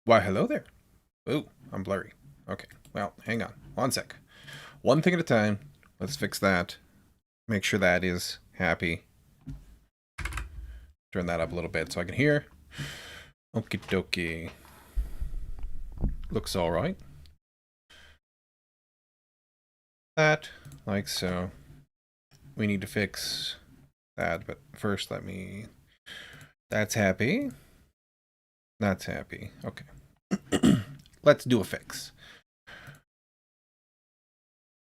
Why, hello there. Ooh, I'm blurry. Okay, well, hang on. One sec. One thing at a time. Let's fix that. Make sure that is happy. Turn that up a little bit so I can hear. Okie dokie. Looks alright. That, like so. We need to fix that, but first let me... That's happy. That's happy. Okay. Let's do a fix.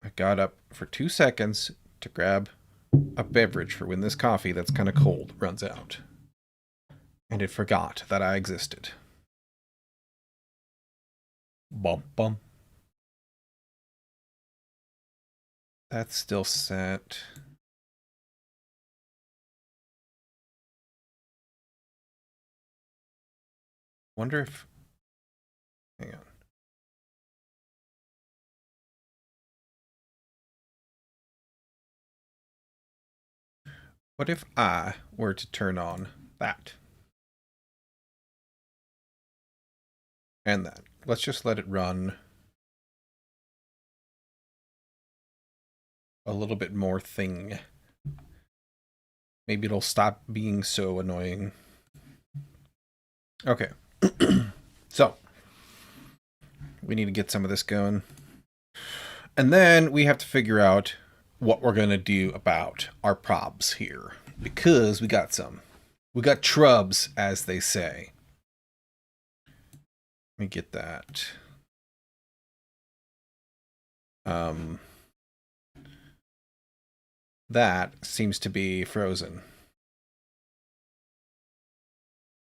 I got up for 2 seconds to grab a beverage for when this coffee that's kind of cold runs out. And it forgot that I existed. Bum bum. That's still set. Wonder if... Hang on. What if I were to turn on that? And that. Let's just let it run a little bit more thing. Maybe it'll stop being so annoying. Okay. So, we need to get some of this going. And then we have to figure out what we're going to do about our probs here. Because we got some. We got trubs, as they say. Let me get that. That seems to be frozen.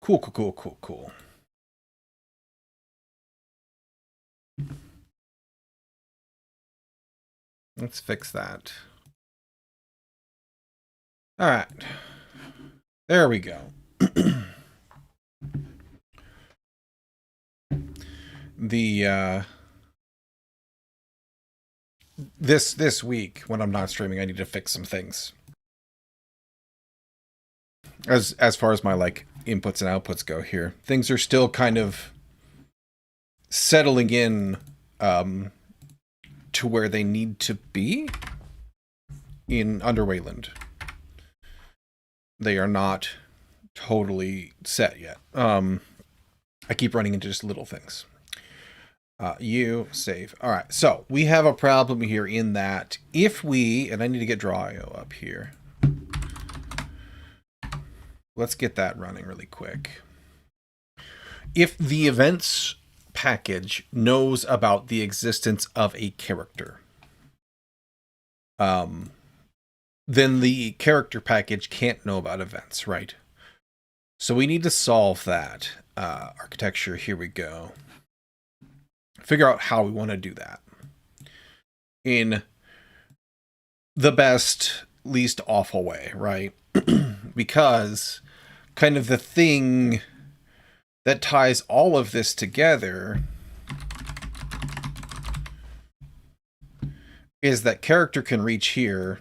Cool, cool, cool, cool, cool. Let's fix that. All right. There we go. This week when I'm not streaming, I need to fix some things. As far as my like inputs and outputs go here, things are still kind of settling in to where they need to be in Underwayland. They are not totally set yet. I keep running into just little things. You save. All right, so we have a problem here in that if we, and I need to get Draw.io up here. Let's get that running really quick. If the events package knows about the existence of a character, then the character package can't know about events, right? So we need to solve that. Architecture, here we go. Figure out how we want to do that in the best, least awful way, right? Because kind of the thing that ties all of this together is that character can reach here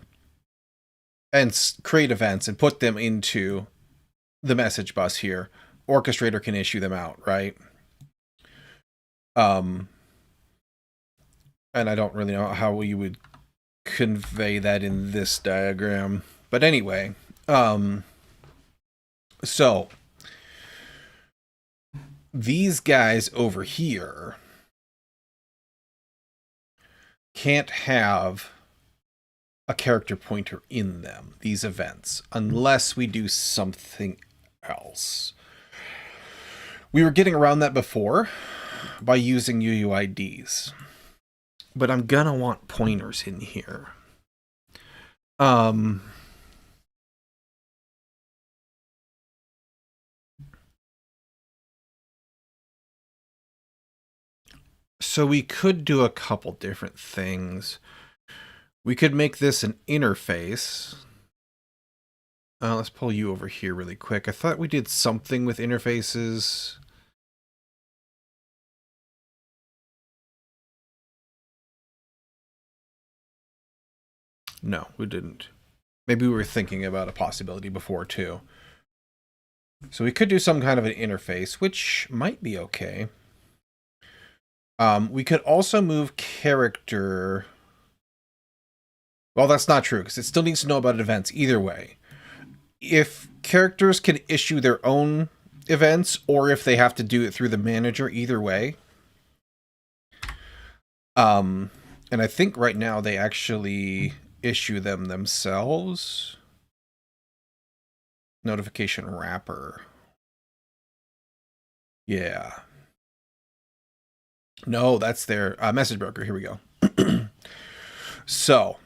and create events and put them into the message bus here. Orchestrator can issue them out, right? And I don't really know how we would convey that in this diagram. But anyway, so these guys over here can't have a character pointer in them, these events, unless we do something else. We were getting around that before by using UUIDs, but I'm gonna want pointers in here. So we could do a couple different things. We could make this an interface. Let's pull you over here really quick. I thought we did something with interfaces. No, we didn't. Maybe we were thinking about a possibility before too. So we could do some kind of an interface, which might be okay. We could also move character. Well, that's not true, because it still needs to know about events either way. If characters can issue their own events, or if they have to do it through the manager, either way. And I think right now they actually issue them themselves. Notification wrapper. Yeah. No, that's their message broker. Here we go. So,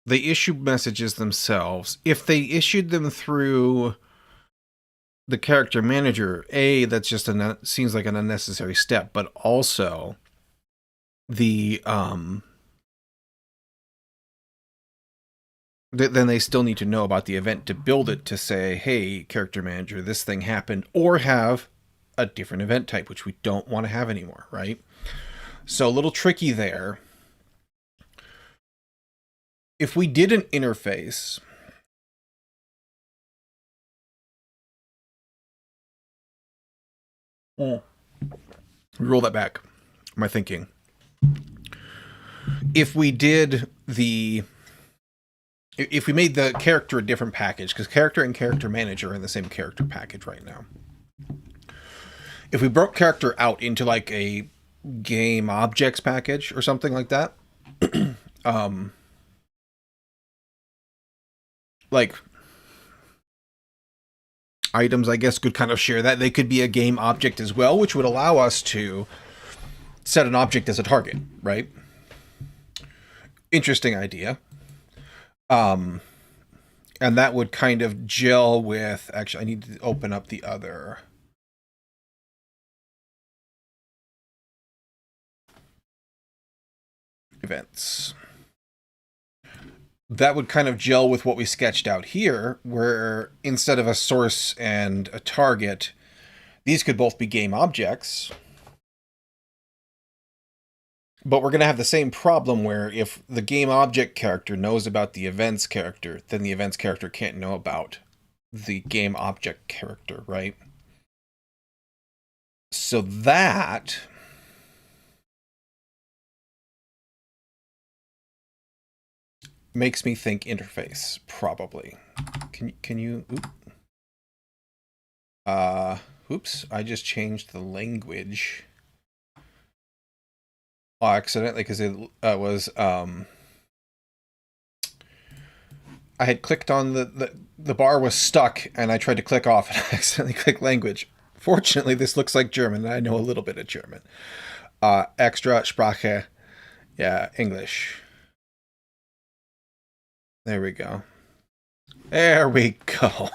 they issue messages themselves. If they issued them through the character manager, that's just seems like an unnecessary step, but also the then they still need to know about the event to build it to say, hey, character manager, this thing happened, or have a different event type, which we don't want to have anymore, right? So a little tricky there. If we did an interface, roll that back. My thinking. If we did if we made the character a different package, because character and character manager are in the same character package right now. If we broke character out into like a game objects package or something like that, like items, I guess, could kind of share that. They could be a game object as well, which would allow us to set an object as a target, right? Interesting idea. And that would kind of gel with, actually, I need to open up the other events. That would kind of gel with what we sketched out here, where instead of a source and a target, these could both be game objects. But we're going to have the same problem where if the game object character knows about the events character, then the events character can't know about the game object character, right? So that makes me think interface, probably. Can you... oops, I just changed the language. Oh, accidentally, because it was... I had clicked on the bar was stuck, and I tried to click off, and I accidentally clicked language. Fortunately, this looks like German, and I know a little bit of German. Extra Sprache. Yeah, English. There we go. There we go.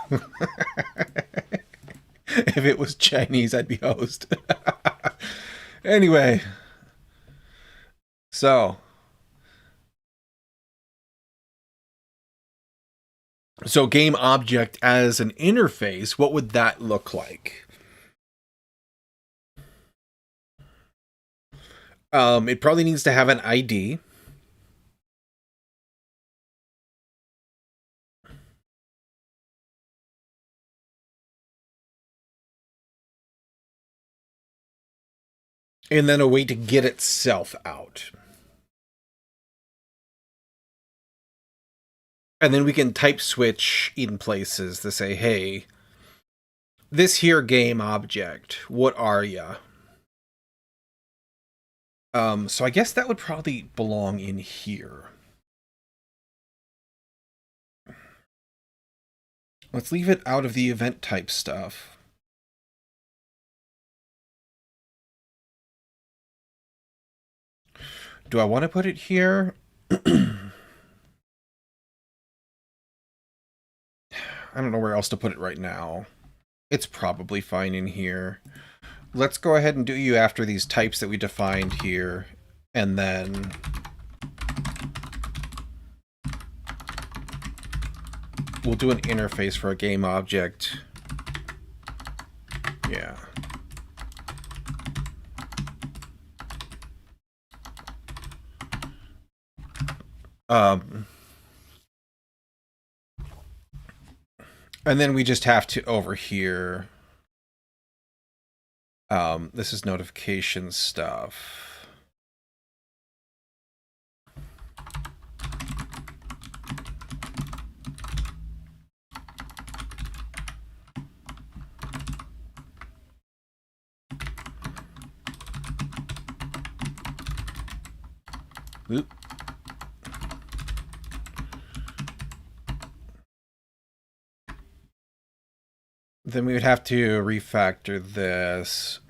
If it was Chinese, I'd be host. Anyway. So game object as an interface, what would that look like? It probably needs to have an ID. And then a way to get itself out. And then we can type switch in places to say, hey, this here game object, what are ya? So I guess that would probably belong in here. Let's leave it out of the event type stuff. Do I want to put it here? I don't know where else to put it right now. It's probably fine in here. Let's go ahead and do you after these types that we defined here, and then we'll do an interface for a game object. Yeah. And then we just have to over here. This is notification stuff. Oop. Then we would have to refactor this.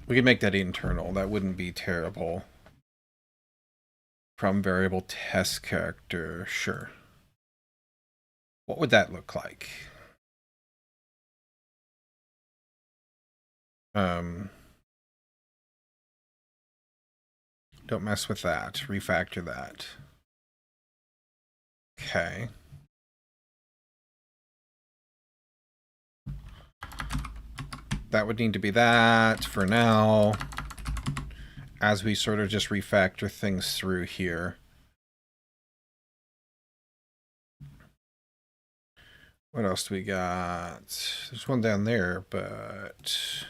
We could make that internal. That wouldn't be terrible. From variable test character, sure. What would that look like? Don't mess with that. Refactor that. Okay. That would need to be that for now. As we sort of just refactor things through here. What else do we got? There's one down there, but...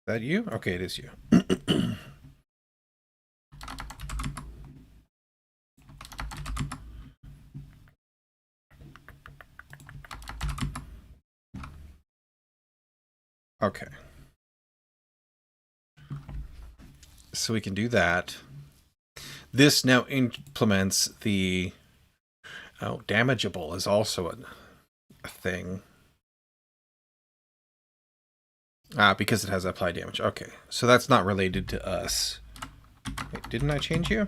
Is that you? Okay, it is you. Okay. So we can do that. This now implements the... Oh, damageable is also a thing. Because it has apply damage. Okay, so that's not related to us. Wait, didn't I change you?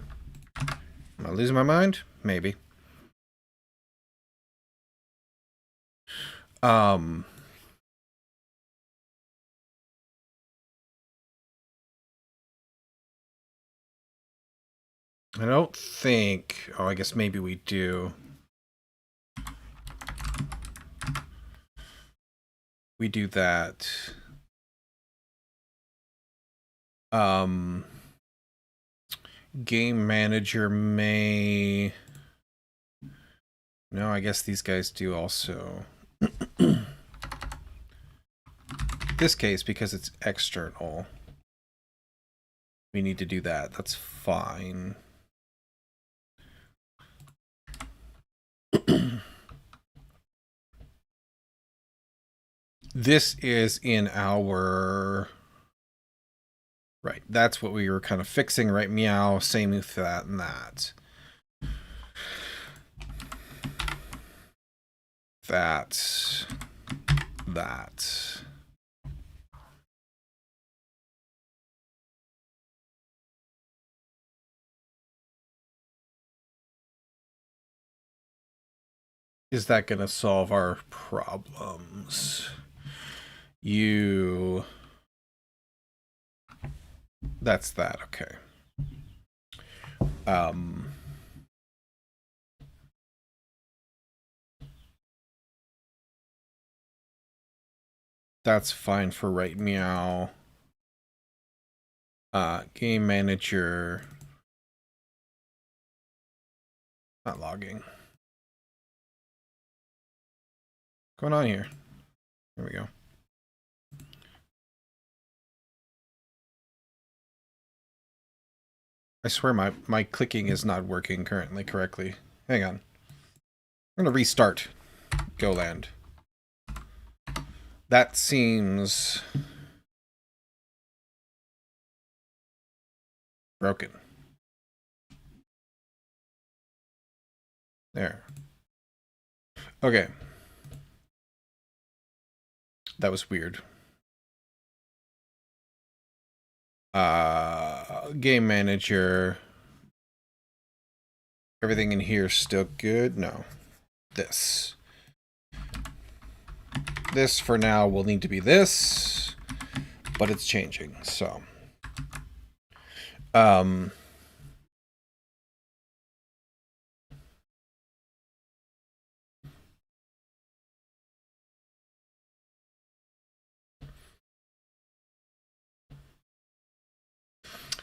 Am I losing my mind? Maybe. I don't think... Oh, I guess maybe we do. We do that. Game manager may... No, I guess these guys do also. This case, because it's external, we need to do that. That's fine. This is in our... Right, that's what we were kind of fixing, right? Meow, same with that and that. That. Is that going to solve our problems? You... That's that, okay. That's fine for right meow. Game manager. Not logging. What's going on here? There we go. I swear my clicking is not working currently correctly. Hang on. I'm going to restart GoLand. That seems broken. There. Okay. That was weird. Game manager. Everything in here is still good? No. This. This for now will need to be this, but it's changing, so.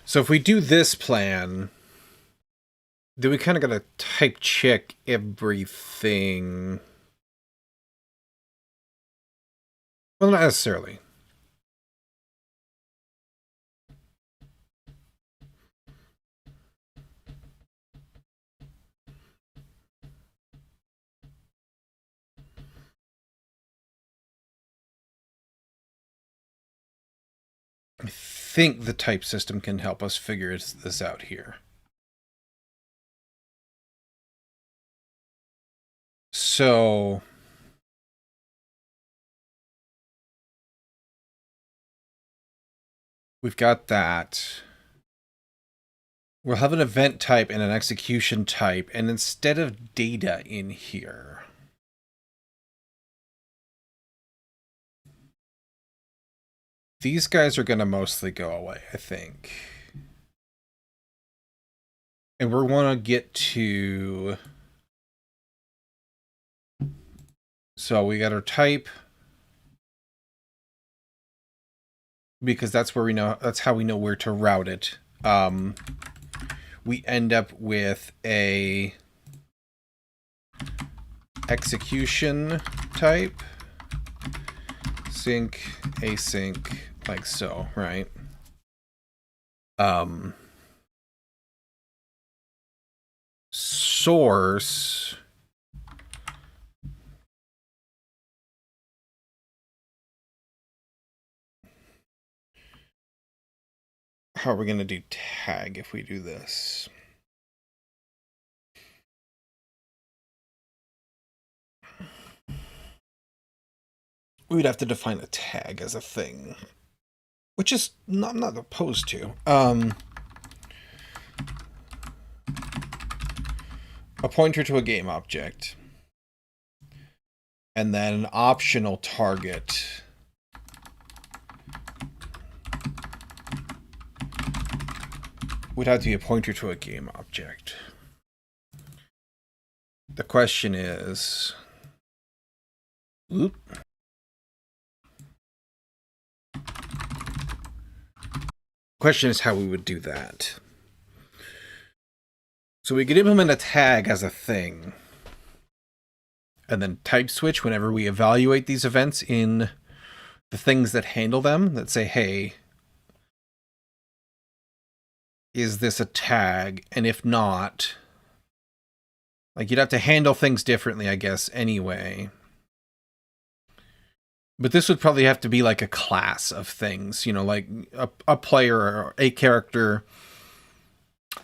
So if we do this plan, then we kind of got to type check everything. Well, not necessarily. I think the type system can help us figure this out here. So we've got that. We'll have an event type and an execution type, and instead of data in here, these guys are going to mostly go away, I think. And we're want to get to... So we got our type, because that's where we know, that's how we know where to route it. We end up with a execution type, sync, async, like so, right? Source, how are we going to do tag if we do this? We would have to define a tag as a thing, which is I'm not opposed to. A pointer to a game object, and then an optional target. Would have to be a pointer to a game object. The question is... Oop. Question is how we would do that. So we could implement a tag as a thing, and then type switch whenever we evaluate these events in the things that handle them, that say, hey, is this a tag? And if not, like, you'd have to handle things differently, I guess, anyway. But this would probably have to be like a class of things, you know, like a player or a character,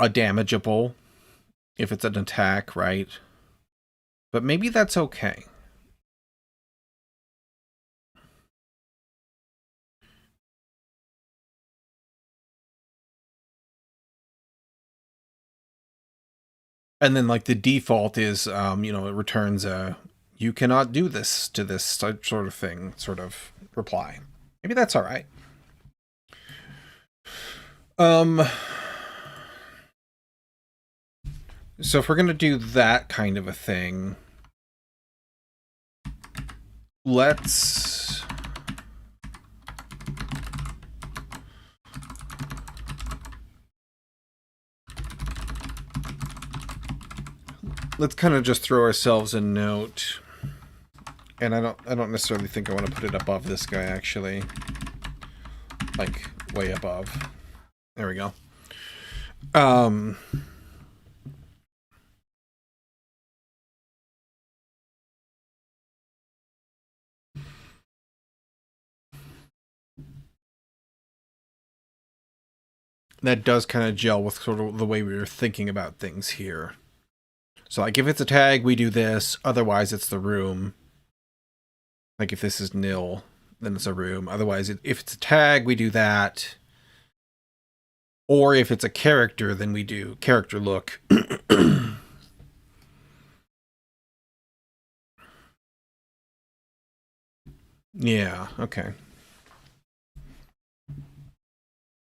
a damageable, if it's an attack, right? But maybe that's okay. And then like the default is, you know, it returns a, you cannot do this to this sort of thing, sort of reply. Maybe that's all right. So if we're going to do that kind of a thing, let's kind of just throw ourselves a note. And I don't necessarily think I want to put it above this guy, actually. Like, way above. There we go. That does kind of gel with sort of the way we were thinking about things here. So, like, if it's a tag, we do this. Otherwise, it's the room. Like, if this is nil, then it's a room. Otherwise, if it's a tag, we do that. Or if it's a character, then we do character look. Yeah, okay.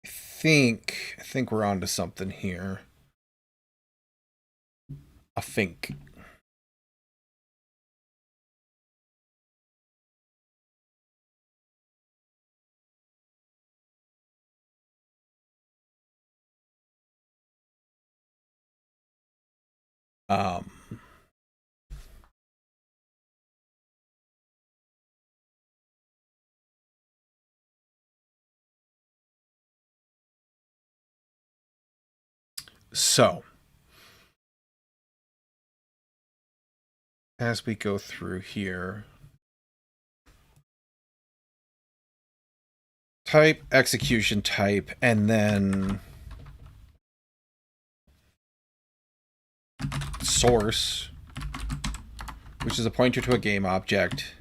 I think we're onto something here. I think. Um, so as we go through here, type, execution type, and then source, which is a pointer to a game object,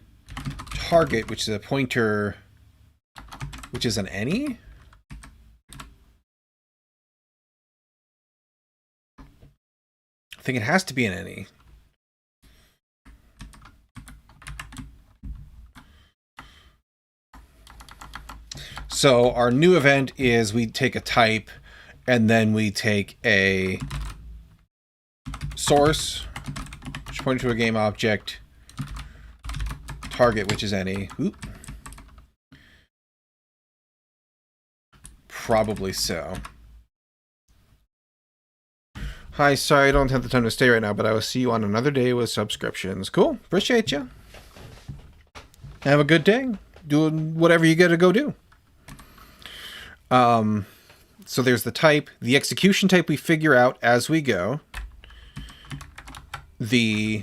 target, which is a pointer, which is an any. I think it has to be an any. So our new event is we take a type, and then we take a source, which points to a game object, target, which is any. Oop. Probably so. Hi, sorry I don't have the time to stay right now, but I will see you on another day with subscriptions. Cool. Appreciate you. Have a good day. Doing whatever you gotta go do. So there's the type. The execution type we figure out as we go. The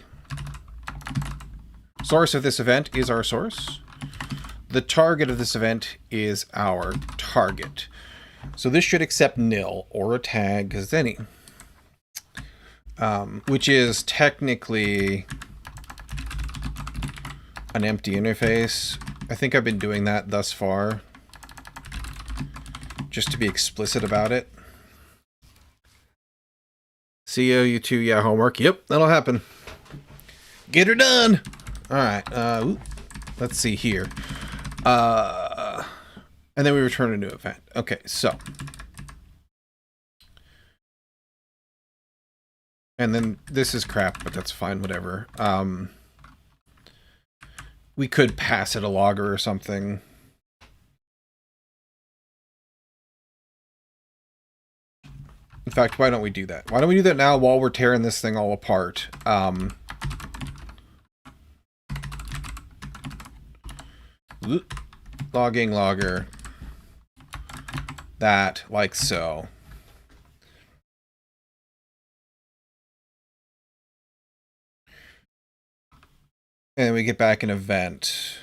source of this event is our source. The target of this event is our target. So this should accept nil or a tag as any. Which is technically an empty interface. I think I've been doing that thus far, just to be explicit about it. See you two, yeah, homework. Yep, that'll happen. Get her done. All right. Let's see here. And then we return a new event. Okay, so. And then this is crap, but that's fine, whatever. We could pass it a logger or something. In fact, why don't we do that? Why don't we do that now while we're tearing this thing all apart? Logging logger. That, like so. And we get back an event.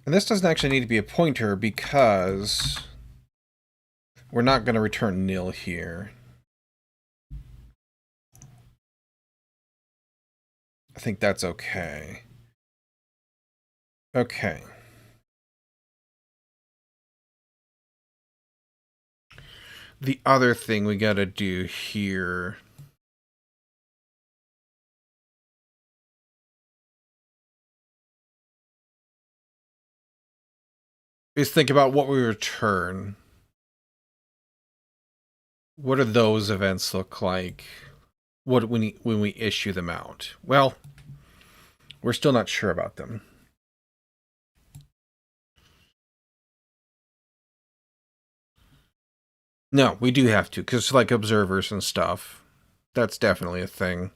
And this doesn't actually need to be a pointer because we're not going to return nil here. I think that's okay. Okay. The other thing we got to do here is think about what we return. What do those events look like? What when we issue them out? Well, we're still not sure about them. No, we do have to, because like observers and stuff. That's definitely a thing.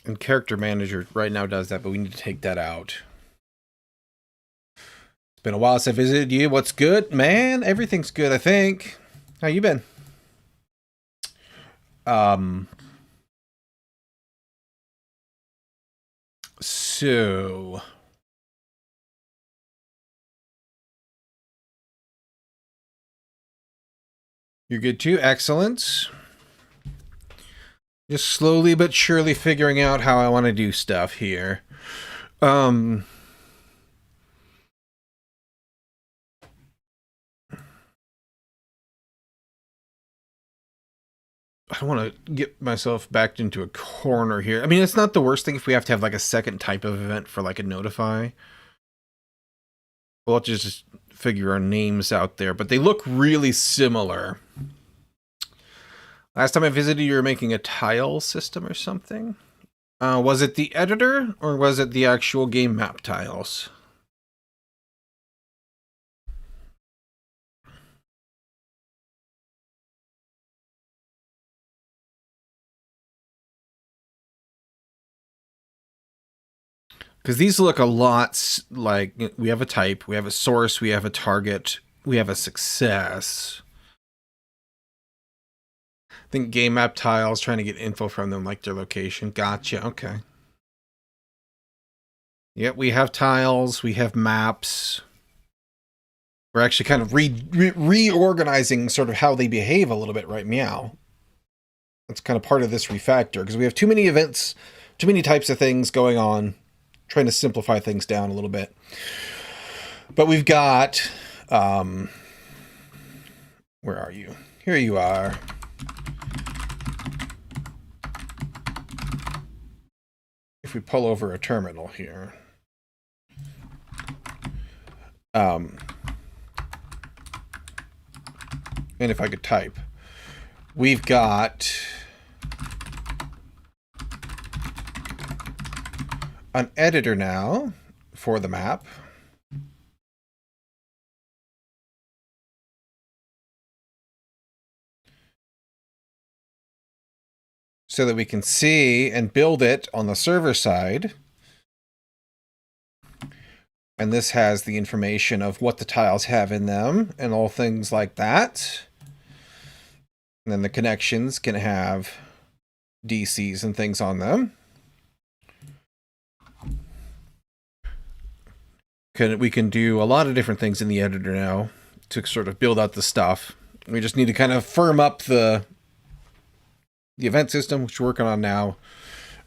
And character manager right now does that, but we need to take that out. It's been a while since I visited you. What's good, man? Everything's good, I think. How you been? So you're good too. Excellent. Just slowly but surely figuring out how I want to do stuff here. I don't want to get myself backed into a corner here. I mean, it's not the worst thing if we have to have like a second type of event for like a notify. We'll just figure our names out there, but they look really similar. Last time I visited, you were making a tile system or something. Was it the editor or was it the actual game map tiles? Because these look a lot like we have a type, we have a source, we have a target, we have a success. I think game map tiles, trying to get info from them, like their location. Gotcha, okay. Yep, we have tiles, we have maps. We're actually kind of reorganizing sort of how they behave a little bit, right? Meow. That's kind of part of this refactor, because we have too many events, too many types of things going on. Trying to simplify things down a little bit. But we've got, where are you? Here you are. If we pull over a terminal here. And if I could type. We've got an editor now for the map. So that we can see and build it on the server side. And this has the information of what the tiles have in them and all things like that. And then the connections can have DCs and things on them. We can do a lot of different things in the editor now to sort of build out the stuff. We just need to kind of firm up the event system, which we're working on now,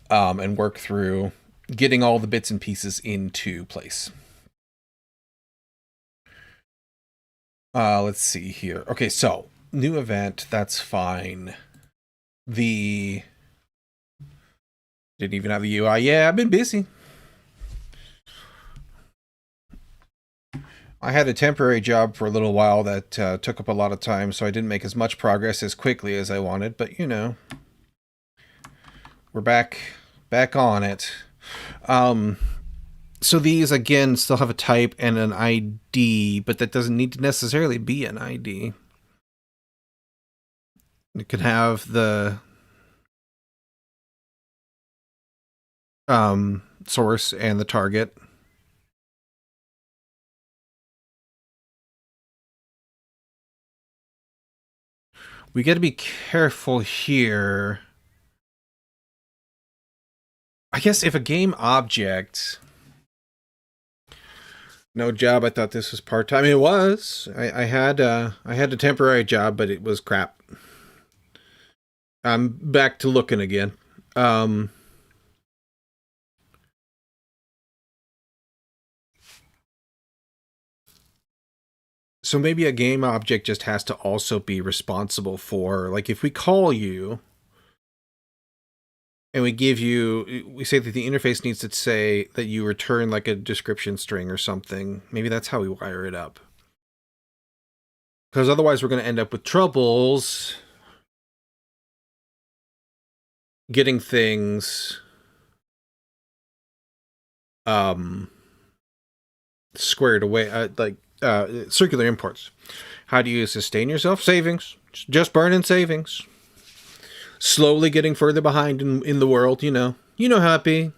and work through getting all the bits and pieces into place. Let's see here. Okay, so new event, that's fine. Didn't even have the UI. Yeah, I've been busy. I had a temporary job for a little while that took up a lot of time, so I didn't make as much progress as quickly as I wanted, but you know, we're back on it. So these, again, still have a type and an ID, but that doesn't need to necessarily be an ID. It could have the source and the target. We got to be careful here. I guess if a game object... No job. I thought this was part-time. It was. I had a temporary job, but it was crap. I'm back to looking again. So maybe a game object just has to also be responsible for, like, if we call you and we say that the interface needs to say that you return like a description string or something. Maybe that's how we wire it up. Because otherwise we're going to end up with troubles getting things squared away, like circular imports. How do you sustain yourself? Savings. Just burning savings. Slowly getting further behind in the world, you know. You know how it be.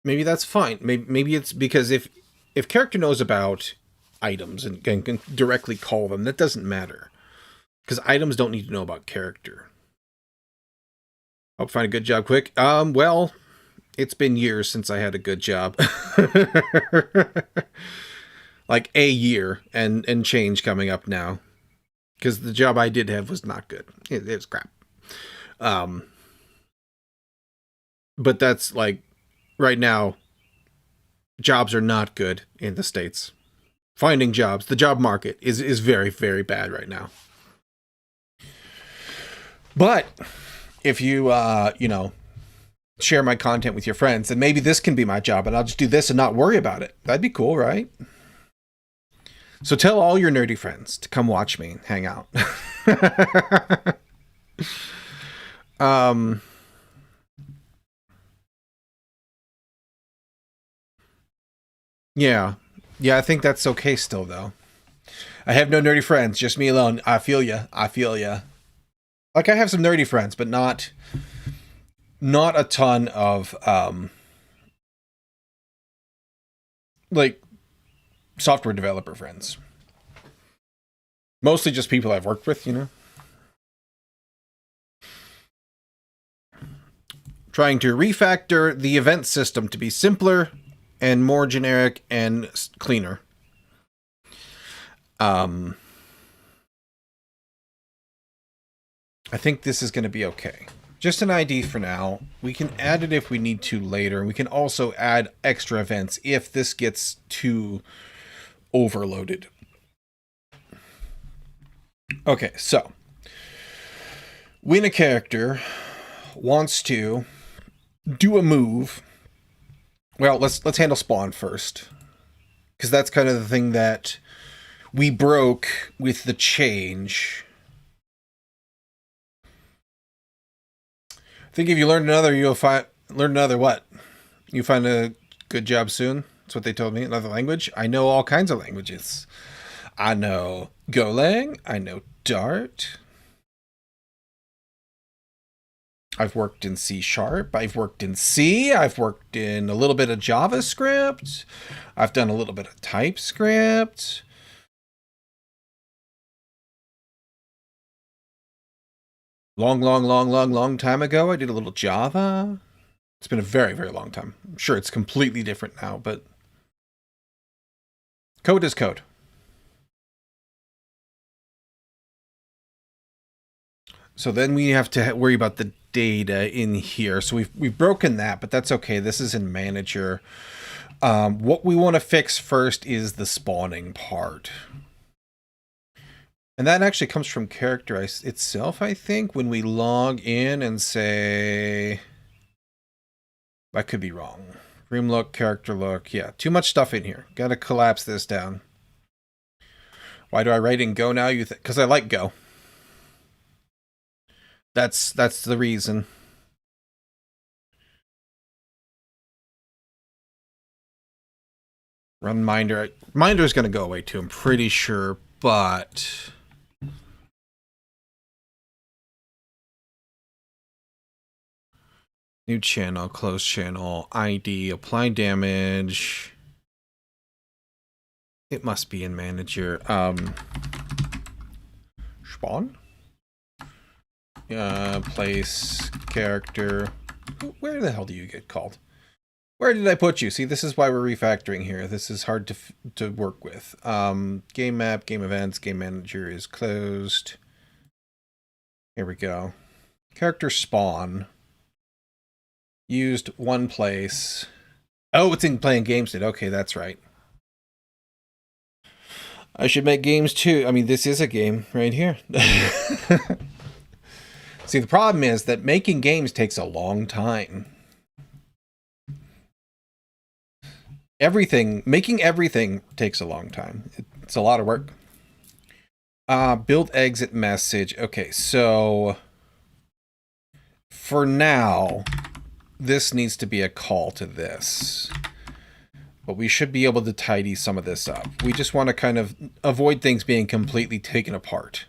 Maybe that's fine. Maybe it's because if character knows about items and can directly call them, that doesn't matter. Because items don't need to know about character. Hope find a good job quick. Well, it's been years since I had a good job. Like a year and change coming up now. because the job I did have was not good. It was crap. But that's like right now, jobs are not good in the States. Finding jobs, the job market is very, very bad right now. But if you, share my content with your friends, then maybe this can be my job and I'll just do this and not worry about it. That'd be cool, right? So tell all your nerdy friends to come watch me and hang out. Yeah. Yeah, I think that's okay still, though. I have no nerdy friends, just me alone. I feel ya. I feel ya. Like, I have some nerdy friends, but not a ton of, like, software developer friends. Mostly just people I've worked with, Trying to refactor the event system to be simpler and more generic and cleaner. I think this is going to be okay. Just an ID for now. We can add it if we need to later. We can also add extra events if this gets too overloaded. Okay, so when a character wants to do a move, well, let's handle spawn first, because that's kind of the thing that we broke with the change. I think if you learn another, you'll learn another what? You find a good job soon. That's what they told me. Another language. I know all kinds of languages. I know Golang. I know Dart. I've worked in C#. I've worked in C. I've worked in a little bit of JavaScript. I've done a little bit of TypeScript. Long time ago, I did a little Java. It's been a very, very long time. I'm sure it's completely different now, but code is code. So then we have to worry about the data in here. So we've broken that, but that's okay. This is in Manager. What we want to fix first is the spawning part. And that actually comes from character itself, I think, when we log in and say... I could be wrong. Room look, character look. Yeah, too much stuff in here. Got to collapse this down. Why do I write in Go now? You think? Because I like Go. That's the reason. Run Minder. Minder's going to go away too, I'm pretty sure, but... New channel, close channel, ID, apply damage. It must be in Manager. Spawn? Place, character. Where the hell do you get called? Where did I put you? See, this is why we're refactoring here. This is hard to work with. Game map, game events, game manager is closed. Here we go. Character spawn. Used one place. Oh, it's in playing games. Okay, that's right. I should make games too. I mean, this is a game right here. See, the problem is that making games takes a long time. Making everything takes a long time. It's a lot of work. Build exit message. Okay, so for now, this needs to be a call to this. But we should be able to tidy some of this up. We just want to kind of avoid things being completely taken apart.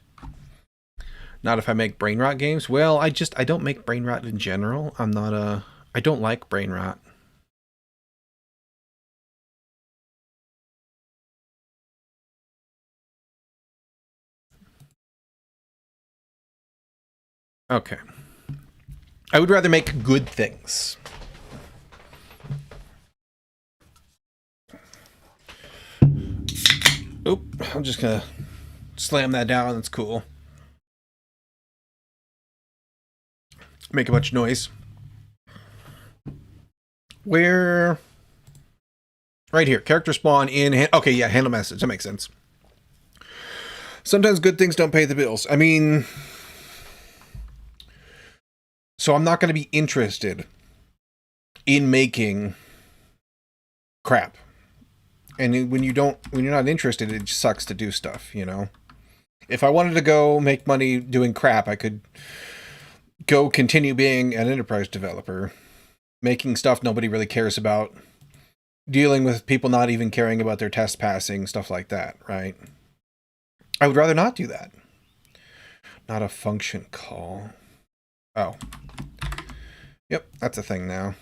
Not if I make brain rot games. Well, I don't make brain rot in general. I don't like brain rot. Okay. I would rather make good things. Oop, I'm just gonna slam that down. That's cool. Make a bunch of noise. Where? Right here. Character spawn in... Okay, yeah, handle message. That makes sense. Sometimes good things don't pay the bills. I mean... So I'm not going to be interested in making crap. And when you're not interested, it just sucks to do stuff, you know? If I wanted to go make money doing crap, I could go continue being an enterprise developer, making stuff nobody really cares about, dealing with people not even caring about their test passing, stuff like that, right? I would rather not do that. Not a function call. Oh. Yep, that's a thing now.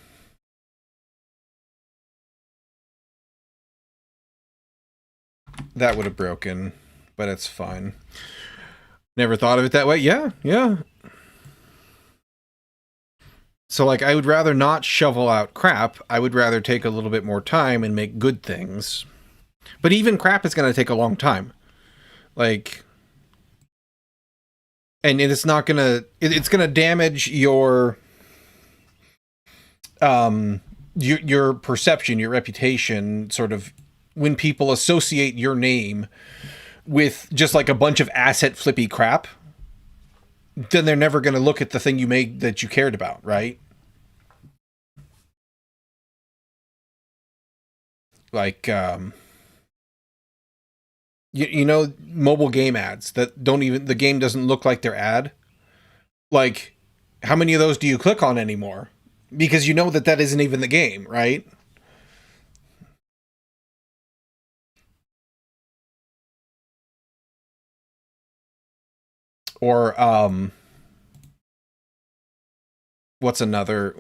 That would have broken, but it's fine. Never thought of it that way. Yeah, yeah. So, like, I would rather not shovel out crap. I would rather take a little bit more time and make good things. But even crap is going to take a long time. Like... And it's not going to... It's going to damage your perception, your reputation, sort of... When people associate your name with just like a bunch of asset flippy crap, then they're never going to look at the thing you made that you cared about, right? Like, you know, mobile game ads that don't even, the game doesn't look like their ad. Like, how many of those do you click on anymore? Because you know that isn't even the game, right? Or, what's another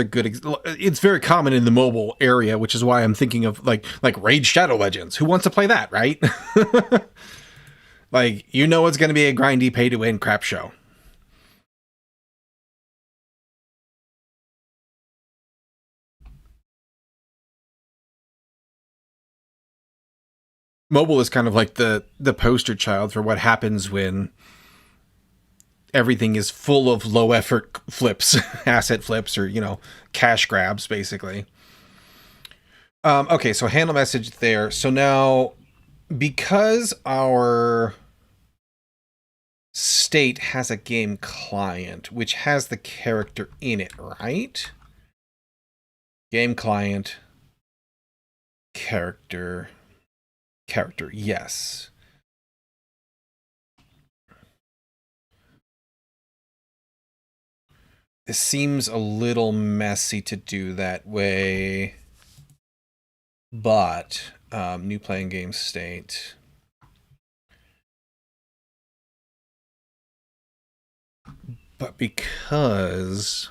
good it's very common in the mobile area, which is why I'm thinking of like Raid Shadow Legends. Who wants to play that, right? Like, you know, it's going to be a grindy pay to win crap show. Mobile is kind of like the poster child for what happens when everything is full of low effort flips, asset flips, or, you know, cash grabs, basically. Okay, so handle message there. So now, because our state has a game client, which has the character in it, right? Game client, character, yes. This seems a little messy to do that way, but new playing game state. But because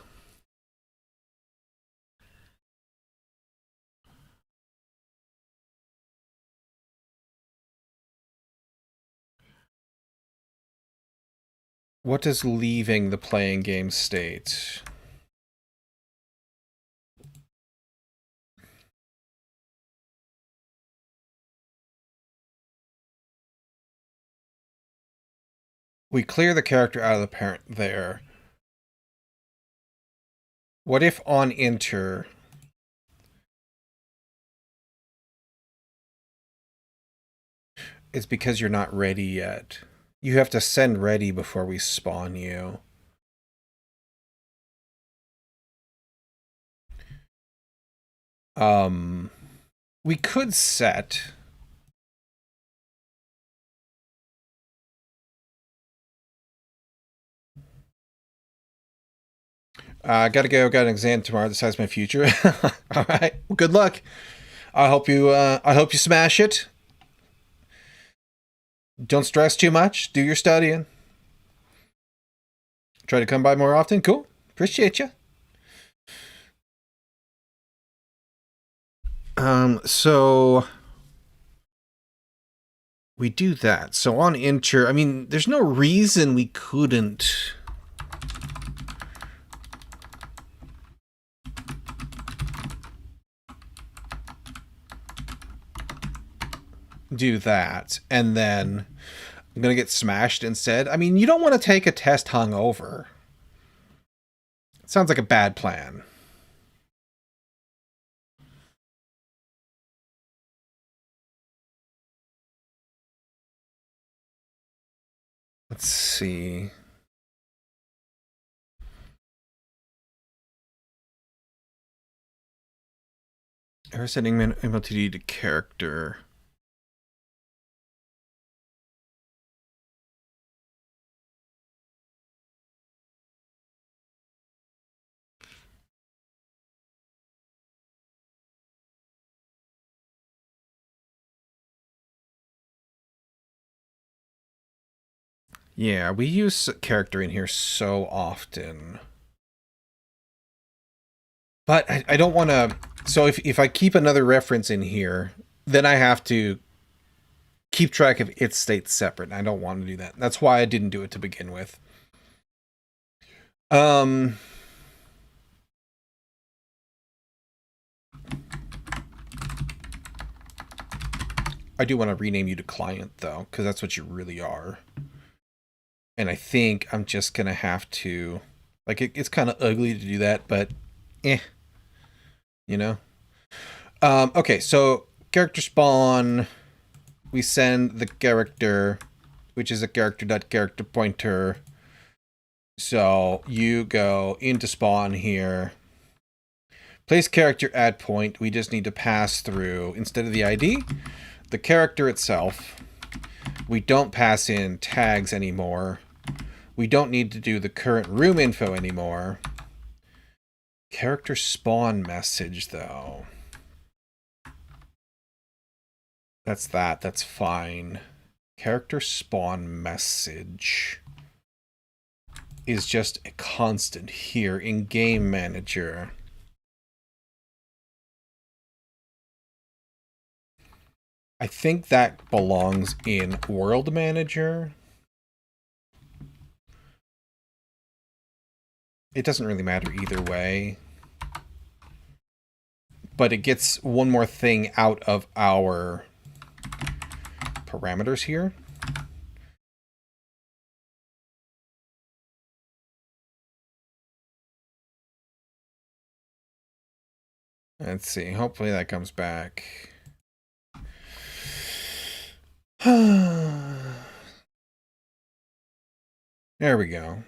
what does leaving the playing game state? We clear the character out of the parent there. What if on enter it's because you're not ready yet? You have to send ready before we spawn you. We could set... I gotta go. Got an exam tomorrow. Decides my future. All right. Well, good luck. I hope you smash it. Don't stress too much. Do your studying. Try to come by more often. Cool. Appreciate you. So we do that. So on enter, I mean, there's no reason we couldn't do that. And then I'm going to get smashed instead. I mean, you don't want to take a test hungover. It sounds like a bad plan. Let's see. Error setting MLTD to character. Yeah, we use character in here so often. But I don't want to... So if I keep another reference in here, then I have to keep track of its state separate. I don't want to do that. That's why I didn't do it to begin with. I do want to rename you to client, though, because that's what you really are. And I think I'm just going to have to... Like, it's kind of ugly to do that, but... You know? Okay, so character spawn... We send the character, which is a character.character pointer. So you go into spawn here. Place character add point. We just need to pass through, instead of the ID, the character itself. We don't pass in tags anymore. We don't need to do the current room info anymore. Character spawn message, though. That's fine. Character spawn message is just a constant here in Game Manager. I think that belongs in World Manager. It doesn't really matter either way. But it gets one more thing out of our parameters here. Let's see. Hopefully that comes back. There we go.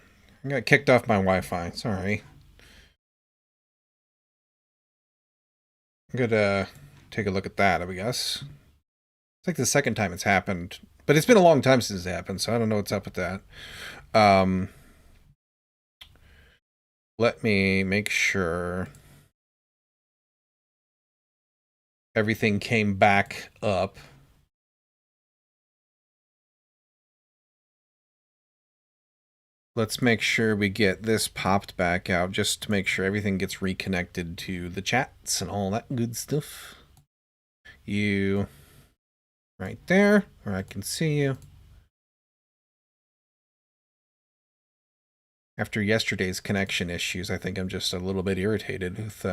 I got kicked off my Wi-Fi. Sorry. I'm gonna take a look at that, I guess. It's like the second time it's happened. But it's been a long time since it happened, so I don't know what's up with that. Let me make sure everything came back up. Let's make sure we get this popped back out just to make sure everything gets reconnected to the chats and all that good stuff. You right there, where I can see you. After yesterday's connection issues, I think I'm just a little bit irritated with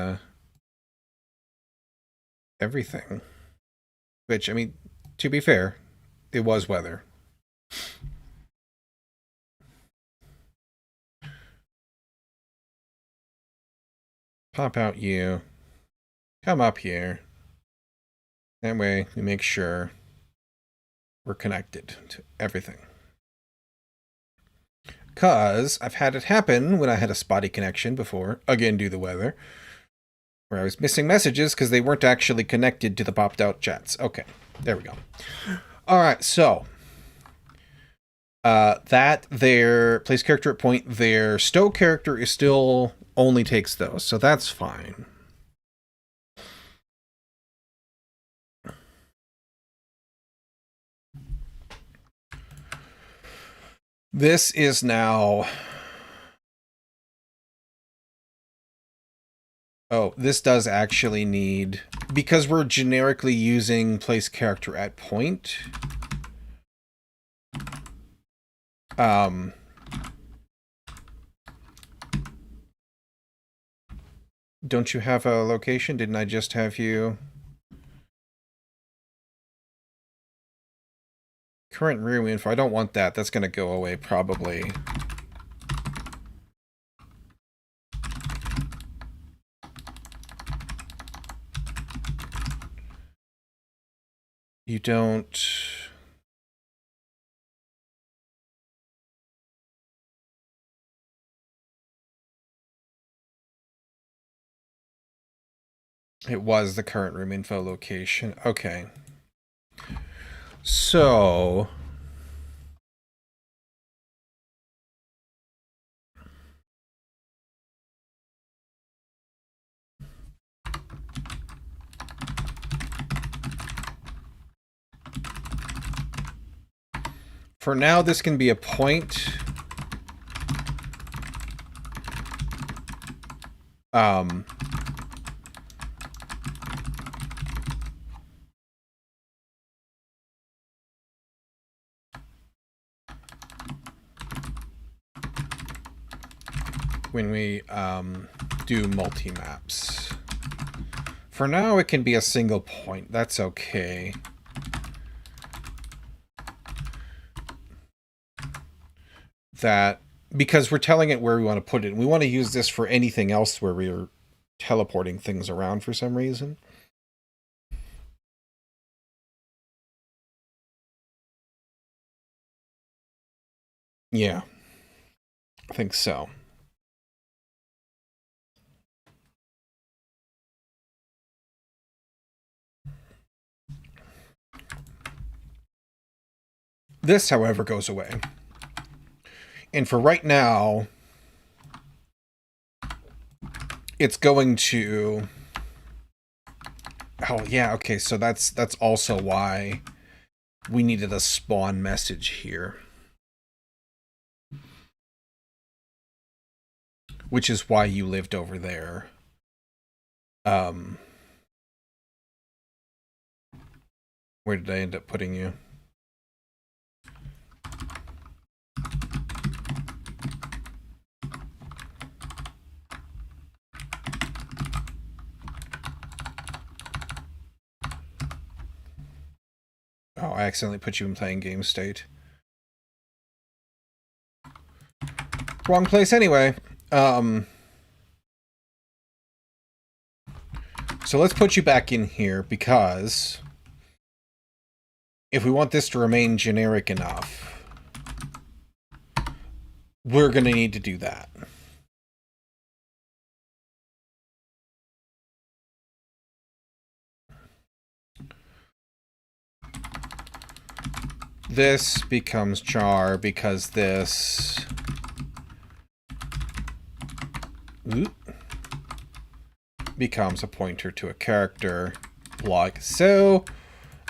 everything. Which, I mean, to be fair, it was weather. Pop out you. Come up here. That way we make sure we're connected to everything. Because I've had it happen when I had a spotty connection before, again due to the weather, where I was missing messages because they weren't actually connected to the popped out chats. Okay, there we go. All right, so that there, place character at point there, stow character is still only takes those, so that's fine. This is now... Oh, this does actually need... Because we're generically using place character at point. Don't you have a location? Didn't I just have you... Current room info. I don't want that. That's going to go away probably. You don't... It was the current room info location. Okay. So... for now, this can be a point. When we do multi-maps. For now, it can be a single point. That's okay. That, because we're telling it where we want to put it. And we want to use this for anything else where we're teleporting things around for some reason. Yeah, I think so. This, however, goes away. And for right now, it's going to... Oh, yeah, okay, so that's also why we needed a spawn message here. Which is why you lived over there. Where did I end up putting you? Oh, I accidentally put you in playing game state. Wrong place anyway. So let's put you back in here because if we want this to remain generic enough, we're going to need to do that. This becomes char because this becomes a pointer to a character like so,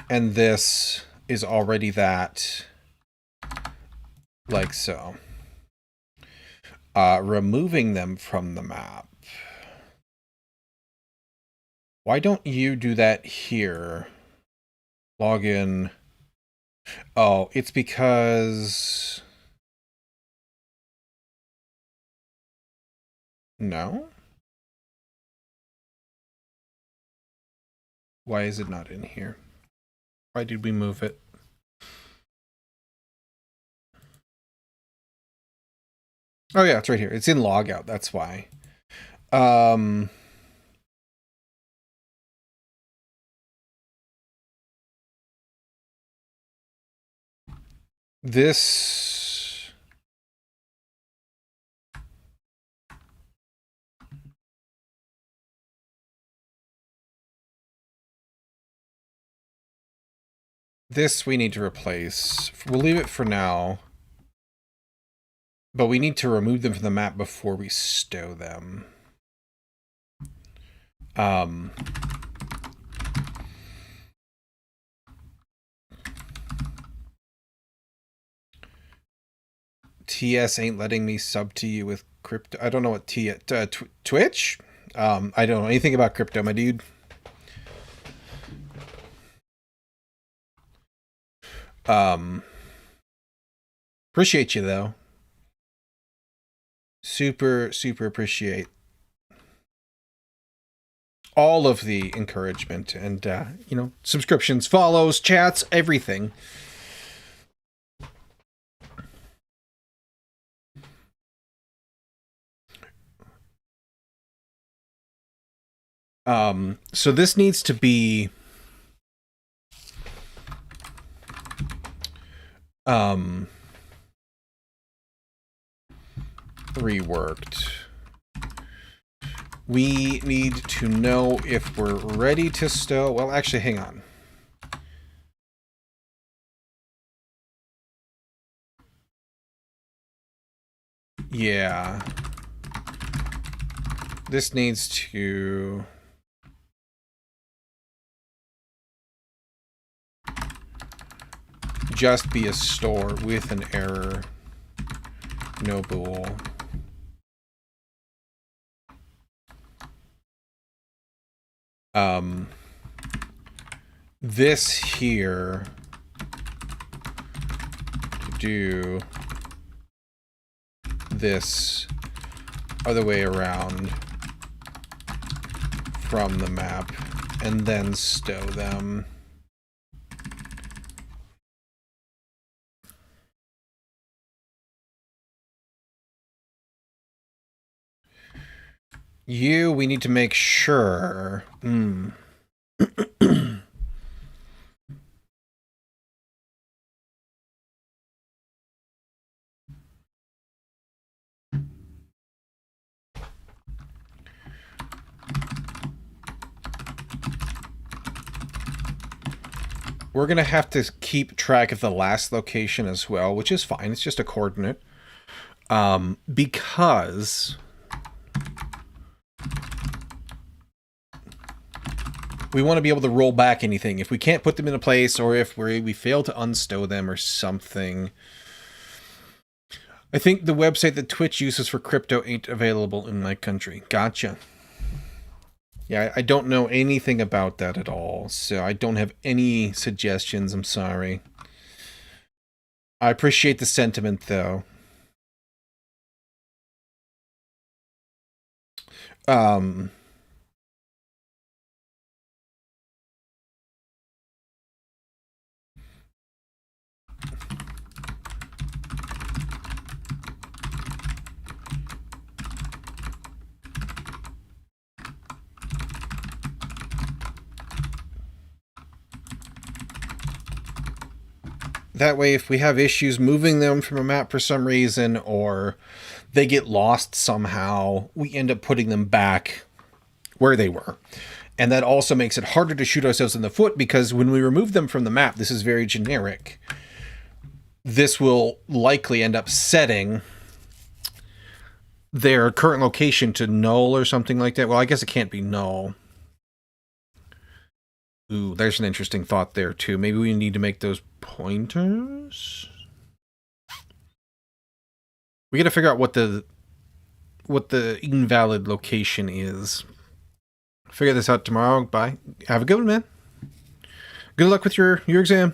and this is already that like so. Removing them from the map. Why don't you do that here? Login. Oh, it's because... No? Why is it not in here? Why did we move it? Oh yeah, it's right here. It's in logout, that's why. This... This we need to replace. We'll leave it for now. But we need to remove them from the map before we stow them. TS ain't letting me sub to you with crypto. I don't know what Twitch? I don't know anything about crypto, my dude. Appreciate you though. Super appreciate all of the encouragement and you know, subscriptions, follows, chats, everything. So this needs to be reworked. We need to know if we're ready to stow. Well, actually, hang on. Yeah. This needs to... just be a store with an error. No bool. This here to do this other way around from the map and then stow them. We need to make sure. We're going to have to keep track of the last location as well, which is fine. It's just a coordinate. Because we want to be able to roll back anything. If we can't put them in a place, or if we fail to unstow them or something. I think the website that Twitch uses for crypto ain't available in my country. Gotcha. Yeah, I don't know anything about that at all, so I don't have any suggestions. I'm sorry. I appreciate the sentiment, though. That way, if we have issues moving them from a map for some reason, or they get lost somehow, we end up putting them back where they were. And that also makes it harder to shoot ourselves in the foot, because when we remove them from the map, this is very generic. This will likely end up setting their current location to null or something like that. Well, I guess it can't be null. Ooh, there's an interesting thought there, too. Maybe we need to make those pointers? We gotta figure out what the invalid location is. Figure this out tomorrow. Bye. Have a good one, man. Good luck with your exam.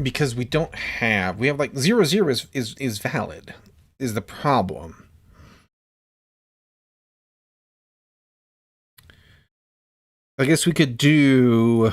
Because we don't have... We have like 0, 0 is valid, is the problem. I guess we could do...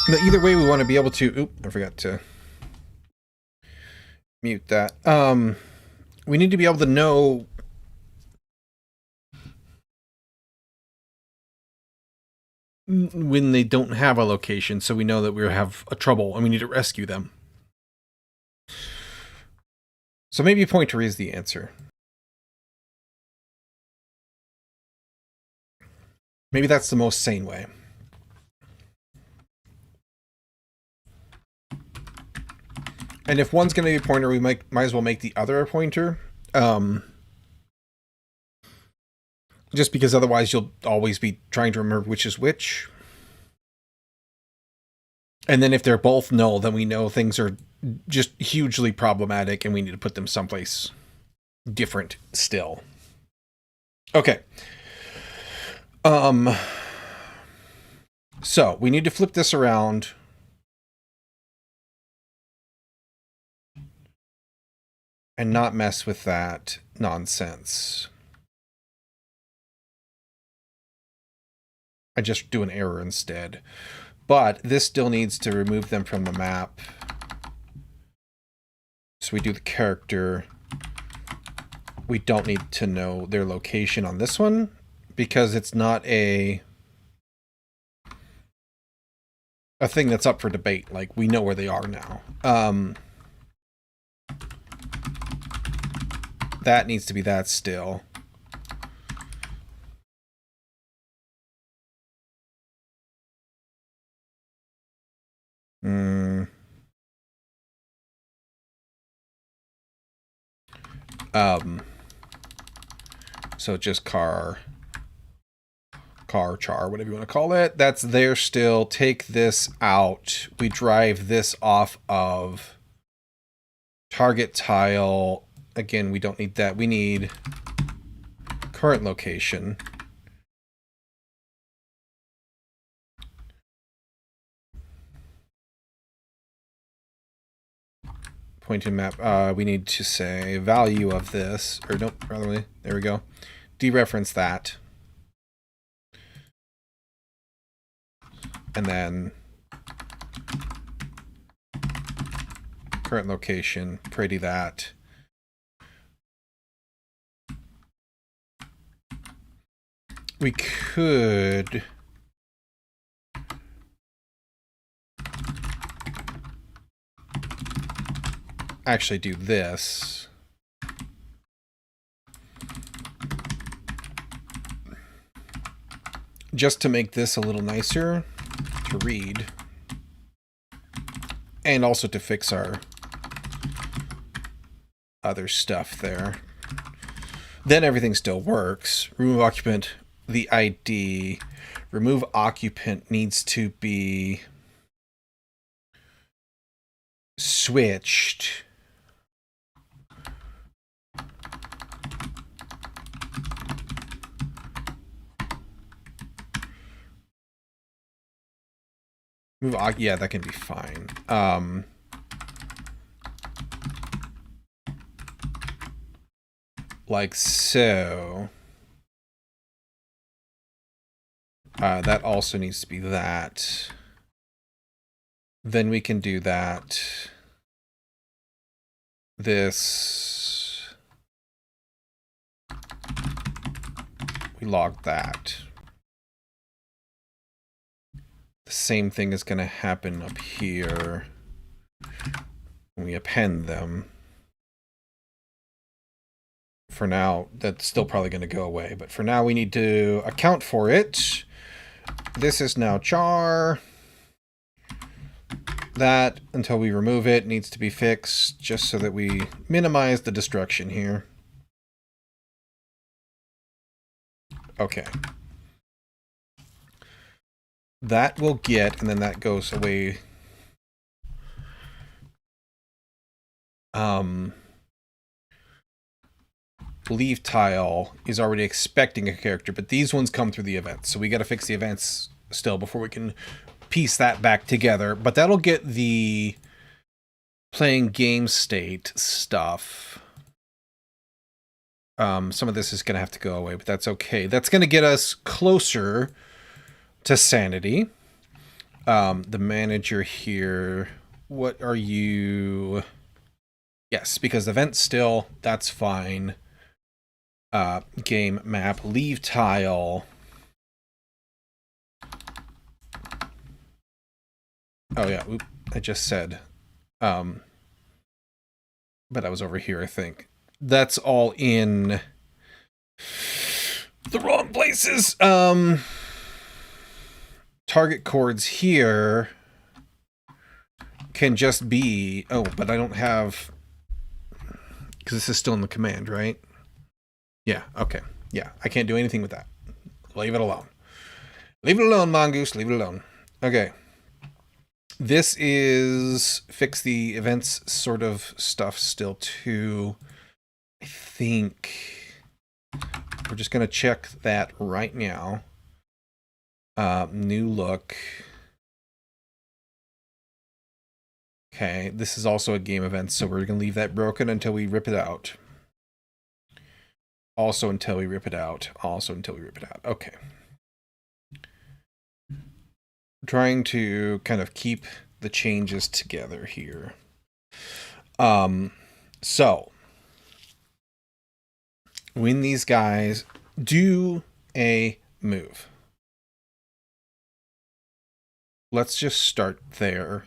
But either way, we want to be able to... Oop, I forgot to mute that. We need to be able to know when they don't have a location, so we know that we have a trouble and we need to rescue them. So maybe a pointer is the answer. Maybe that's the most sane way. And if one's going to be a pointer, we might as well make the other a pointer. Just because otherwise you'll always be trying to remember which is which. And then if they're both null, then we know things are just hugely problematic and we need to put them someplace different still. Okay. So we need to flip this around. And not mess with that nonsense. I just do an error instead. But this still needs to remove them from the map. So we do the character. We don't need to know their location on this one because it's not a thing that's up for debate. Like, we know where they are now. That needs to be that still. So just char, whatever you want to call it. That's there still. Take this out. We drive this off of target tile. Again, we don't need that. We need current location. Pointing map. We need to say value of this. Or nope, rather, there we go. Dereference that. And then current location, pretty that. We could actually do this. Just to make this a little nicer to read. And also to fix our other stuff there. Then everything still works. Remove occupant, the ID. Remove occupant needs to be switched. Yeah, that can be fine. Like so. That also needs to be that. Then we can do that. This. We log that. The same thing is going to happen up here when we append them. For now, that's still probably going to go away, but for now we need to account for it. This is now char. That, until we remove it, needs to be fixed just so that we minimize the destruction here. Okay. That will get, and then that goes away. Leave tile is already expecting a character, but these ones come through the events. So we got to fix the events still before we can piece that back together. But that'll get the playing game state stuff. Some of this is going to have to go away, but that's okay. That's going to get us closer to sanity. The manager here, what are you? Yes, because event still, that's fine. Game map, leave tile. Oh yeah, oop, I just said. But I was over here, I think. That's all in the wrong places. Target chords here can just be, oh, but I don't have, because this is still in the command, right? Yeah, okay. Yeah, I can't do anything with that. Leave it alone. Leave it alone, Mongoose. Leave it alone. Okay. This is fix the events sort of stuff still too. I think we're just going to check that right now. New look. Okay, this is also a game event, so we're going to leave that broken until we rip it out. Also until we rip it out. Also until we rip it out. Okay. Trying to kind of keep the changes together here. So when these guys do a move, let's just start there,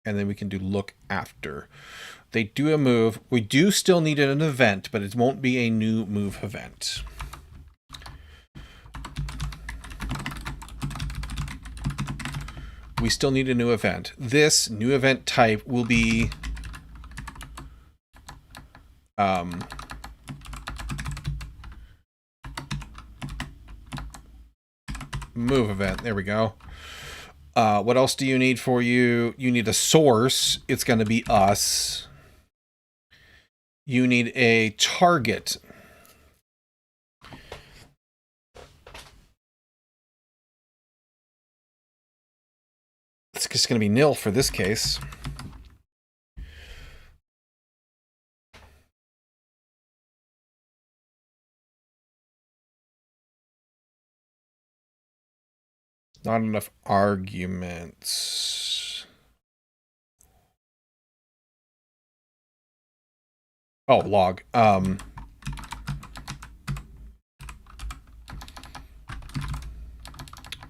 and then we can do look after. They do a move. We do still need an event, but it won't be a new move event. We still need a new event. This new event type will be move event. There we go. What else do you need for you? You need a source. It's going to be us. You need a target. It's just going to be nil for this case. Not enough arguments. Oh, log.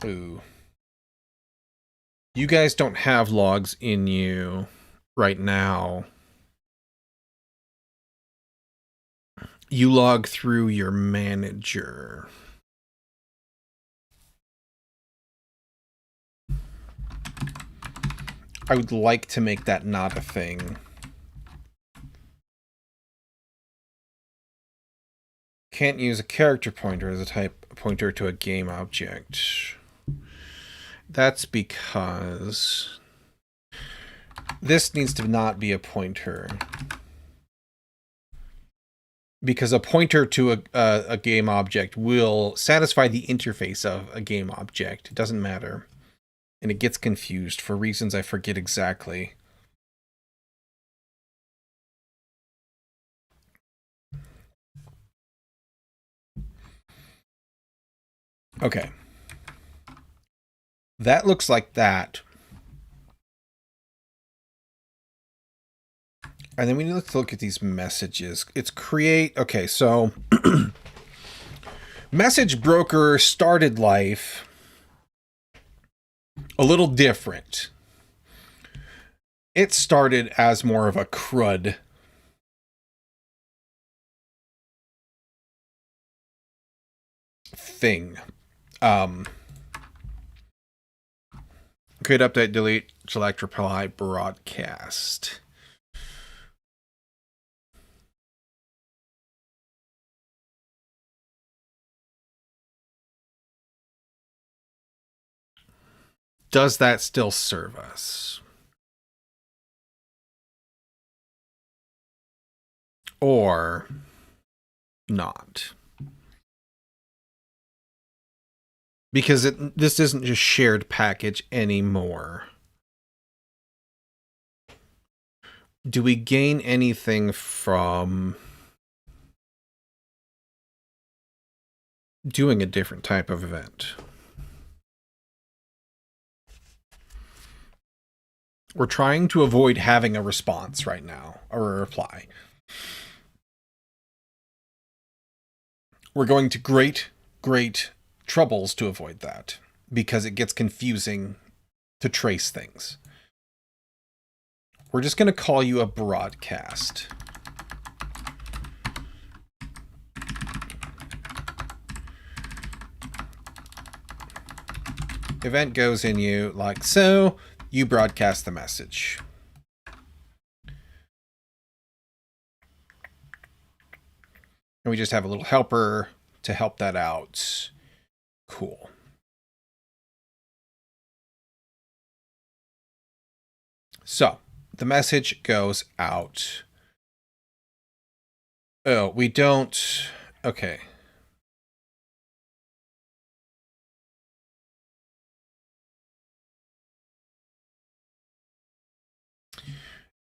Ooh. You guys don't have logs in you right now. You log through your manager. I would like to make that not a thing. Can't use a character pointer as a type pointer to a game object. That's because this needs to not be a pointer. Because a pointer to a game object will satisfy the interface of a game object. It doesn't matter. And it gets confused for reasons I forget exactly. Okay. That looks like that. And then we need to look at these messages. It's create. Okay, so message broker started life a little different. It started as more of a CRUD thing. Create, update, delete, select, reply, broadcast. Does that still serve us? Or not? Because this isn't just shared package anymore. Do we gain anything from doing a different type of event? We're trying to avoid having a response right now, or a reply. We're going to great troubles to avoid that, because it gets confusing to trace things. We're just going to call you a broadcast. Event goes in you like so. You broadcast the message. And we just have a little helper to help that out. Cool. So the message goes out. Oh, we don't. Okay.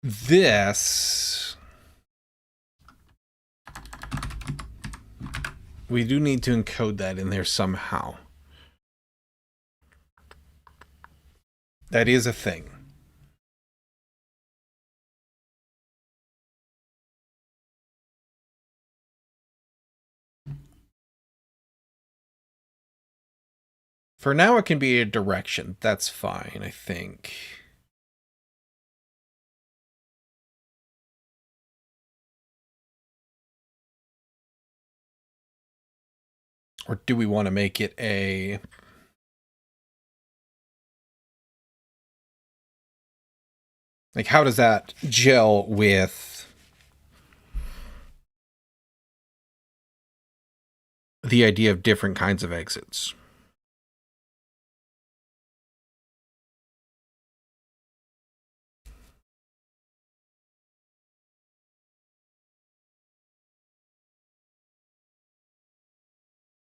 This, we do need to encode that in there somehow. That is a thing. For now, it can be a direction. That's fine, I think. Or do we want to make it a... Like, how does that gel with the idea of different kinds of exits?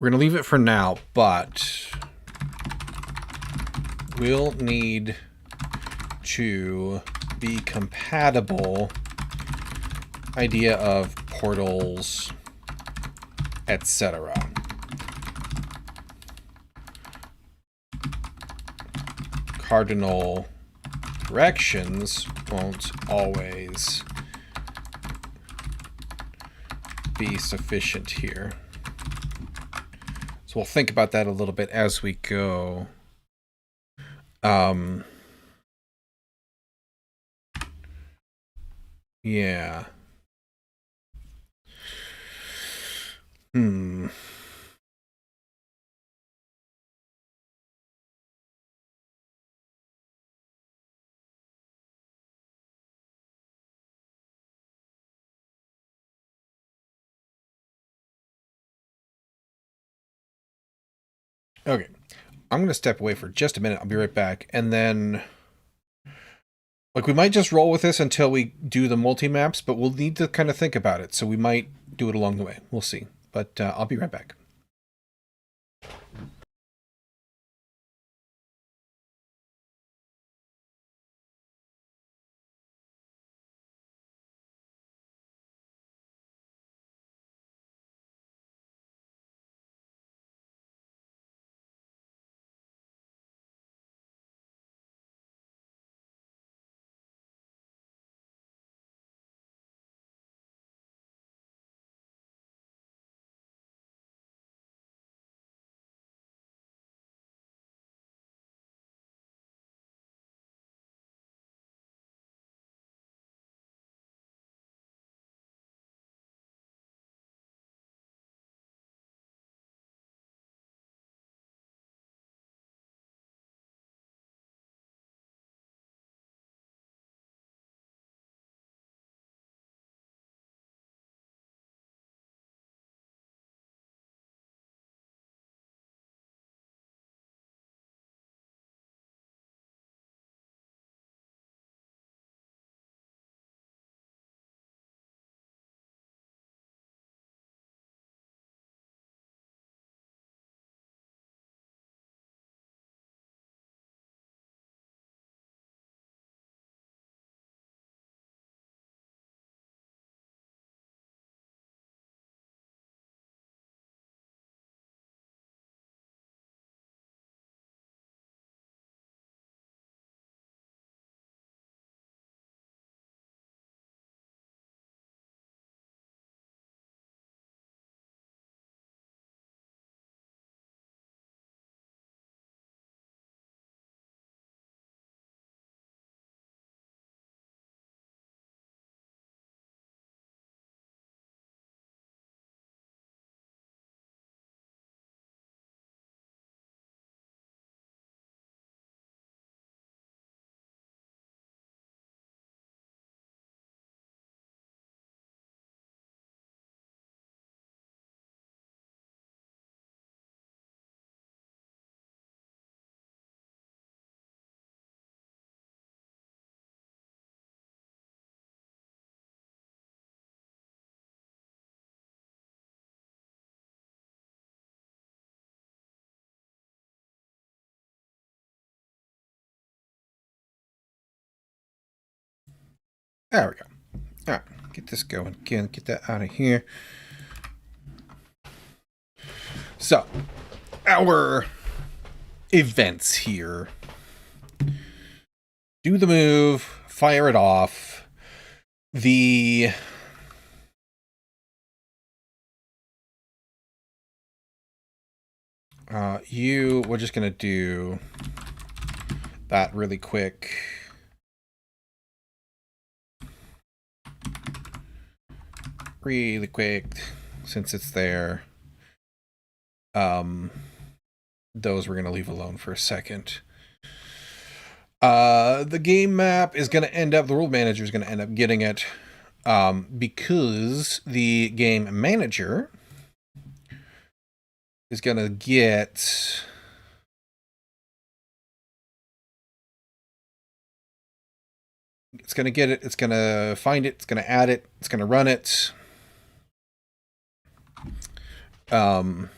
We're going to leave it for now, but we'll need to be compatible idea of portals, etc. Cardinal directions won't always be sufficient here. So we'll think about that a little bit as we go. Yeah. Okay. I'm going to step away for just a minute. I'll be right back. And then, like, we might just roll with this until we do the multi-maps, but we'll need to kind of think about it. So we might do it along the way. We'll see. But I'll be right back. There we go. All right, get this going again. Get that out of here. So, our events here. Do the move, fire it off. We're just going to do that really quick. Really quick, since it's there. Those we're going to leave alone for a second. The game map is going to end up, the world manager is going to end up getting it, because the game manager is going to get... It's going to get it, it's going to find it, it's going to add it, it's going to run it. Run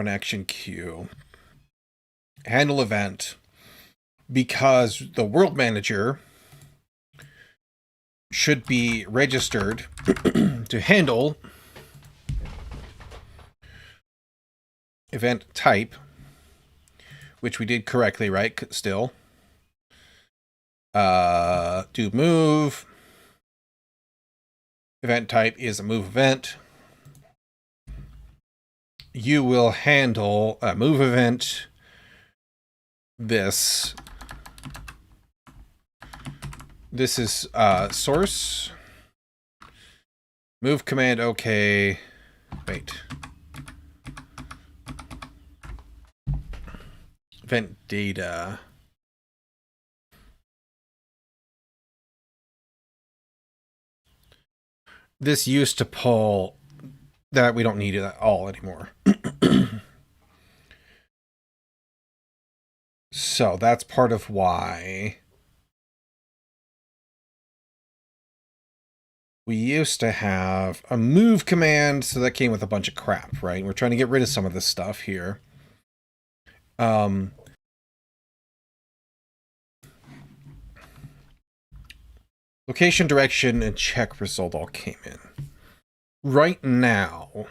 action queue. Handle event. Because the world manager should be registered to handle event type, which we did correctly, right? Still. Do move. Event type is a move event. You will handle a move event. This is source. Move command, okay. Wait. Event data. This used to pull that. We don't need it at all anymore. So that's part of why we used to have a move command, so that came with a bunch of crap, right? We're trying to get rid of some of this stuff here. Location, direction, and check result all came in. Right now,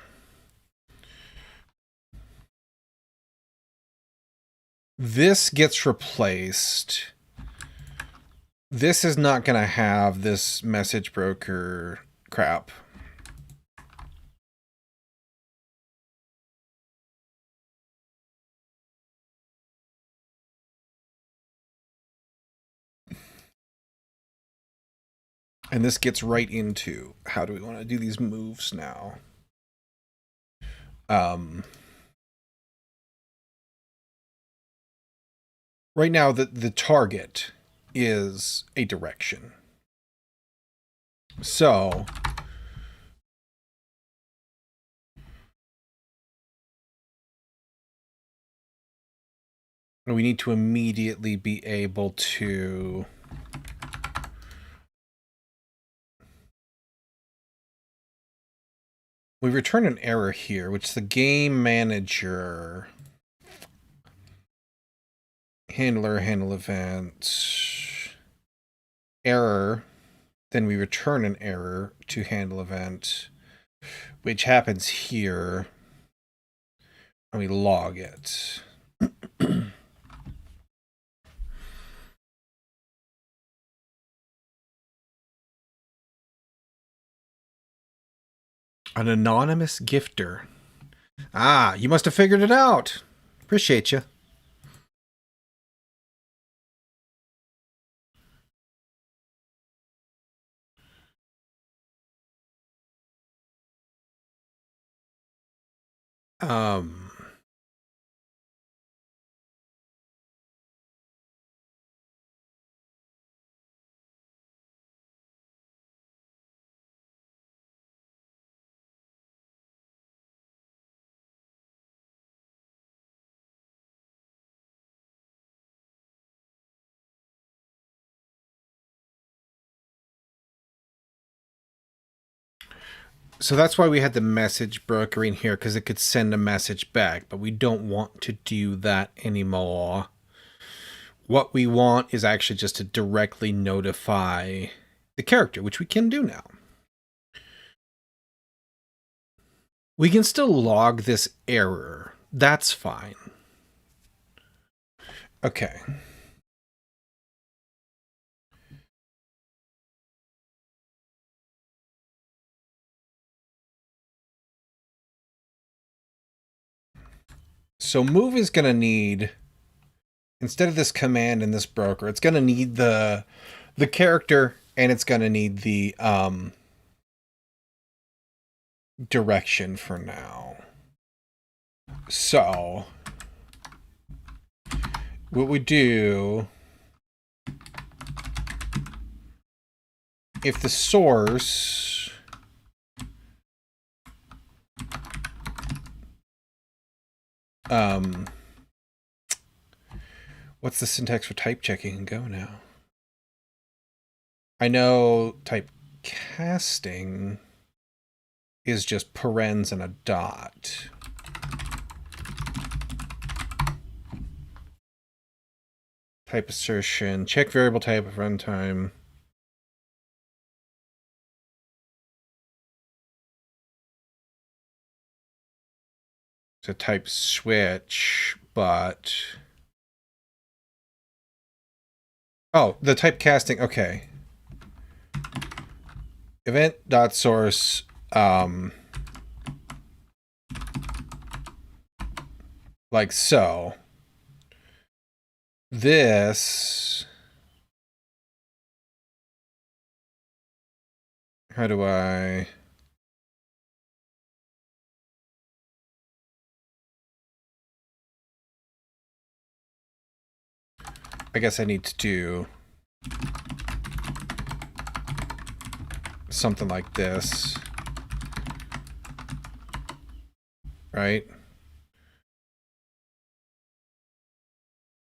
this gets replaced. This is not going to have this message broker crap. And this gets right into how do we want to do these moves now. Right now, the target is a direction. So we need to immediately be able to we return an error here, which the game manager handler handle event error. Then we return an error to handle event, which happens here, and we log it. An anonymous gifter. Ah, you must have figured it out. Appreciate you. So that's why we had the message brokering here, because it could send a message back, but we don't want to do that anymore. What we want is actually just to directly notify the character, which we can do now. We can still log this error. That's fine. Okay. So move is going to need, instead of this command and this broker, it's going to need the character, and it's going to need the direction for now. So what we do, if the source what's the syntax for type checking? Go now. I know type casting is just parens and a dot. Type assertion, check variable type of runtime. So type switch, but oh, the type casting, okay. Event.source like so. This, how do I guess I need to do something like this, right?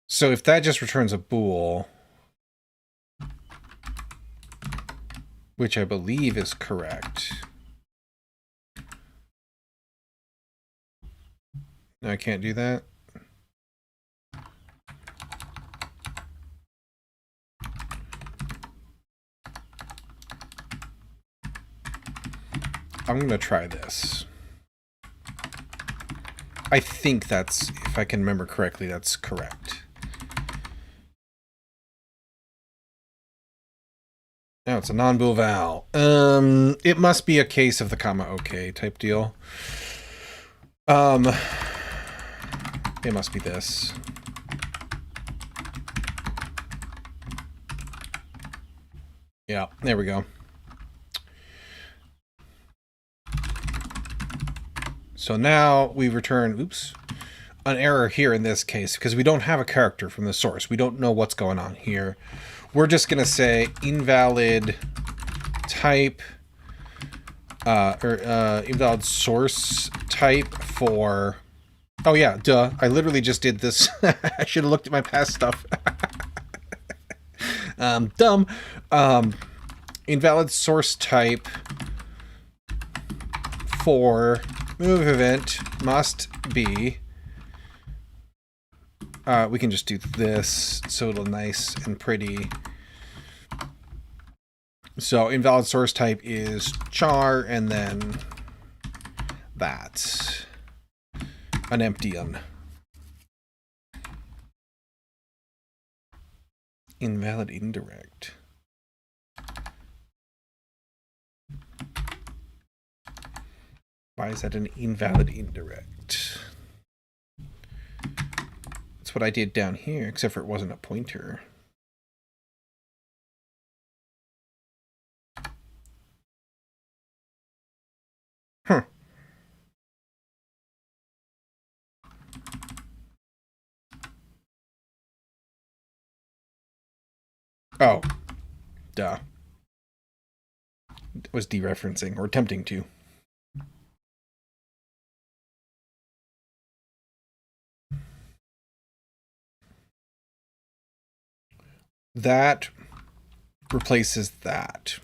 So if that just returns a bool, which I believe is correct. No, I can't do that. I'm going to try this. I think that's, if I can remember correctly, that's correct. No, it's a non-bool val. It must be a case of the comma okay type deal. It must be this. Yeah, there we go. So now we return, oops, an error here in this case, because we don't have a character from the source. We don't know what's going on here. We're just going to say invalid type, invalid source type for, oh yeah, duh. I literally just did this. I should have looked at my past stuff. Dumb. Invalid source type for move event must be, we can just do this so it'll nice and pretty. So invalid source type is char, and then that's an empty un. Invalid indirect. Why is that an invalid indirect? That's what I did down here, except for it wasn't a pointer. Huh. Oh. Duh. It was dereferencing, or attempting to. That replaces that.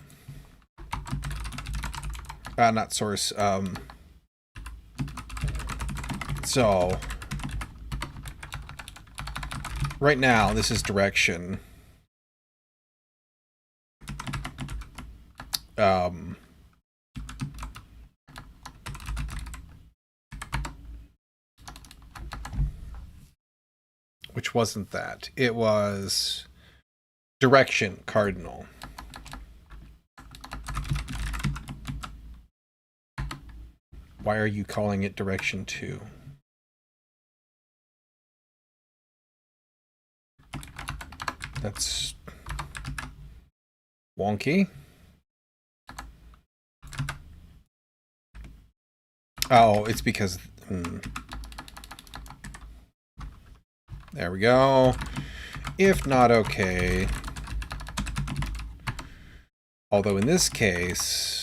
Not source. So right now this is direction. Which wasn't that. It was direction cardinal. Why are you calling it direction 2? That's wonky. Oh, it's because... There we go. If not, okay. Although in this case...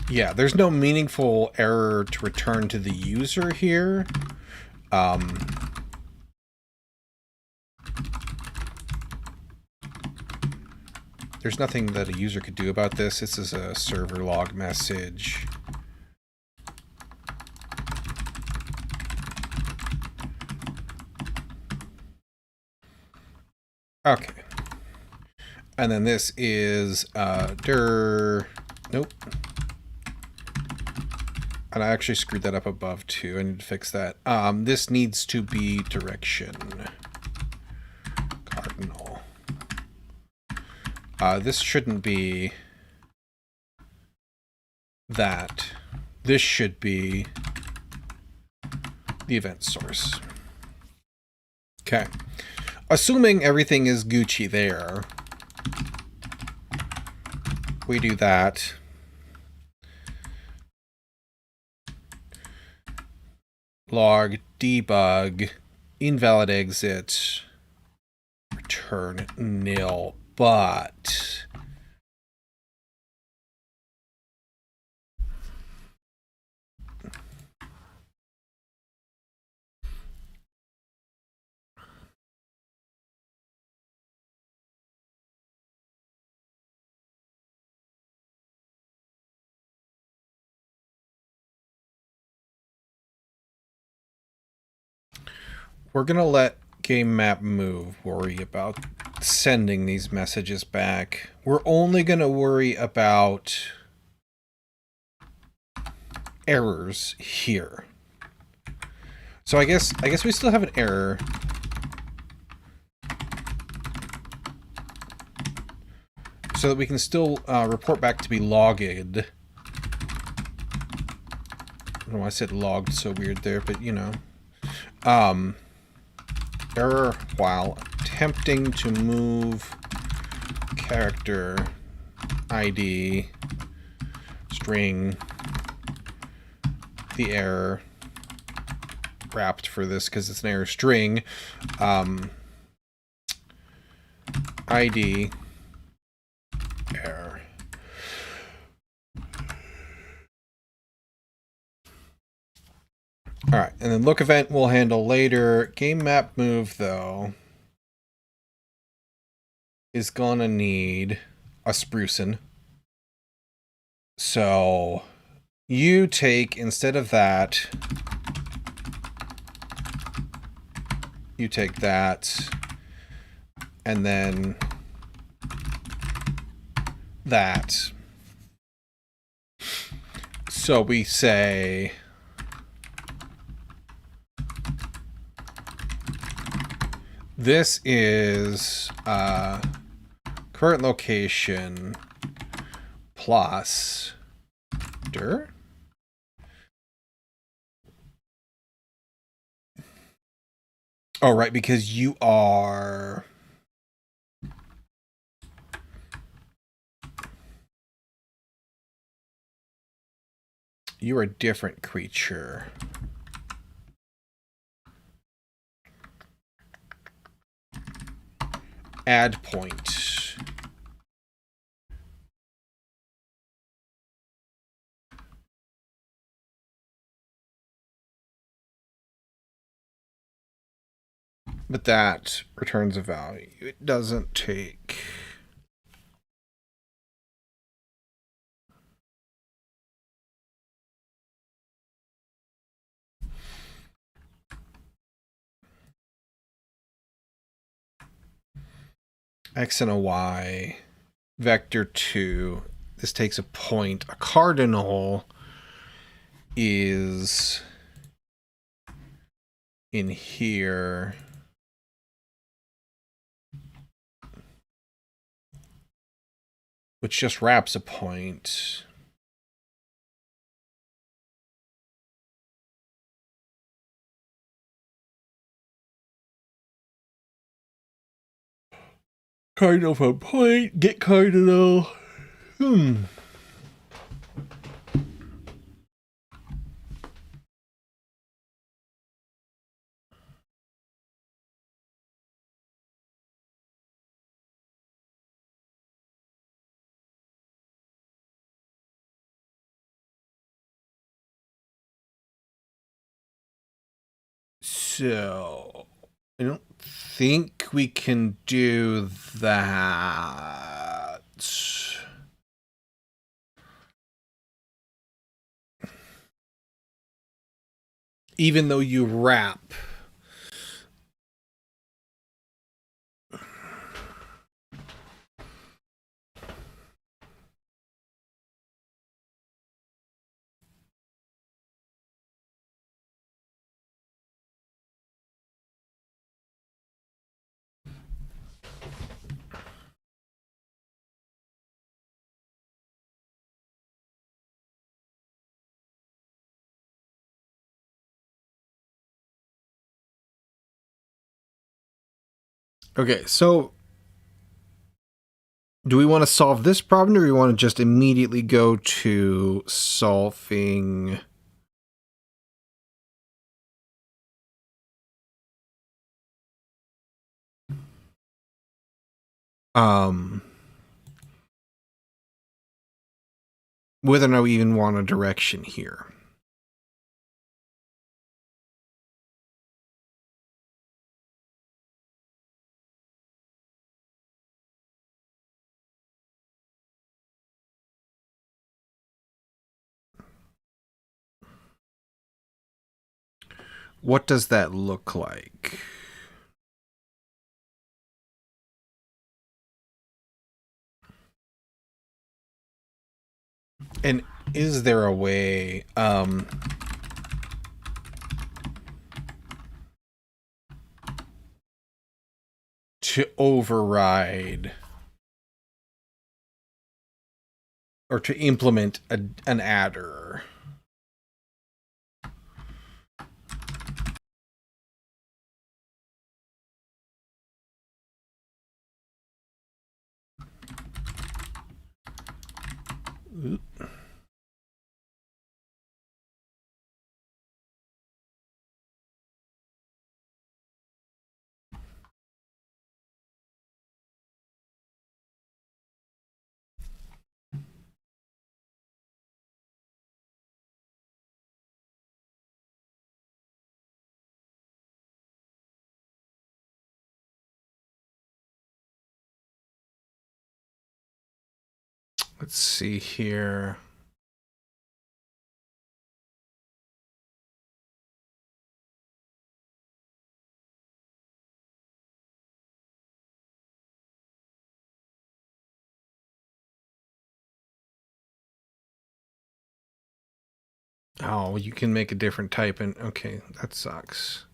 Yeah, there's no meaningful error to return to the user here. There's nothing that a user could do about this. This is a server log message. Okay. And then this is dir. Nope. And I actually screwed that up above too. I need to fix that. This needs to be direction cardinal. This shouldn't be that. This should be the event source. Okay. Assuming everything is Gucci there, we do that. Log debug invalid exit return nil, but we're going to let game map move worry about sending these messages back. We're only going to worry about errors here. So I guess we still have an error. So that we can still report back to be logged. I don't know why I said logged so weird there, but you know. Error while attempting to move character ID string the error wrapped for this because it's an error string ID error. All right, and then look event we'll handle later. Game map move, though, is gonna need a sprucing. So you take, instead of that, you take that, and then that. So we say... This is current location plus dir. Oh, right, because you are... You are a different creature. Add point. But that returns a value. It doesn't take... X and a Y. Vector 2. This takes a point. A cardinal is in here. Which just wraps a point. Cardinal for a point. Get cardinal. So, I don't think we can do that. Even though you wrap. Okay, so do we want to solve this problem, or do we want to just immediately go to solving... whether or not we even want a direction here. What does that look like? And is there a way to override or to implement an adder? Oop. Let's see here. Oh, you can make a different type, and okay, that sucks.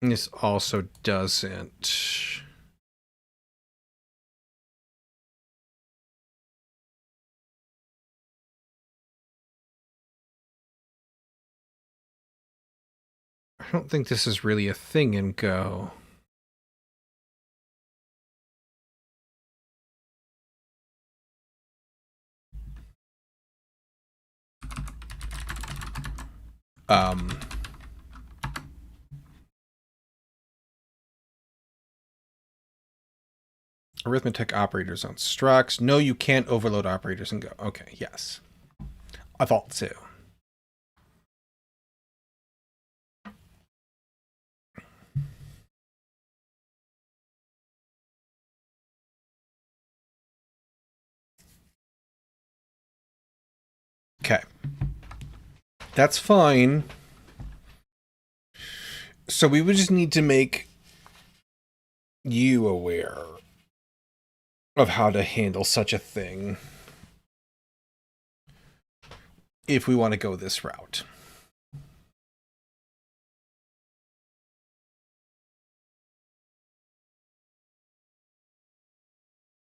This also doesn't. I don't think this is really a thing in Go. Arithmetic operators on structs. No, you can't overload operators and go. Okay, yes. I thought so. Okay. That's fine. So we would just need to make you aware of how to handle such a thing if we want to go this route.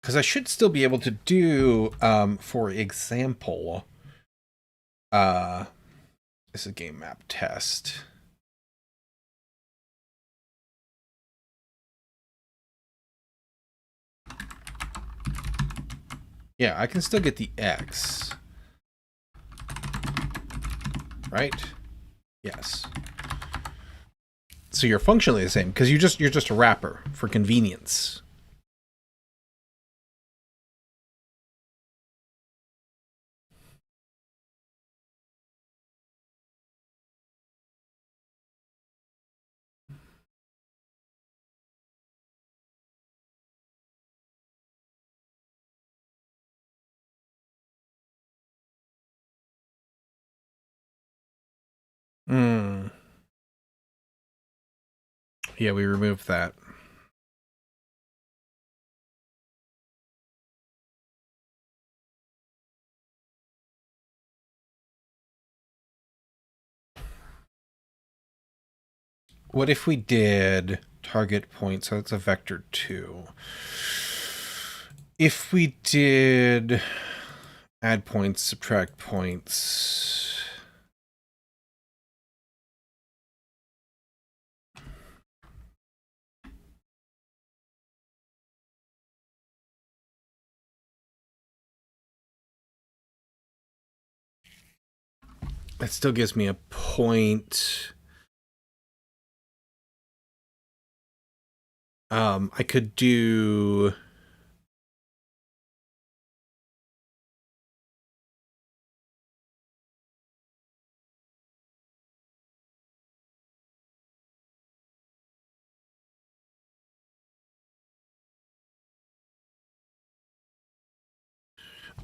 Because I should still be able to do, for example, this is a game map test. Yeah, I can still get the X. Right? Yes. So you're functionally the same, because you're just a wrapper for convenience. Yeah, we removed that. What if we did target point, so it's a vector 2. If we did add points, subtract points. That still gives me a point. I could do...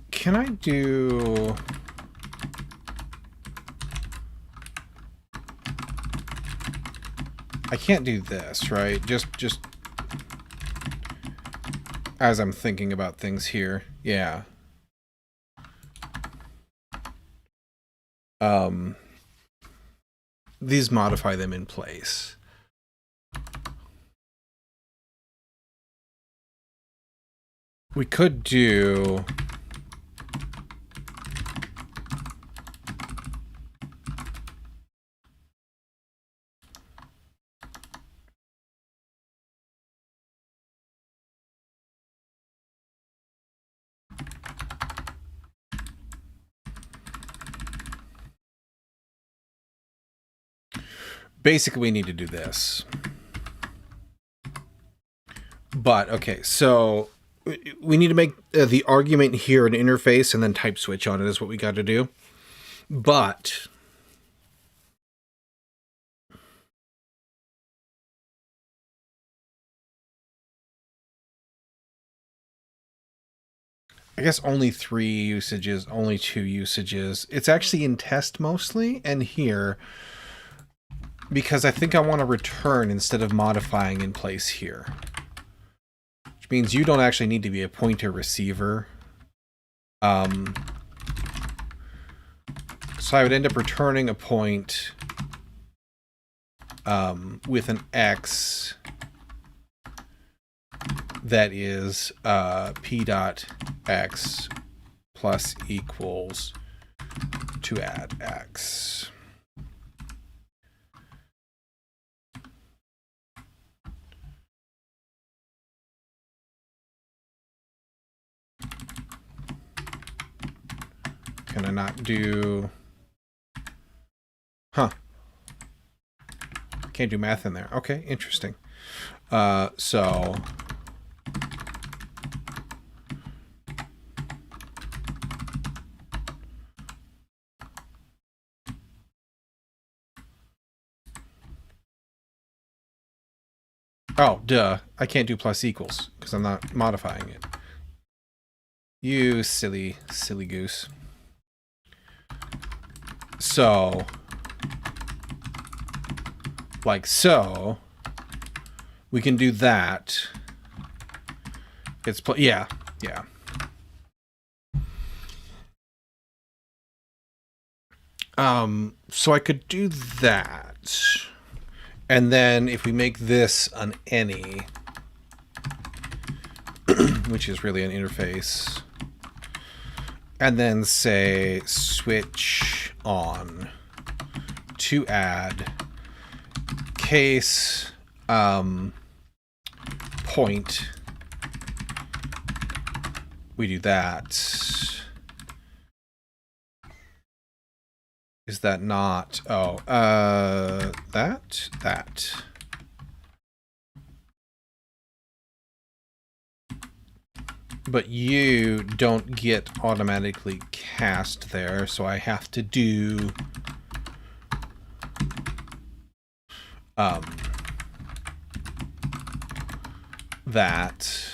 Can I do... I can't do this, right? Just as I'm thinking about things here. Yeah. These modify them in place. We could do... Basically, we need to do this. But, okay, so we need to make the argument here an interface and then type switch on it is what we got to do. But... I guess only 3 usages, only 2 usages. It's actually in test mostly, and here, because I think I want to return instead of modifying in place here. Which means you don't actually need to be a pointer receiver. So I would end up returning a point with an X that is p dot x plus equals to add x. Can I not do... Huh. Can't do math in there. Okay, interesting. So... Oh, duh. I can't do plus equals because I'm not modifying it. You silly, silly goose. So, like so, we can do that. It's yeah, yeah. So I could do that. And then if we make this an any, which is really an interface, and then say switch on to add case point, we do that. Is that not? Oh, that. But you don't get automatically cast there, so I have to do that.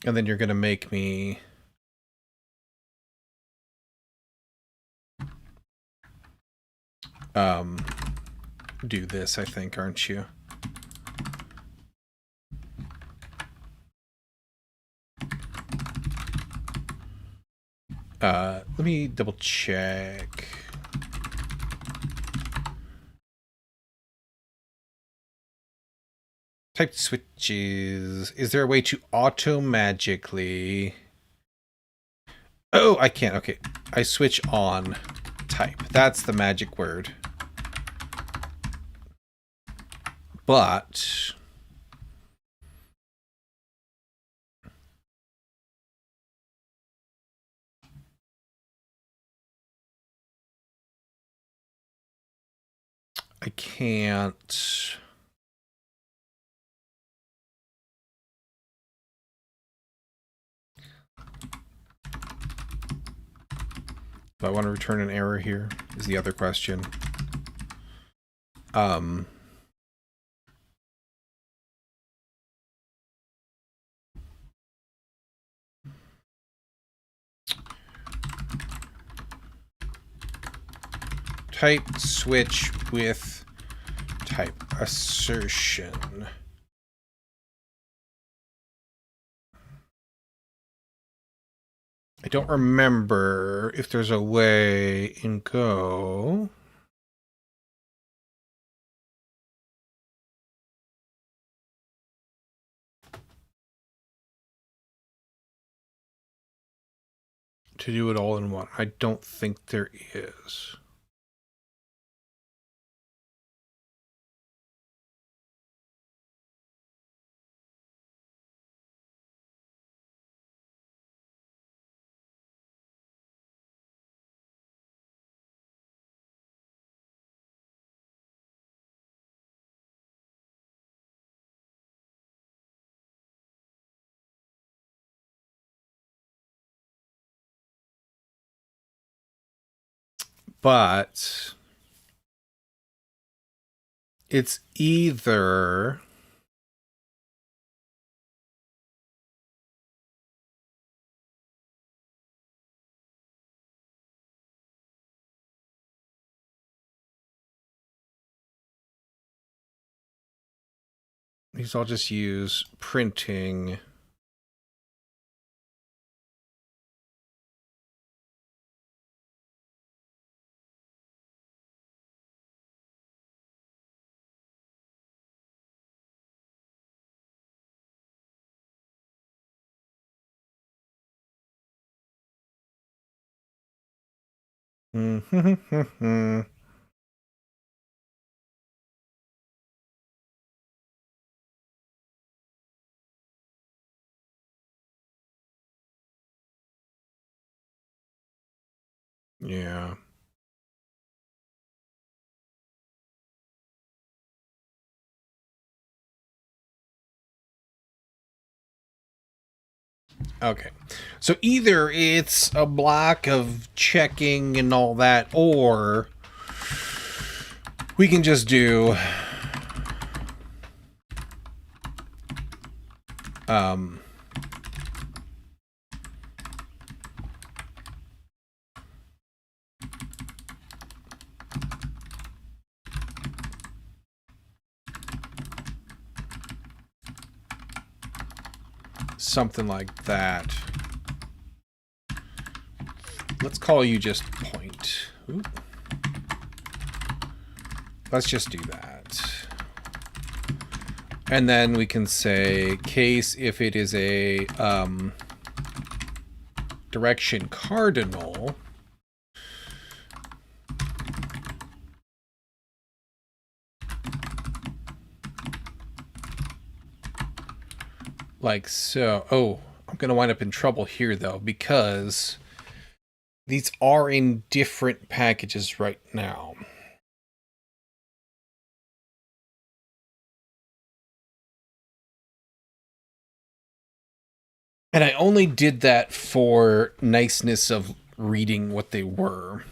And then you're going to make me do this, I think, aren't you? Let me double check. Type switches. Is there a way to auto-magically... Oh, I can't. Okay. I switch on type. That's the magic word. But... I can't... Do I want to return an error here? Is the other question. Type switch with type assertion. I don't remember if there's a way in Go to do it all in one. I don't think there is. But it's either these. I'll just use printing. Yeah. Okay. So either it's a block of checking and all that, or we can just do something like that. Let's call you just point. Oop. Let's just do that. And then we can say case if it is a direction cardinal. Like so. Oh, I'm going to wind up in trouble here, though, because these are in different packages right now. And I only did that for niceness of reading what they were.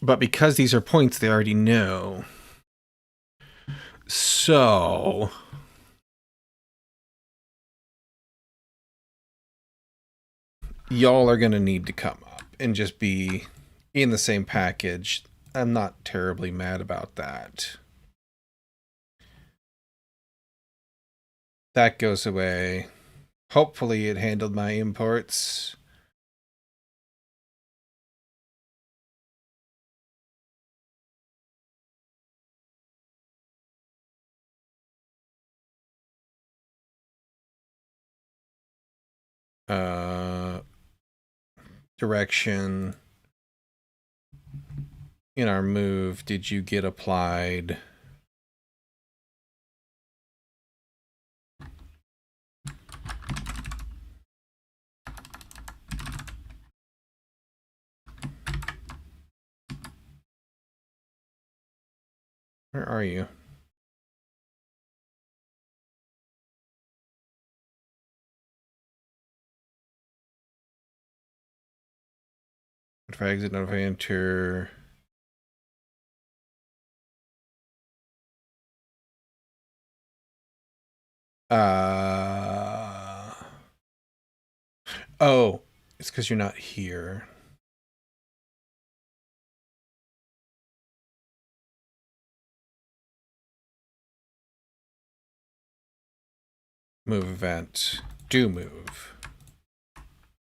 But because these are points they already know. So y'all are going to need to come up and just be in the same package. I'm not terribly mad about that. That goes away. Hopefully it handled my imports. Direction. In our move, did you get applied? Where are you? If I exit, if I enter. Oh, it's because you're not here. Move event. Do move.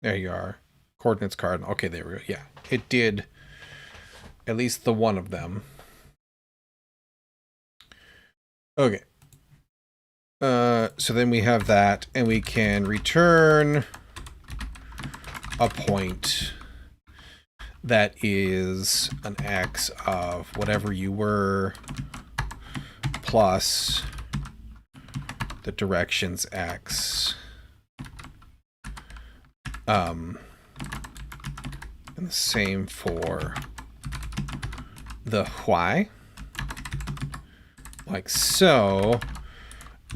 There you are. Coordinates card. Okay, there we go. Yeah, it did at least the one of them. Okay. So then we have that, and we can return a point that is an x of whatever you were plus the directions x. And the same for the y. Like so.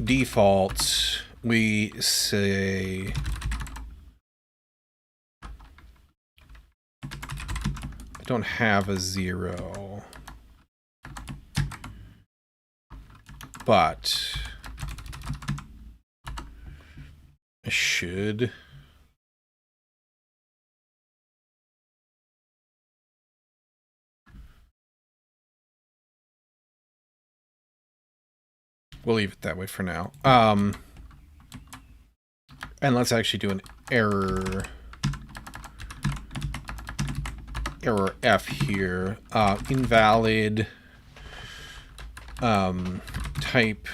Default, we say I don't have a 0, but I should. We'll leave it that way for now. And let's actually do an error F here. Invalid type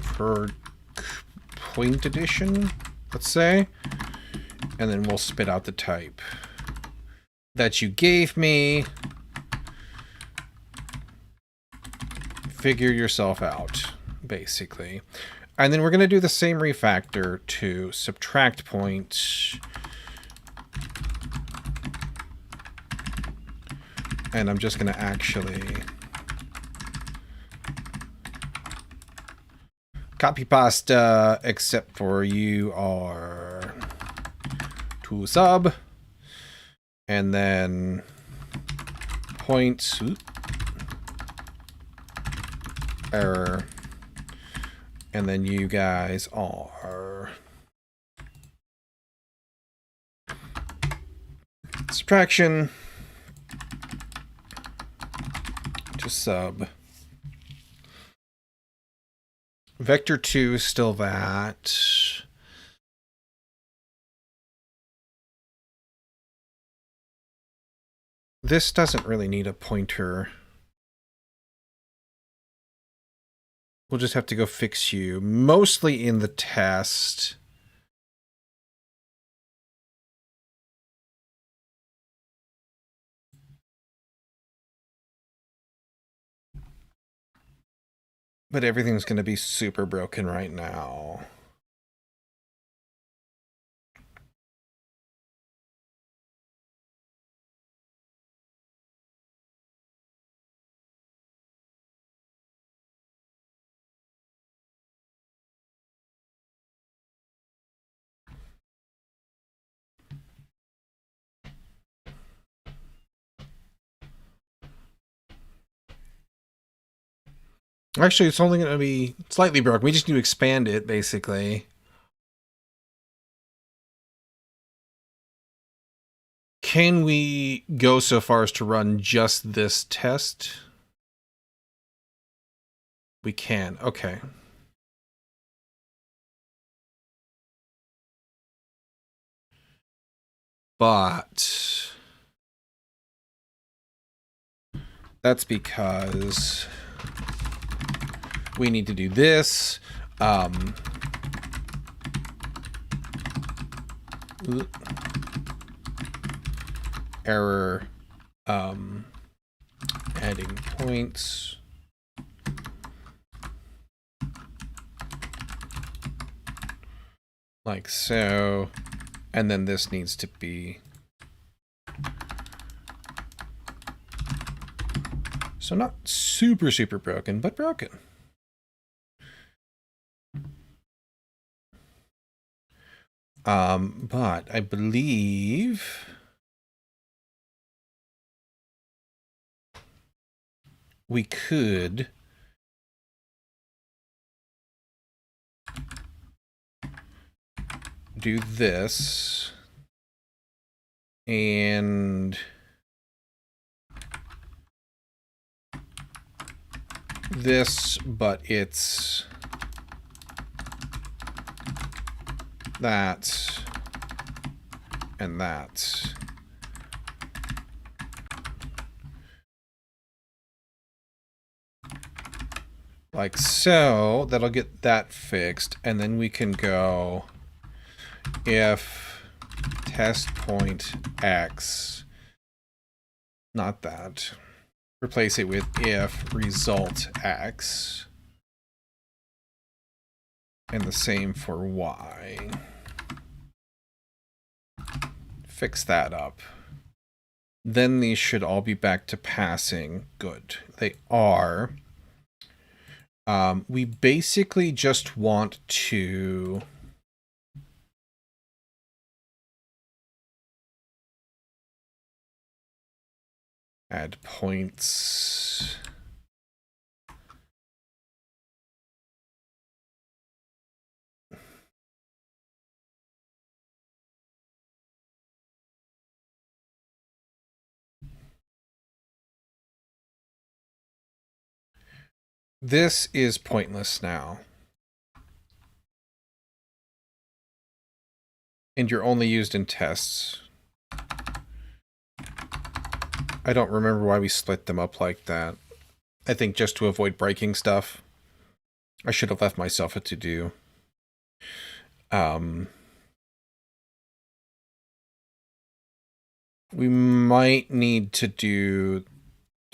for point addition, let's say. And then we'll spit out the type that you gave me. Figure yourself out, basically. And then we're going to do the same refactor to subtract point. And I'm just going to actually copy pasta, except for you are to sub, and then point error, and then you guys are subtraction to sub. Vector 2 is still that. This doesn't really need a pointer. We'll just have to go fix you, mostly in the test. But everything's going to be super broken right now. Actually, it's only going to be slightly broken. We just need to expand it, basically. Can we go so far as to run just this test? We can. Okay. But that's because we need to do this. Error. Adding points. Like so. And then this needs to be... So not super, super broken, but broken. But I believe... we could... do this. And... this, but it's... that. And that. Like so. That'll get that fixed. And then we can go... if test point x, not that, replace it with if result x, and the same for y. Fix that up. Then these should all be back to passing. Good. They are. We basically just want to... add points. This is pointless now. And you're only used in tests. I don't remember why we split them up like that. I think just to avoid breaking stuff. I should have left myself a to-do. We might need to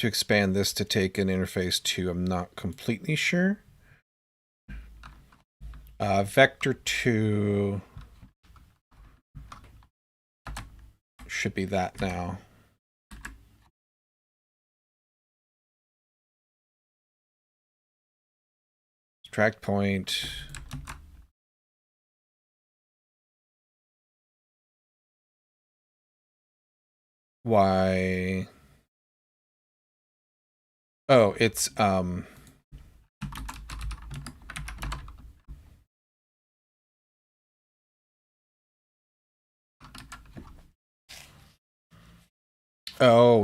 expand this to take an interface to, I'm not completely sure. Vector 2 should be that now. Subtract point. Y. Oh, it's oh,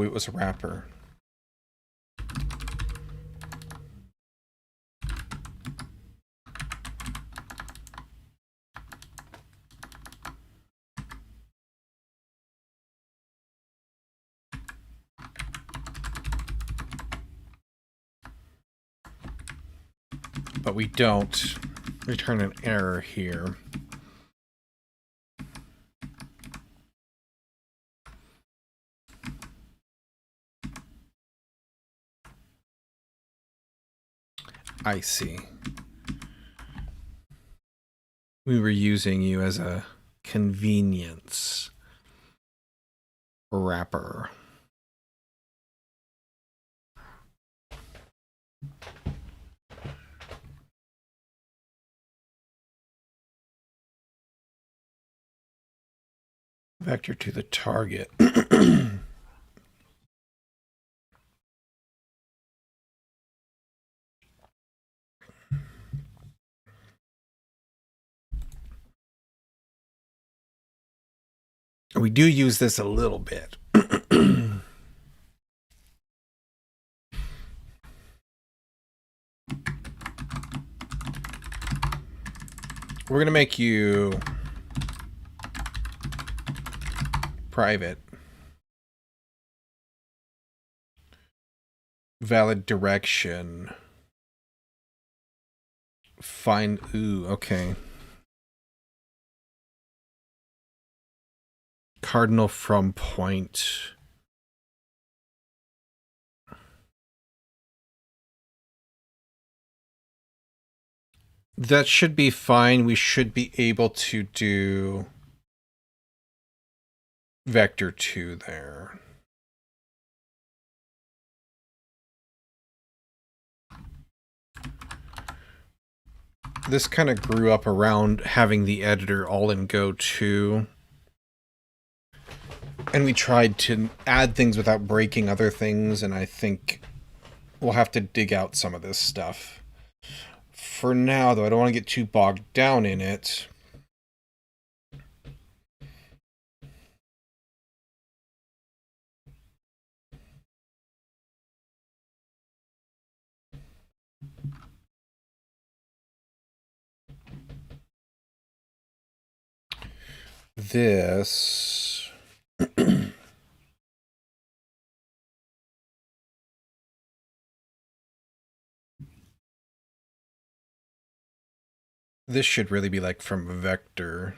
it was a wrapper. But we don't return an error here. I see. We were using you as a convenience wrapper. Vector to the target. We do use this a little bit. We're going to make you private. Valid direction. Find. Ooh, okay. Cardinal from point. That should be fine. We should be able to do vector 2 there. This kind of grew up around having the editor all in Go 2. And we tried to add things without breaking other things, and I think we'll have to dig out some of this stuff. For now, though, I don't want to get too bogged down in it. This... This should really be like from a vector.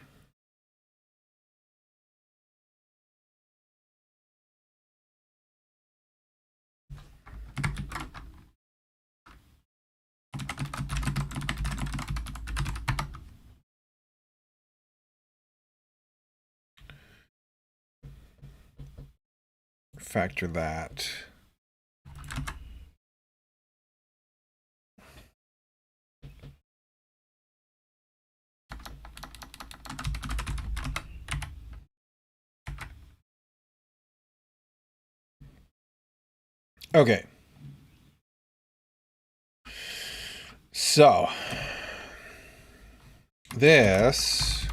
Factor that. Okay. So, this,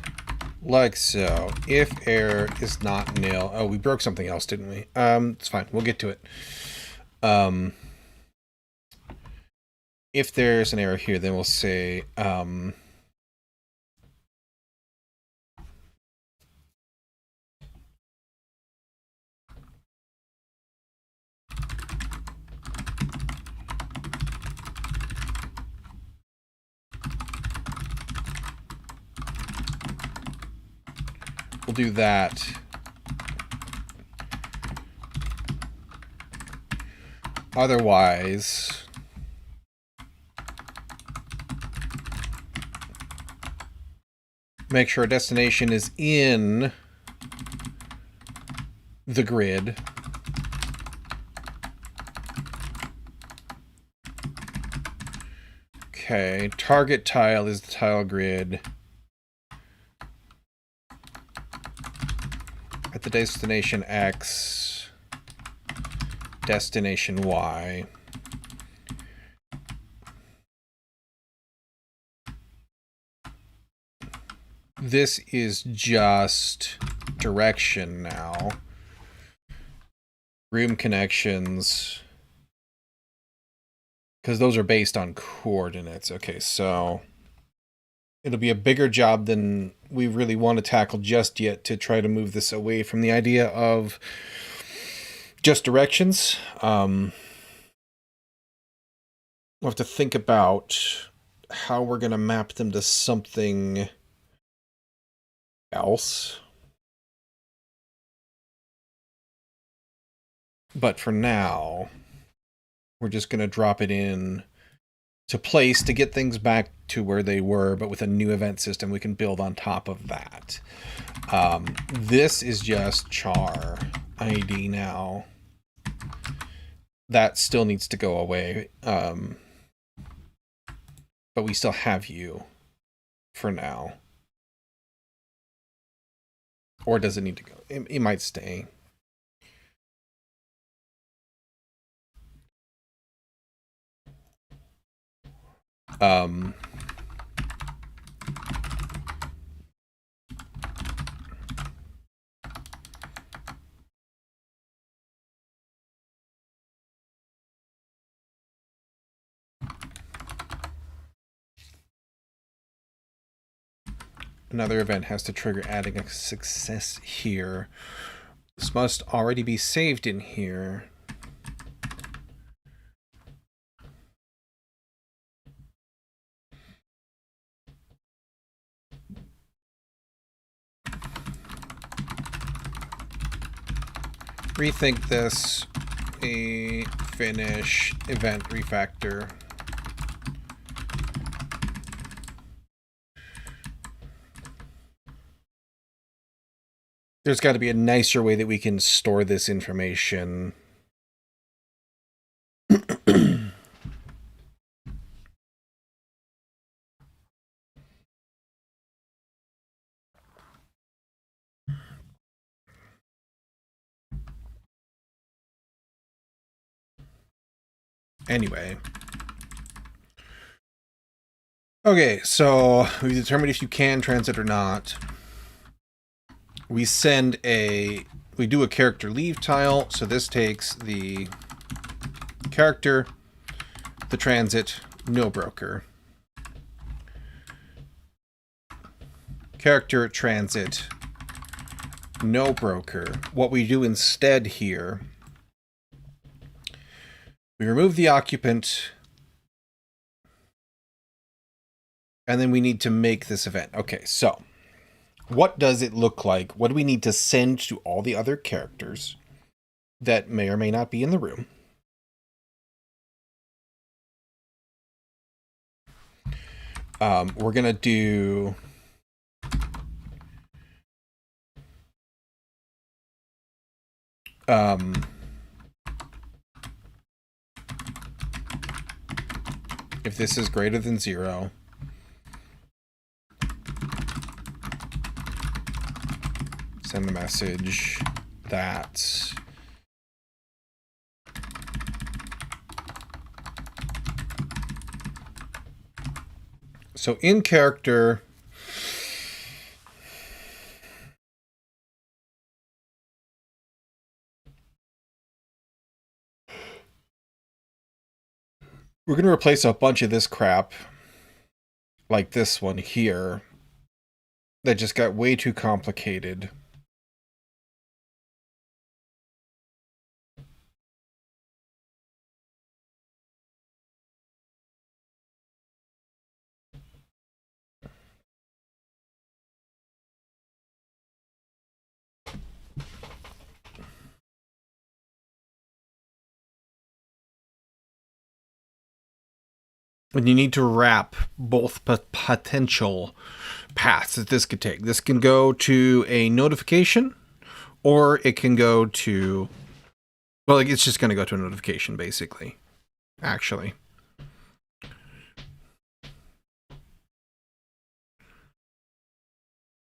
like so, if error is not nil. Oh, we broke something else, didn't we? It's fine. We'll get to it. If there's an error here, then we'll say, we'll do that. Otherwise, make sure our destination is in the grid. Okay, target tile is the tile grid. At the destination X, destination Y. This is just direction now. Room connections. Because those are based on coordinates. Okay, so it'll be a bigger job than we really want to tackle just yet to try to move this away from the idea of just directions. We'll have to think about how we're going to map them to something else. But for now, we're just going to drop it in to place to get things back to where they were, but with a new event system, we can build on top of that. This is just char ID now. That still needs to go away. But we still have you for now. Or does it need to go? It might stay. Another event has to trigger adding a success here. This must already be saved in here. Rethink this. A finish event refactor. There's got to be a nicer way that we can store this information. Anyway. Okay, so we determined if you can transit or not. We do a character leave tile. So this takes the character, the transit, no broker. Character, transit, no broker. What we do instead here, we remove the occupant, and then we need to make this event. Okay, so what does it look like? What do we need to send to all the other characters that may or may not be in the room? We're going to do... if this is greater than 0, send the message that so in character, we're going to replace a bunch of this crap like this one here that just got way too complicated. And you need to wrap both potential paths that this could take. This can go to a notification, or it can go to... well, like, it's just going to go to a notification, basically. Actually.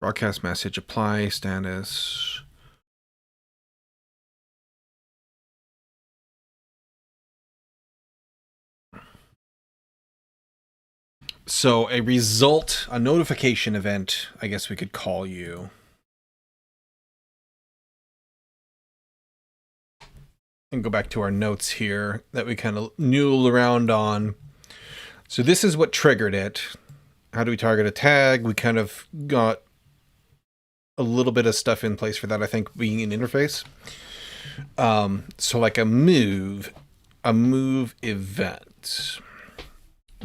Broadcast message, apply status. So a result, a notification event, I guess we could call you. And go back to our notes here that we kind of noodled around on. So this is what triggered it. How do we target a tag? We kind of got a little bit of stuff in place for that, I think, being an interface. So like a move event.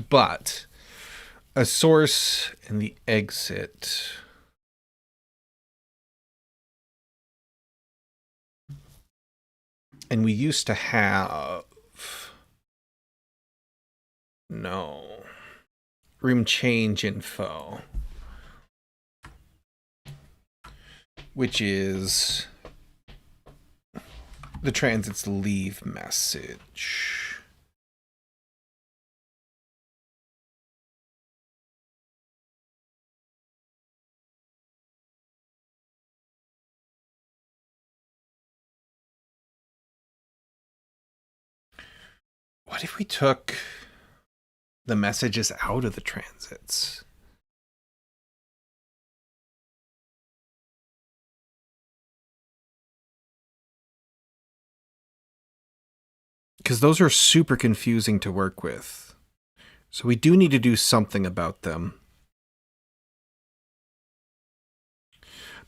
But a source and the exit. And we used to have room change info, which is the transit's leave message. What if we took the messages out of the transits? Because those are super confusing to work with. So we do need to do something about them.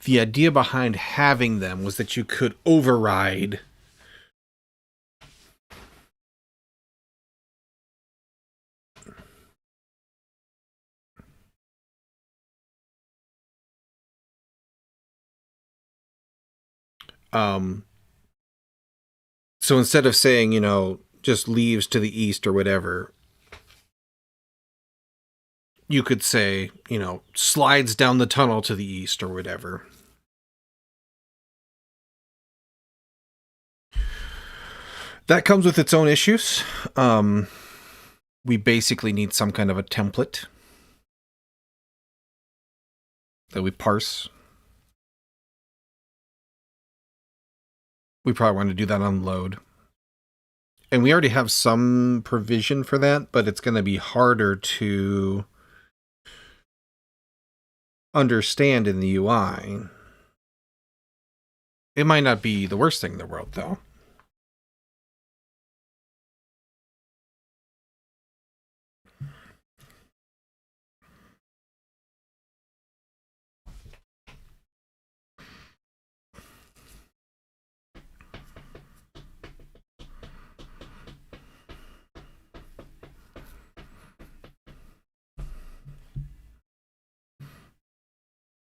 The idea behind having them was that you could override so instead of saying, just leaves to the east or whatever, you could say, slides down the tunnel to the east or whatever. That comes with its own issues. We basically need some kind of a template that we parse. We probably want to do that on load. And we already have some provision for that, but it's going to be harder to understand in the UI. It might not be the worst thing in the world, though.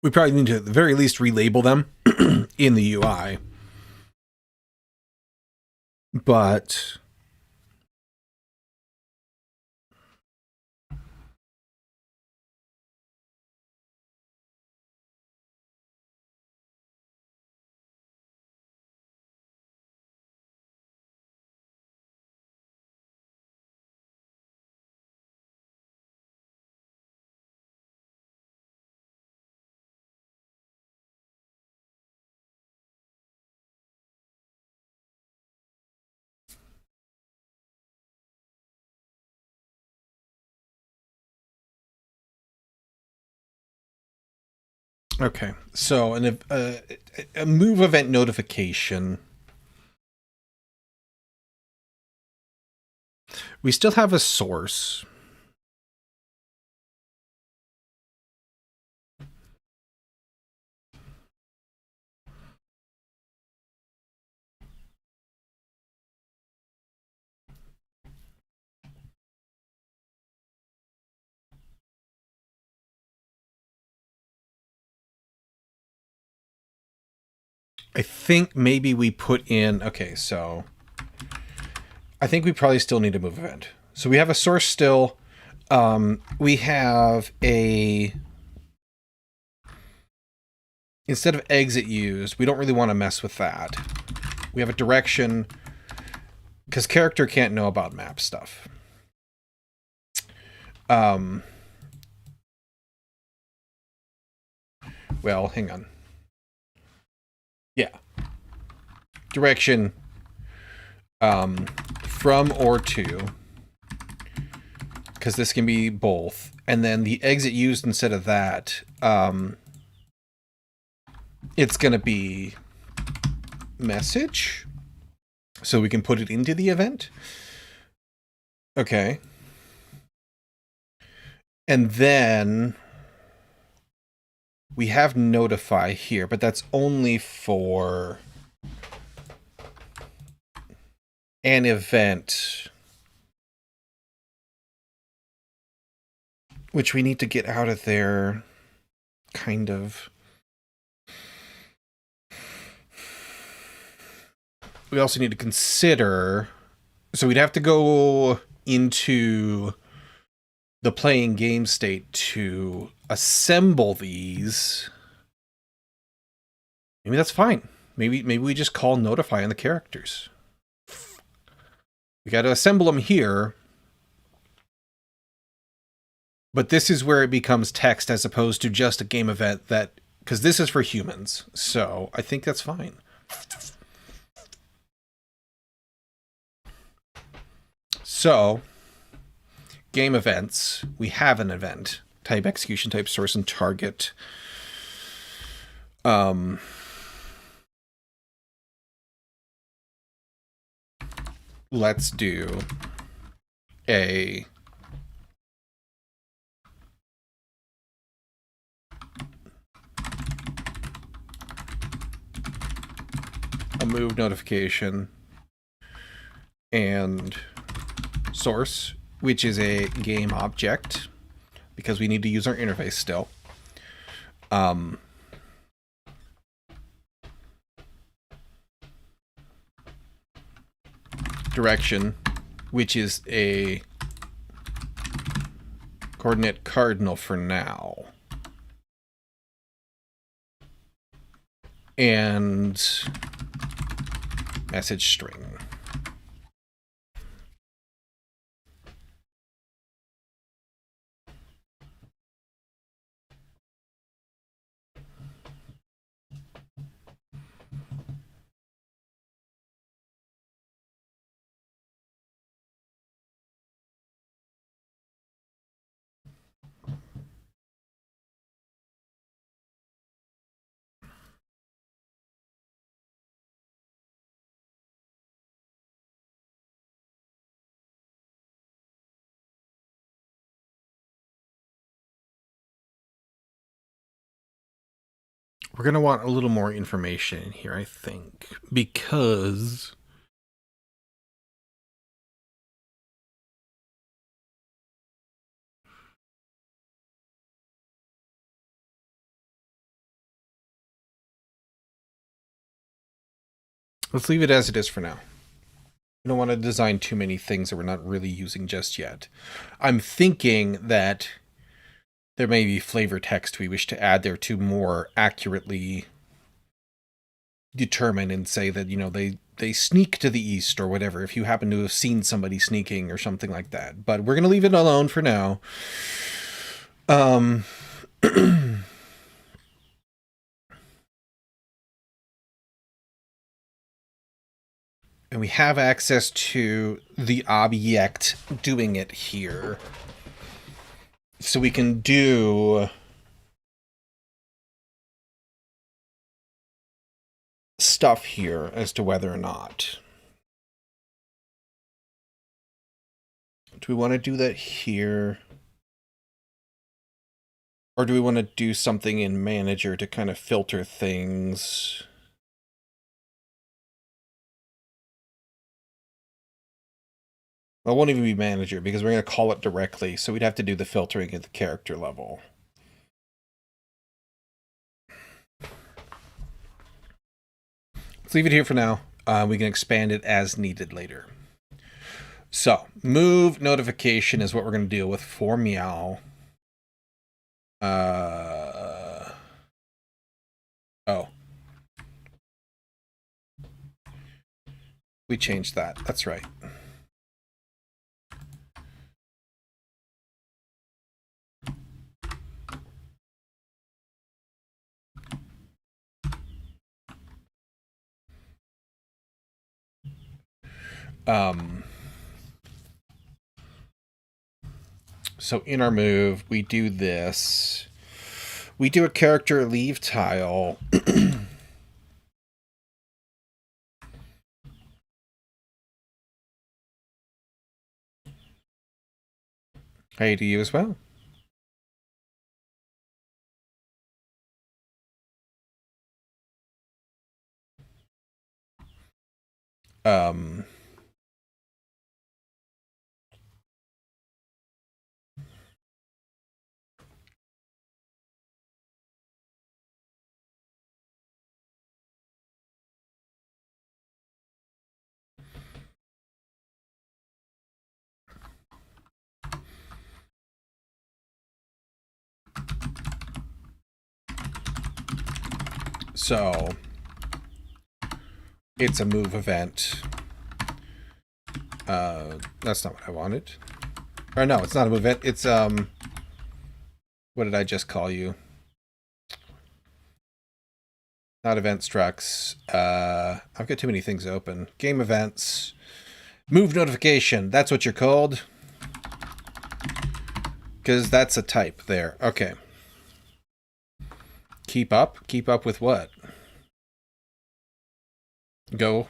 We probably need to, at the very least, relabel them in the UI. But okay, so a move event notification. We still have a source. I think maybe we put in, okay, so I think we probably still need a move event. So we have a source still. We have instead of exit used, we don't really want to mess with that. We have a direction, because character can't know about map stuff. Well, hang on. Yeah. Direction from or to, because this can be both. And then the exit used instead of that, it's going to be message. So we can put it into the event. Okay. And then we have notify here, but that's only for an event, which we need to get out of there, kind of. We also need to consider, so we'd have to go into the playing game state to assemble these. Maybe that's fine. Maybe we just call notify on the characters. We got to assemble them here. But this is where it becomes text as opposed to just a game event that, because this is for humans. So I think that's fine. So game events, we have an event type, execution type, source, and target. Let's do a move notification and source, which is a game object, because we need to use our interface still. Direction, which is a coordinate cardinal for now. And message string. We're going to want a little more information in here, I think, because let's leave it as it is for now. We don't want to design too many things that we're not really using just yet. I'm thinking that there may be flavor text we wish to add there to more accurately determine and say that, you know, they sneak to the east or whatever, if you happen to have seen somebody sneaking or something like that. But we're going to leave it alone for now. And we have access to the object doing it here. So we can do stuff here as to whether or not. Do we want to do that here? Or do we want to do something in manager to kind of filter things? Well, it won't even be manager because we're going to call it directly. So we'd have to do the filtering at the character level. Let's leave it here for now. We can expand it as needed later. So move notification is what we're going to deal with for meow. Oh. We changed that. That's right. So in our move, we do this. We do a character leave tile. Hey to you as well. So it's a move event. That's not what I wanted. Or no, it's not a move event. It's what did I just call you? Not event structs. I've got too many things open. Game events. Move notification. That's what you're called. Because that's a type there. Okay. Keep up? Keep up with what? Go.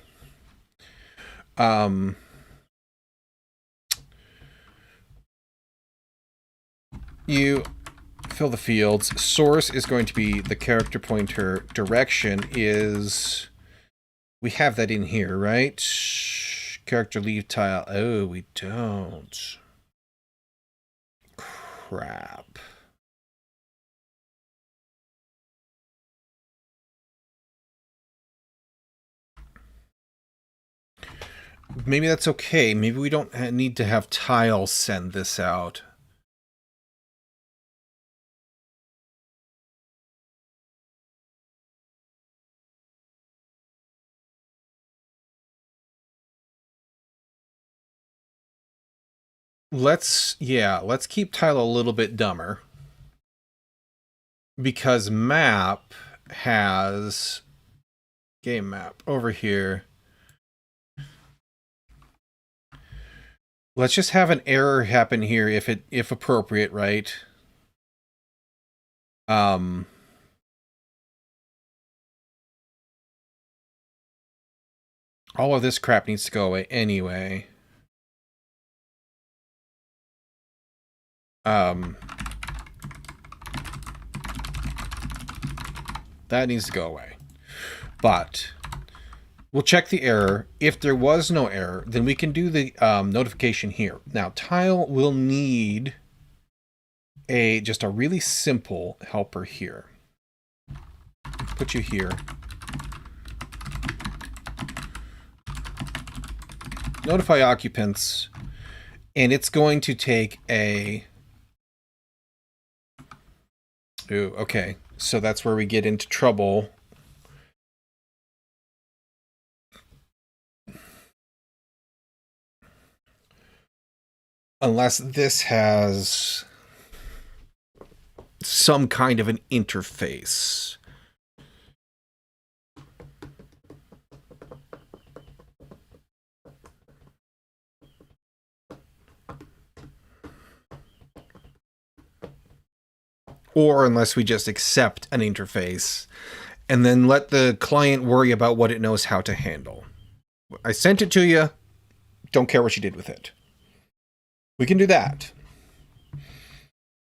You fill the fields. Source is going to be the character pointer. Direction is... We have that in here, right? Character leave tile. Oh, we don't. Crap. Maybe that's okay. Maybe we don't need to have tile send this out. Let's keep tile a little bit dumber. Because map has game map over here. Let's just have an error happen here if appropriate, right? All of this crap needs to go away anyway. That needs to go away. But we'll check the error. If there was no error, then we can do the notification here. Now, tile will need just a really simple helper here. Put you here. Notify occupants, and it's going to take a... Ooh, okay. So that's where we get into trouble. Unless this has some kind of an interface. Or unless we just accept an interface and then let the client worry about what it knows how to handle. I sent it to you. Don't care what you did with it. We can do that.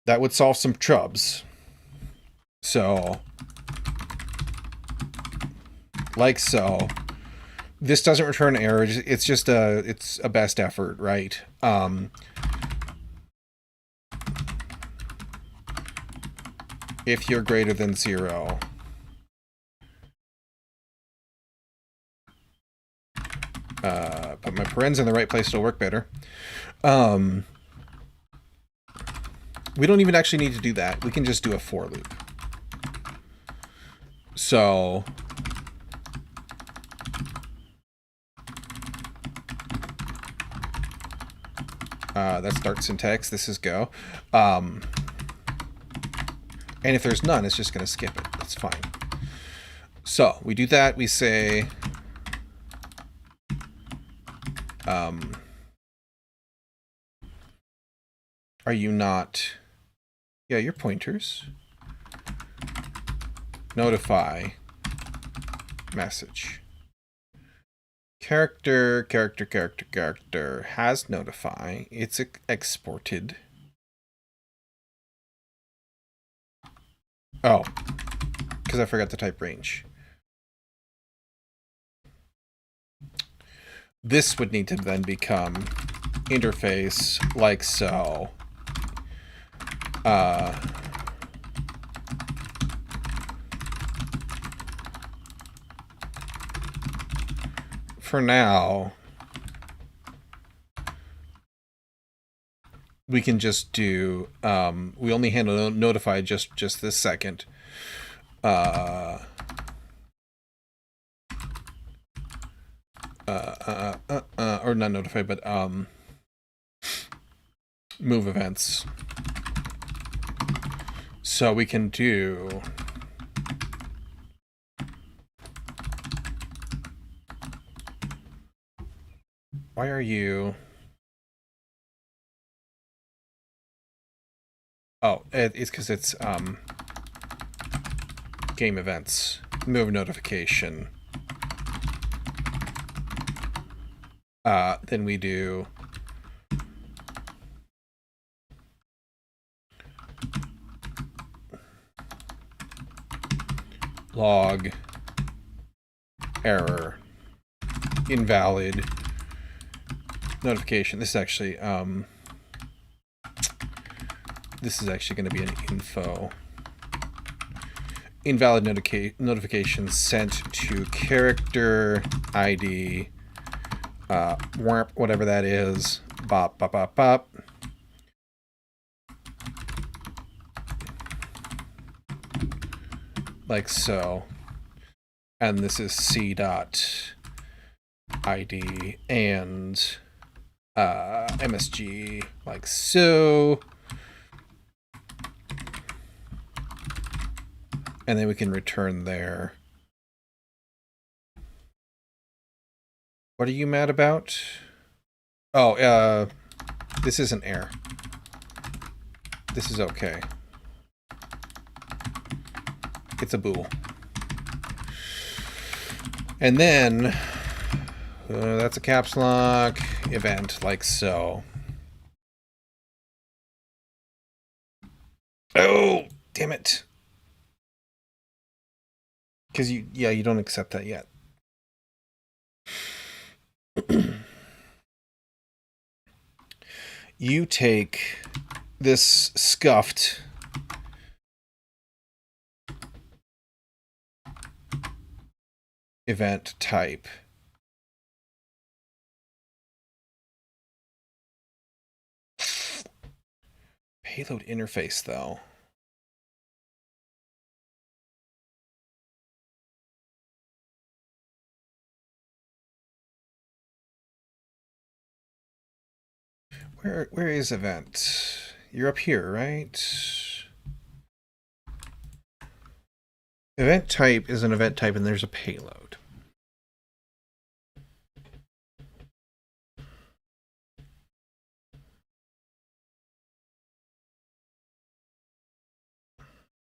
That would solve some trubs. So, like so. This doesn't return errors. It's just it's a best effort, right? If you're greater than 0. Put my parens in the right place, it'll work better. We don't even actually need to do that. We can just do a for loop. So that's start syntax. This is go. And if there's none, it's just going to skip it. That's fine. So we do that. We say Are you not? Yeah, your pointers. Notify. Message. Character has notify. It's exported. Oh, because I forgot to type range. This would need to then become interface like so. For now, we can just do, we only handle notify just this second. Or not notify, but move events. So we can do why are you? Oh, it's because it's game events, move notification. Then we do log error invalid notification. This is actually going to be an info. Invalid notification sent to character ID whatever that is. Bop bop bop bop. Like so. And this is C dot ID and MSG like so. And then we can return there. What are you mad about? Oh, this isn't air. This is okay. It's a bool. And then that's a caps lock event like so. Oh, damn it. Because you don't accept that yet. You take this scuffed event type. Payload interface, though. Where is event? You're up here, right? Event type is an event type, and there's a payload.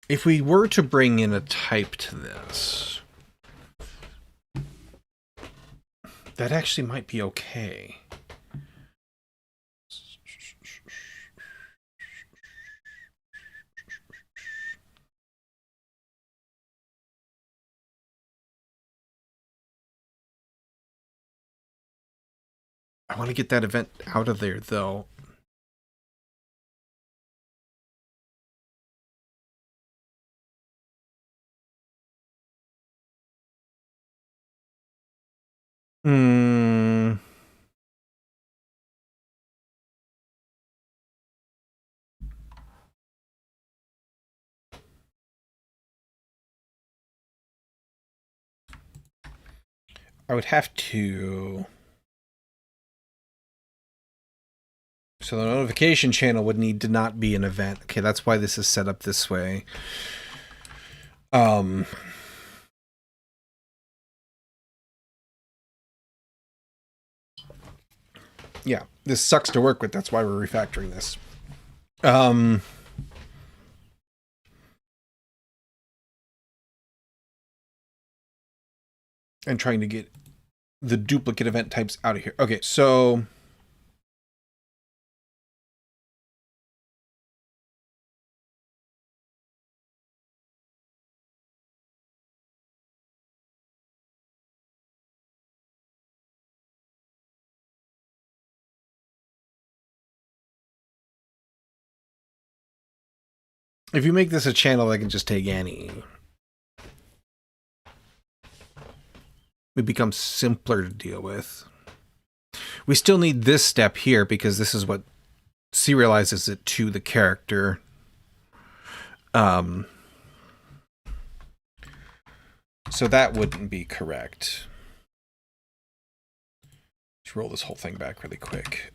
If we were to bring in a type to this, that actually might be okay. I want to get that event out of there, though. I would have to... So the notification channel would need to not be an event. Okay, that's why this is set up this way. Yeah, this sucks to work with. That's why we're refactoring this. And trying to get the duplicate event types out of here. Okay, so if you make this a channel that can just take any, it becomes simpler to deal with. We still need this step here because this is what serializes it to the character. So that wouldn't be correct. Let's roll this whole thing back really quick.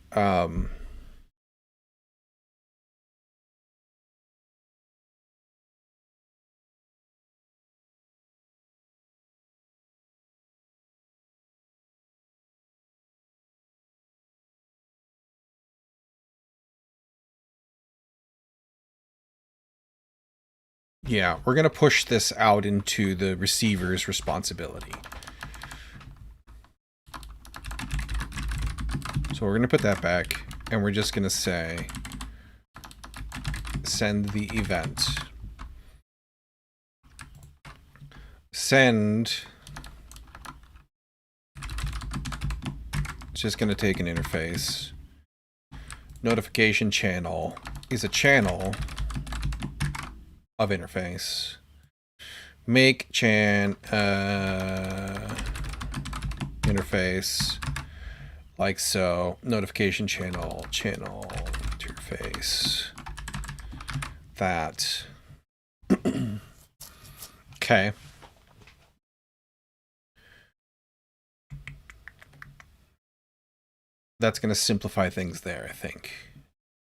Yeah, we're going to push this out into the receiver's responsibility. So we're going to put that back, and we're just going to say, send the event. Send. It's just going to take an interface. Notification channel is a channel of interface. Make chan interface like so. Notification channel interface. That. Okay. That's going to simplify things there, I think.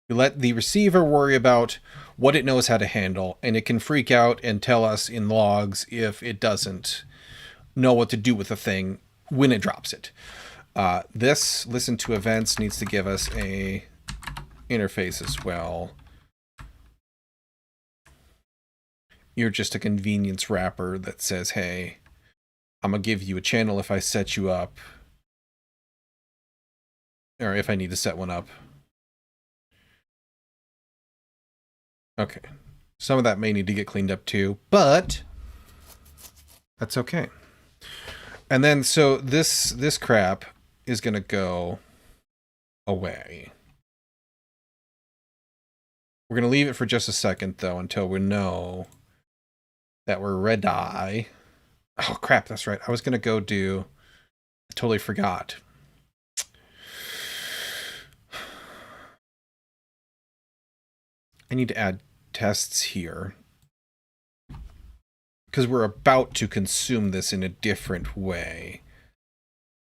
You let the receiver worry about what it knows how to handle, and it can freak out and tell us in logs if it doesn't know what to do with a thing when it drops it. This listen to events needs to give us a interface as well. You're just a convenience wrapper that says, hey, I'm going to give you a channel if I set you up, or if I need to set one up. Okay. Some of that may need to get cleaned up too, but that's okay. And then, so this crap is going to go away. We're going to leave it for just a second, though, until we know that we're ready. Oh, crap, that's right. I was going to go do... I totally forgot. I need to add tests here, because we're about to consume this in a different way.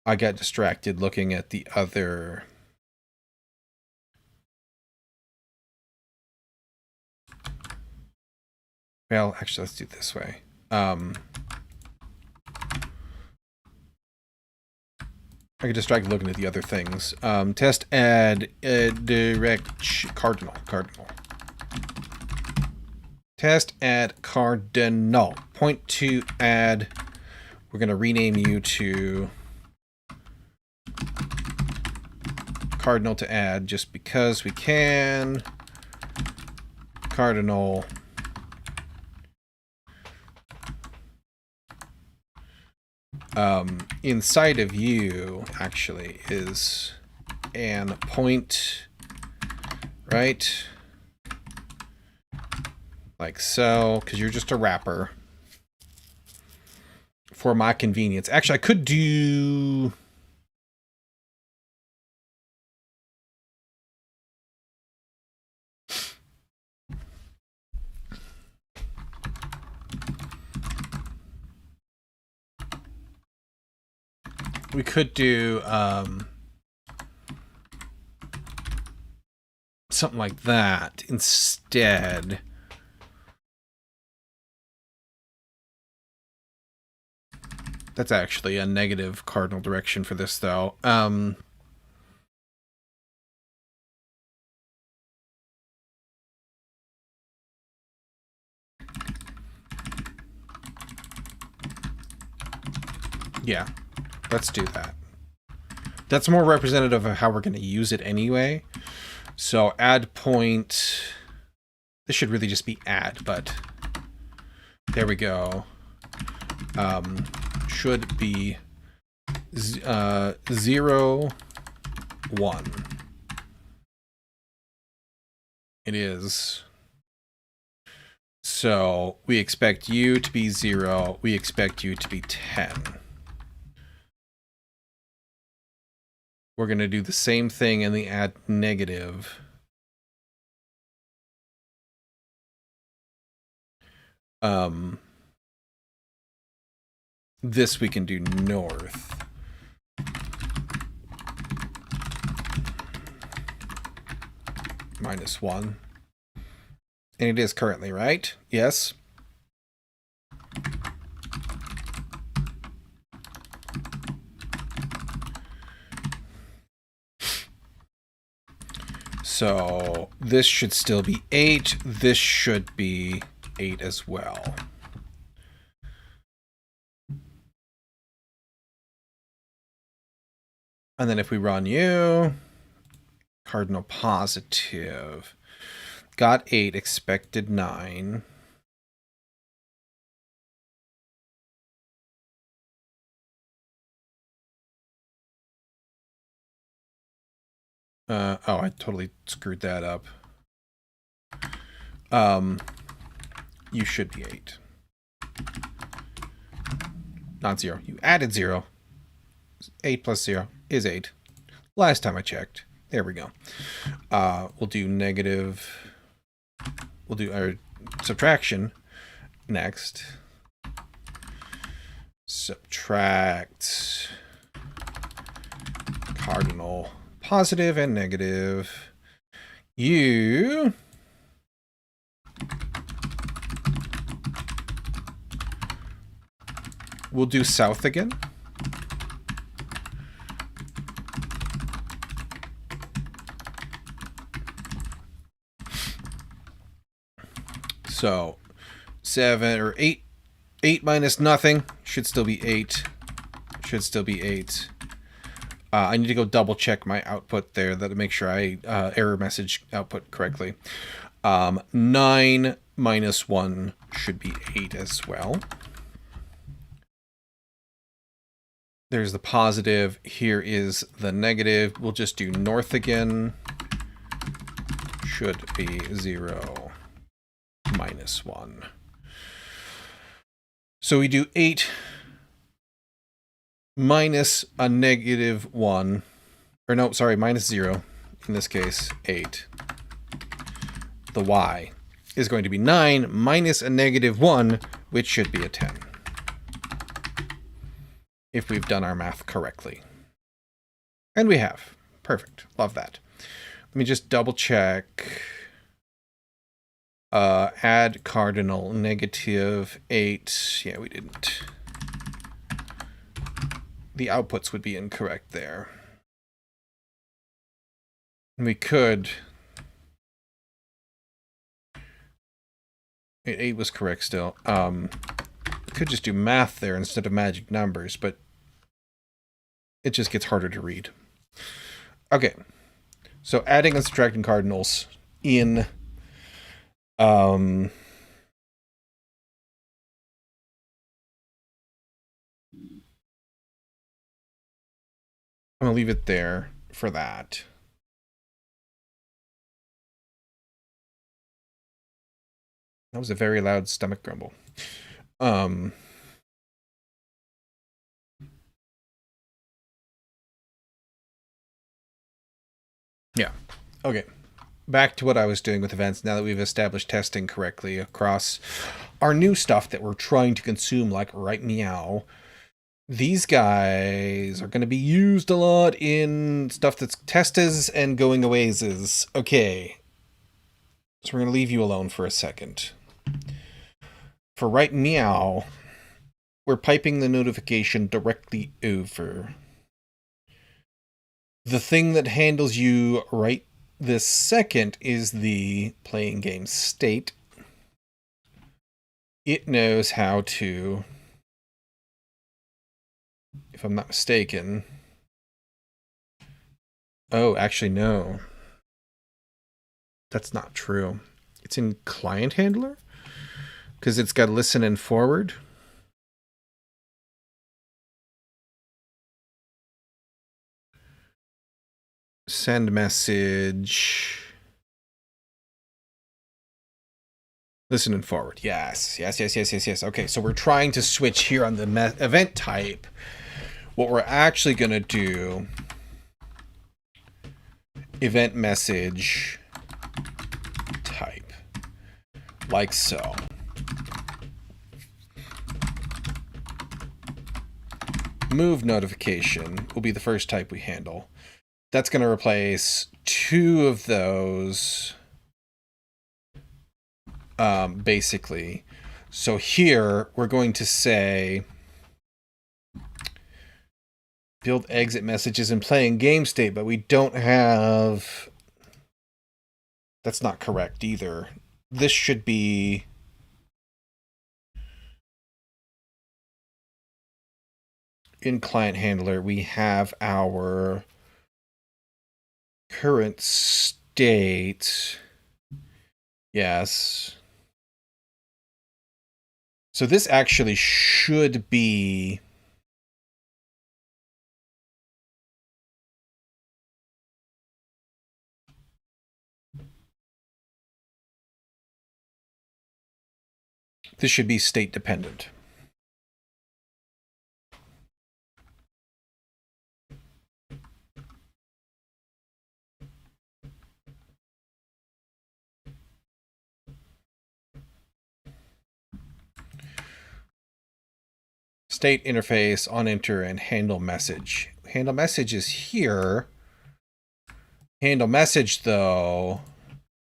I got distracted looking at the other... Well, actually, let's do it this way. I get distracted looking at the other things. Test add direct cardinal. Test add cardinal. Point to add. We're going to rename you to cardinal to add just because we can. Cardinal. Inside of you actually is an point, right? Like so, because you're just a wrapper. For my convenience. Actually, I could do... We could do something like that instead. That's actually a negative cardinal direction for this, though. Yeah, let's do that. That's more representative of how we're going to use it anyway. So add point. This should really just be add, but there we go. Should be 0, 1. It is. So we expect you to be 0. We expect you to be 10. We're going to do the same thing in the add negative. This we can do north. -1. And it is currently, right? Yes. So this should still be 8. This should be 8 as well. And then if we run you, cardinal positive, got 8, expected 9. Oh, I totally screwed that up. You should be 8. Not 0. You added 0. 8 plus 0 is 8. Last time I checked. There we go. We'll do negative. We'll do our subtraction next. Subtract cardinal positive and negative. You will do south again. So 7 or 8. 8 minus nothing should still be 8. Should still be 8. I need to go double check my output there to make sure I error message output correctly. 9 minus 1 should be 8 as well. There's the positive. Here is the negative. We'll just do north again. Should be 0 minus 1. So we do 8 minus a negative 1. Or no, sorry, minus 0. In this case, 8. The y is going to be 9 minus a negative 1, which should be a 10. If we've done our math correctly. And we have. Perfect. Love that. Let me just double check. Add cardinal negative 8. Yeah, we didn't. The outputs would be incorrect there. And we could. 8 was correct still. We could just do math there instead of magic numbers, but it just gets harder to read. Okay. So adding and subtracting cardinals in I'm going to leave it there for that. That was a very loud stomach grumble. Yeah. Okay. Back to what I was doing with events now that we've established testing correctly across our new stuff that we're trying to consume, like right meow. These guys are going to be used a lot in stuff that's testes and going awayses. Okay. So we're going to leave you alone for a second. For right meow, we're piping the notification directly over. The thing that handles you right this second is the playing game state. It knows how to if I'm not mistaken. Oh, actually, no. That's not true. It's in client handler? Because it's got listen and forward. Send message. Listen and forward. Yes. Okay, so we're trying to switch here on the event type. What we're actually going to do, event message type, like so. Move notification will be the first type we handle. That's going to replace two of those, basically. So here we're going to say build exit messages and play in game state, but we don't have... That's not correct either. This should be... In client handler, we have our current state. Yes. So this actually should be... This should be state dependent. State interface on enter and handle message. Handle message is here. Handle message, though,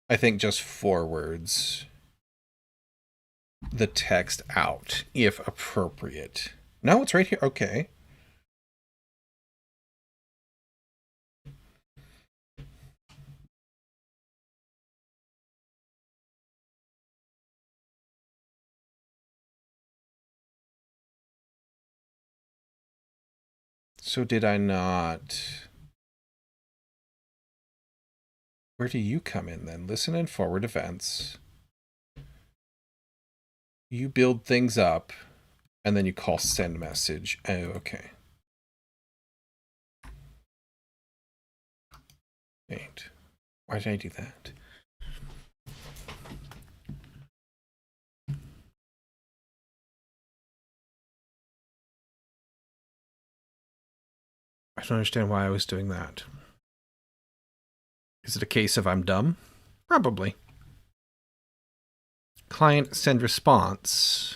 I think just forwards the text out if appropriate. No, it's right here. Okay. So did I not... Where do you come in then? Listen and forward events. You build things up, and then you call send message. Oh, okay. Wait. Why did I do that? I don't understand why I was doing that. Is it a case of I'm dumb? Probably. Client send response.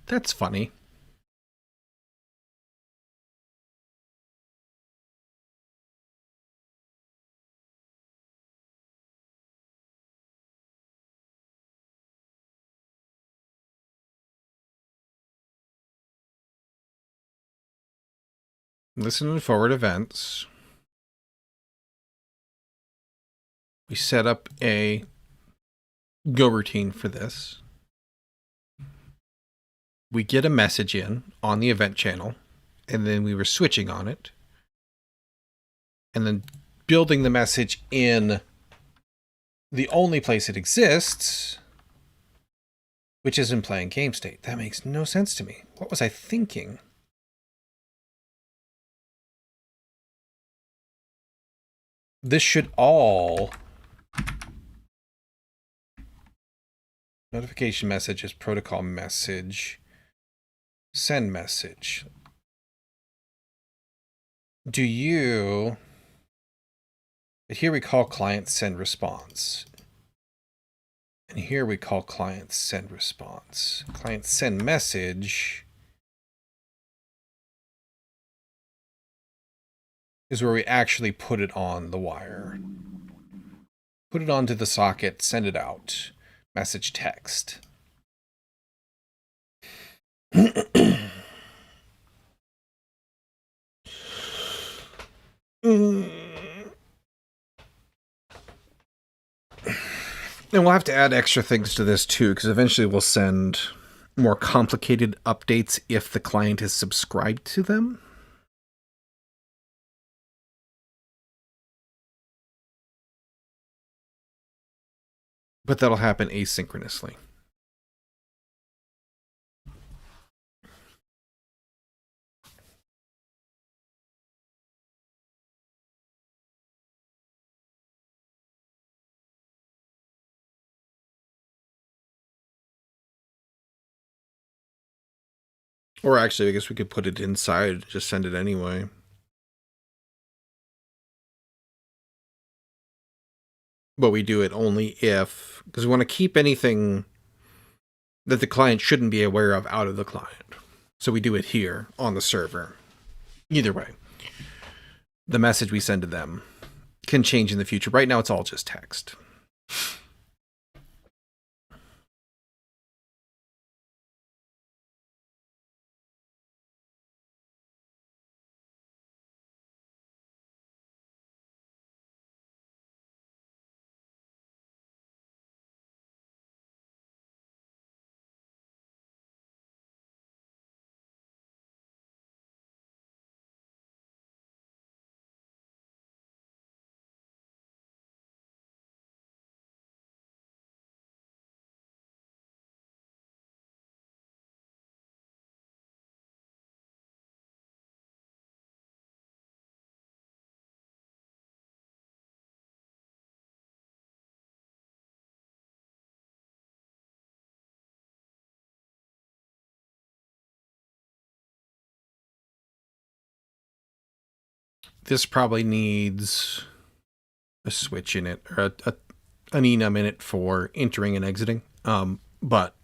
That's funny. Listen and forward events. We set up a go routine for this. We get a message in on the event channel, and then we were switching on it. And then building the message in the only place it exists, which is in playing game state. That makes no sense to me. What was I thinking? This should all... Notification message is protocol message. Send message. Do you... Here we call client send response. And here we call client send response. Client send message is where we actually put it on the wire. Put it onto the socket, send it out. Message text. And we'll have to add extra things to this too, because eventually we'll send more complicated updates if the client is subscribed to them. But that'll happen asynchronously. Or actually, I guess we could put it inside, just send it anyway. But we do it only if, because we want to keep anything that the client shouldn't be aware of out of the client. So we do it here on the server. Either way, the message we send to them can change in the future. Right now, it's all just text. This probably needs a switch in it, or an enum in it for entering and exiting. But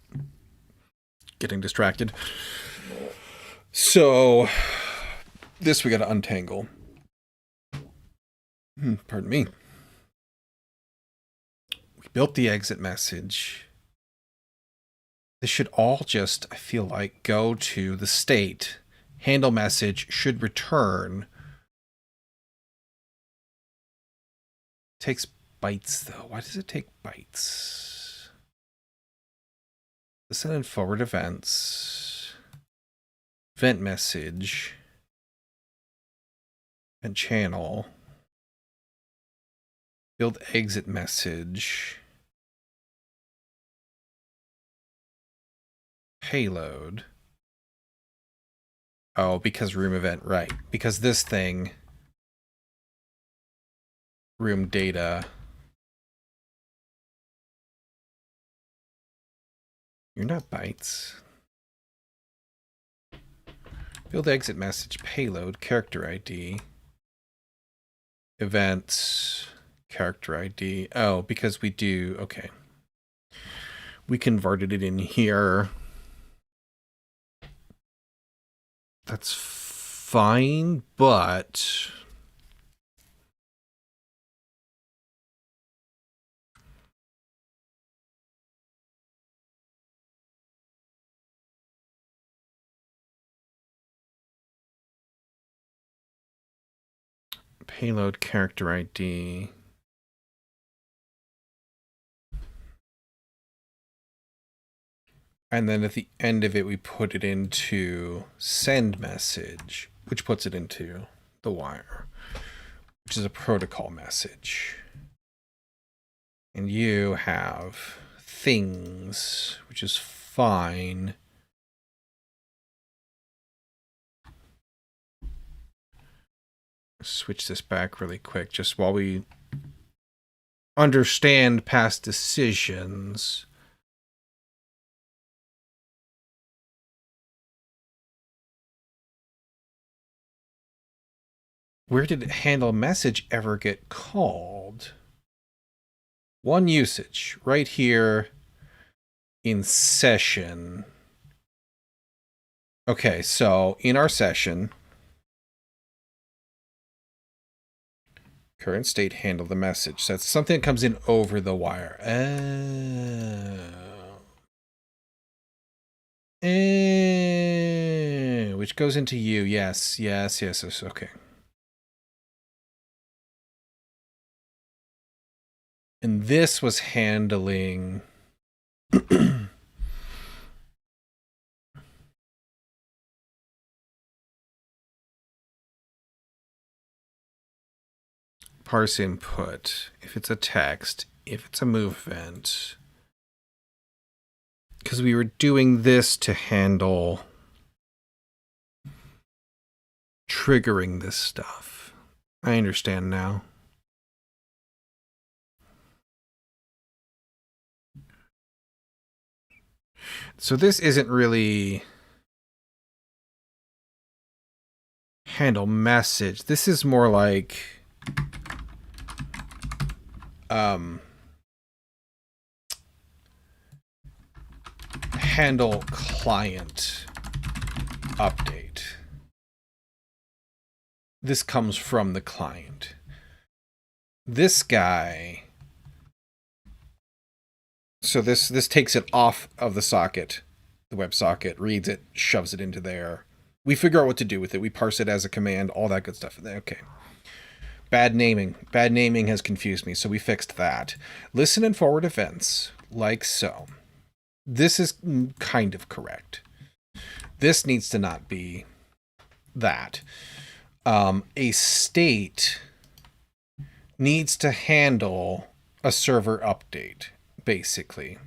getting distracted. So this we got to untangle. Pardon me. We built the exit message. This should all just, I feel like, go to the state. Handle message should return. Takes bytes, though. Why does it take bytes? Listen and forward events. Event message. And channel. Build exit message. Payload. Oh, because room event, right. Because this thing, room data. You're not bytes. Build exit message, payload, character ID. Events, character ID. Oh, because we do, okay. We converted it in here. That's fine, but payload character ID. And then at the end of it, we put it into send message, which puts it into the wire, which is a protocol message. And you have things, which is fine. Switch this back really quick, just while we understand past decisions. Where did handle message ever get called? One usage right here in session. Okay, so in our session, current state handle the message. So that's something that comes in over the wire. Which goes into you. Yes. Okay. And this was handling parse input. If it's a text, if it's a move event. Because we were doing this to handle triggering this stuff. I understand now. So this isn't really handle message. This is more like handle client update. This comes from the client. This guy, so this takes it off of the socket, the WebSocket, reads it, shoves it into there. We figure out what to do with it. We parse it as a command, all that good stuff. Okay. Bad naming. Bad naming has confused me, so we fixed that. Listen and forward events, like so. This is kind of correct. This needs to not be that. A state needs to handle a server update, basically.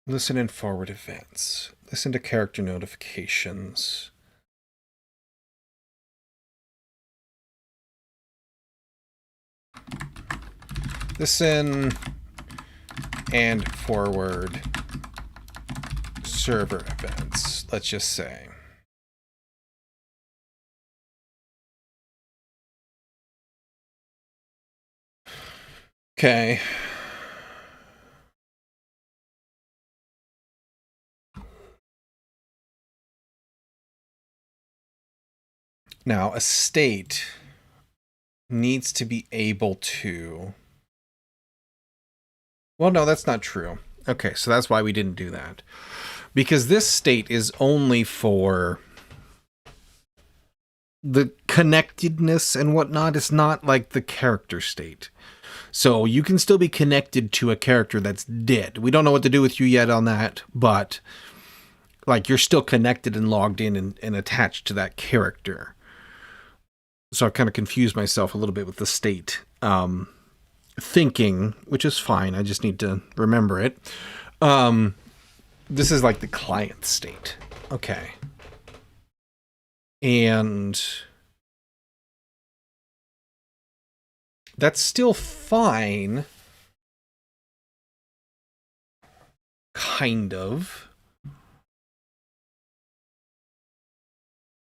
Listen and forward events. Listen to character notifications. Listen and forward server events, let's just say. Okay. Now, a state needs to be able to... Well, no, that's not true. Okay, so that's why we didn't do that. Because this state is only for the connectedness and whatnot. It's not like the character state. So you can still be connected to a character that's dead. We don't know what to do with you yet on that, but like you're still connected and logged in and attached to that character. So I've kind of confused myself a little bit with the state thinking, which is fine. I just need to remember it. This is like the client state. Okay. And that's still fine. Kind of.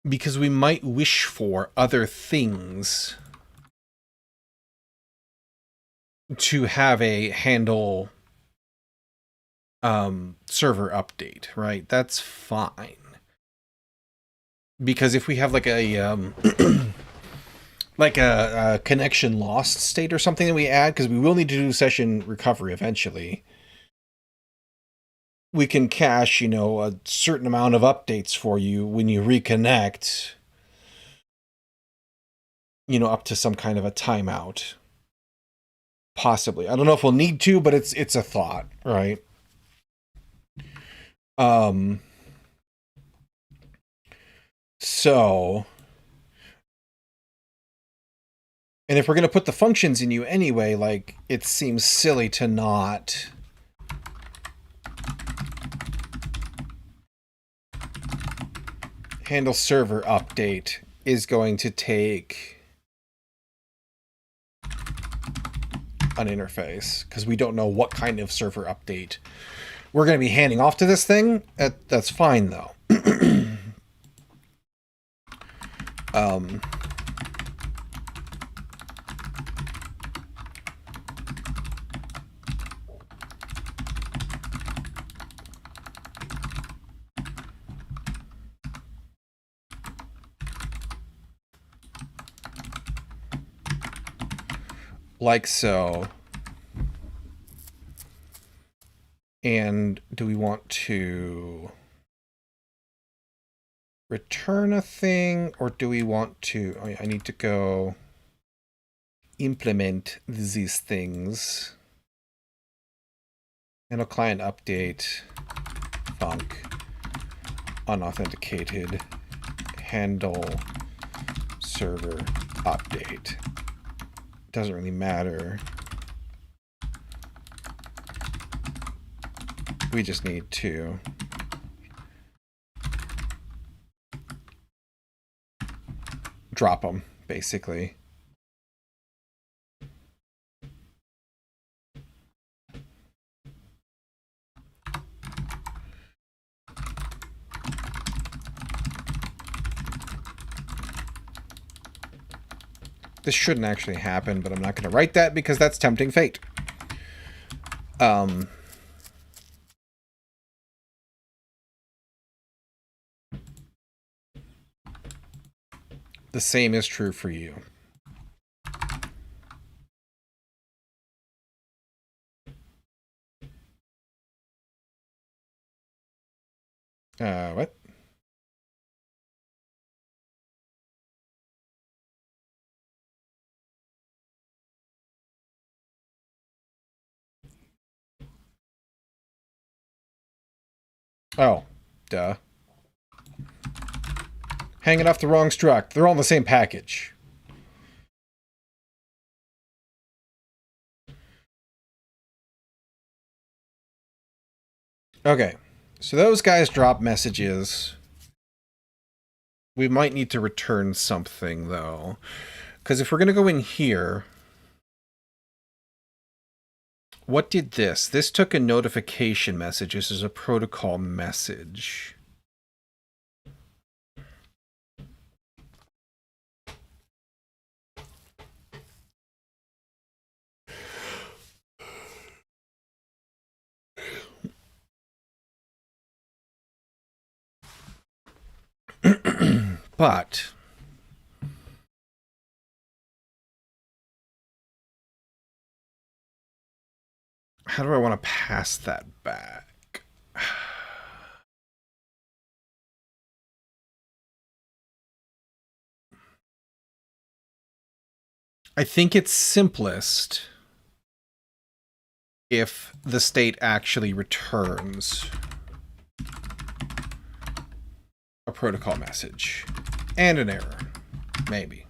Because we might wish for other things to have a handle server update, right? That's fine. Because if we have like a like a connection lost state or something that we add, because we will need to do session recovery eventually, we can cache, you know, a certain amount of updates for you when you reconnect, you know, up to some kind of a timeout. Possibly. I don't know if we'll need to, but it's a thought, right? So, and if we're going to put the functions in you anyway, like, it seems silly to not handle server update is going to take an interface because we don't know what kind of server update we're going to be handing off to this thing. That's fine, though. Like so. And do we want to return a thing, or do we want to... I need to go implement these things. And a client update func unauthenticated handle server update. Doesn't really matter. We just need to drop them, basically. This shouldn't actually happen, but I'm not going to write that because that's tempting fate. The same is true for you. What? Oh, duh. Hanging off the wrong struct. They're all in the same package. Okay, so those guys drop messages. We might need to return something, though. Because if we're going to go in here... What did this? This took a notification message. This is a protocol message. But... how do I want to pass that back? I think it's simplest if the state actually returns a protocol message and an error, maybe.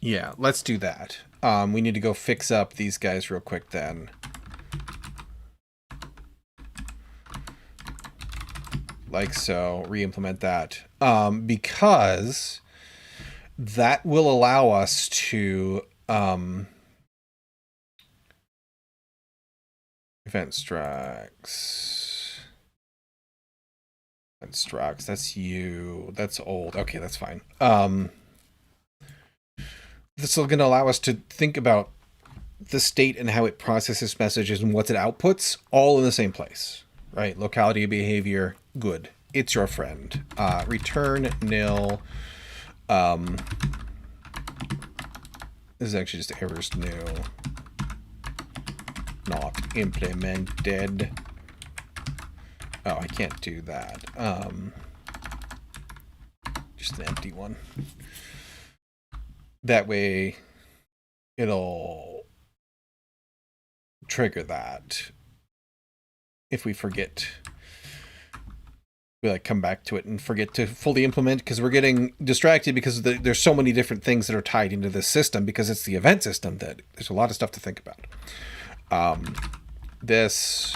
Yeah, let's do that. We need to go fix up these guys real quick then. Like so, re-implement that. Because that will allow us to event structs. Event structs, that's you. That's old. Okay, that's fine. This is going to allow us to think about the state and how it processes messages and what it outputs all in the same place, right? Locality of behavior, good. It's your friend. Return nil. This is actually just errors new. Not implemented. Oh, I can't do that. Just an empty one. That way, it'll trigger that. If we forget, we like come back to it and forget to fully implement because we're getting distracted because there's so many different things that are tied into this system because it's the event system that there's a lot of stuff to think about. This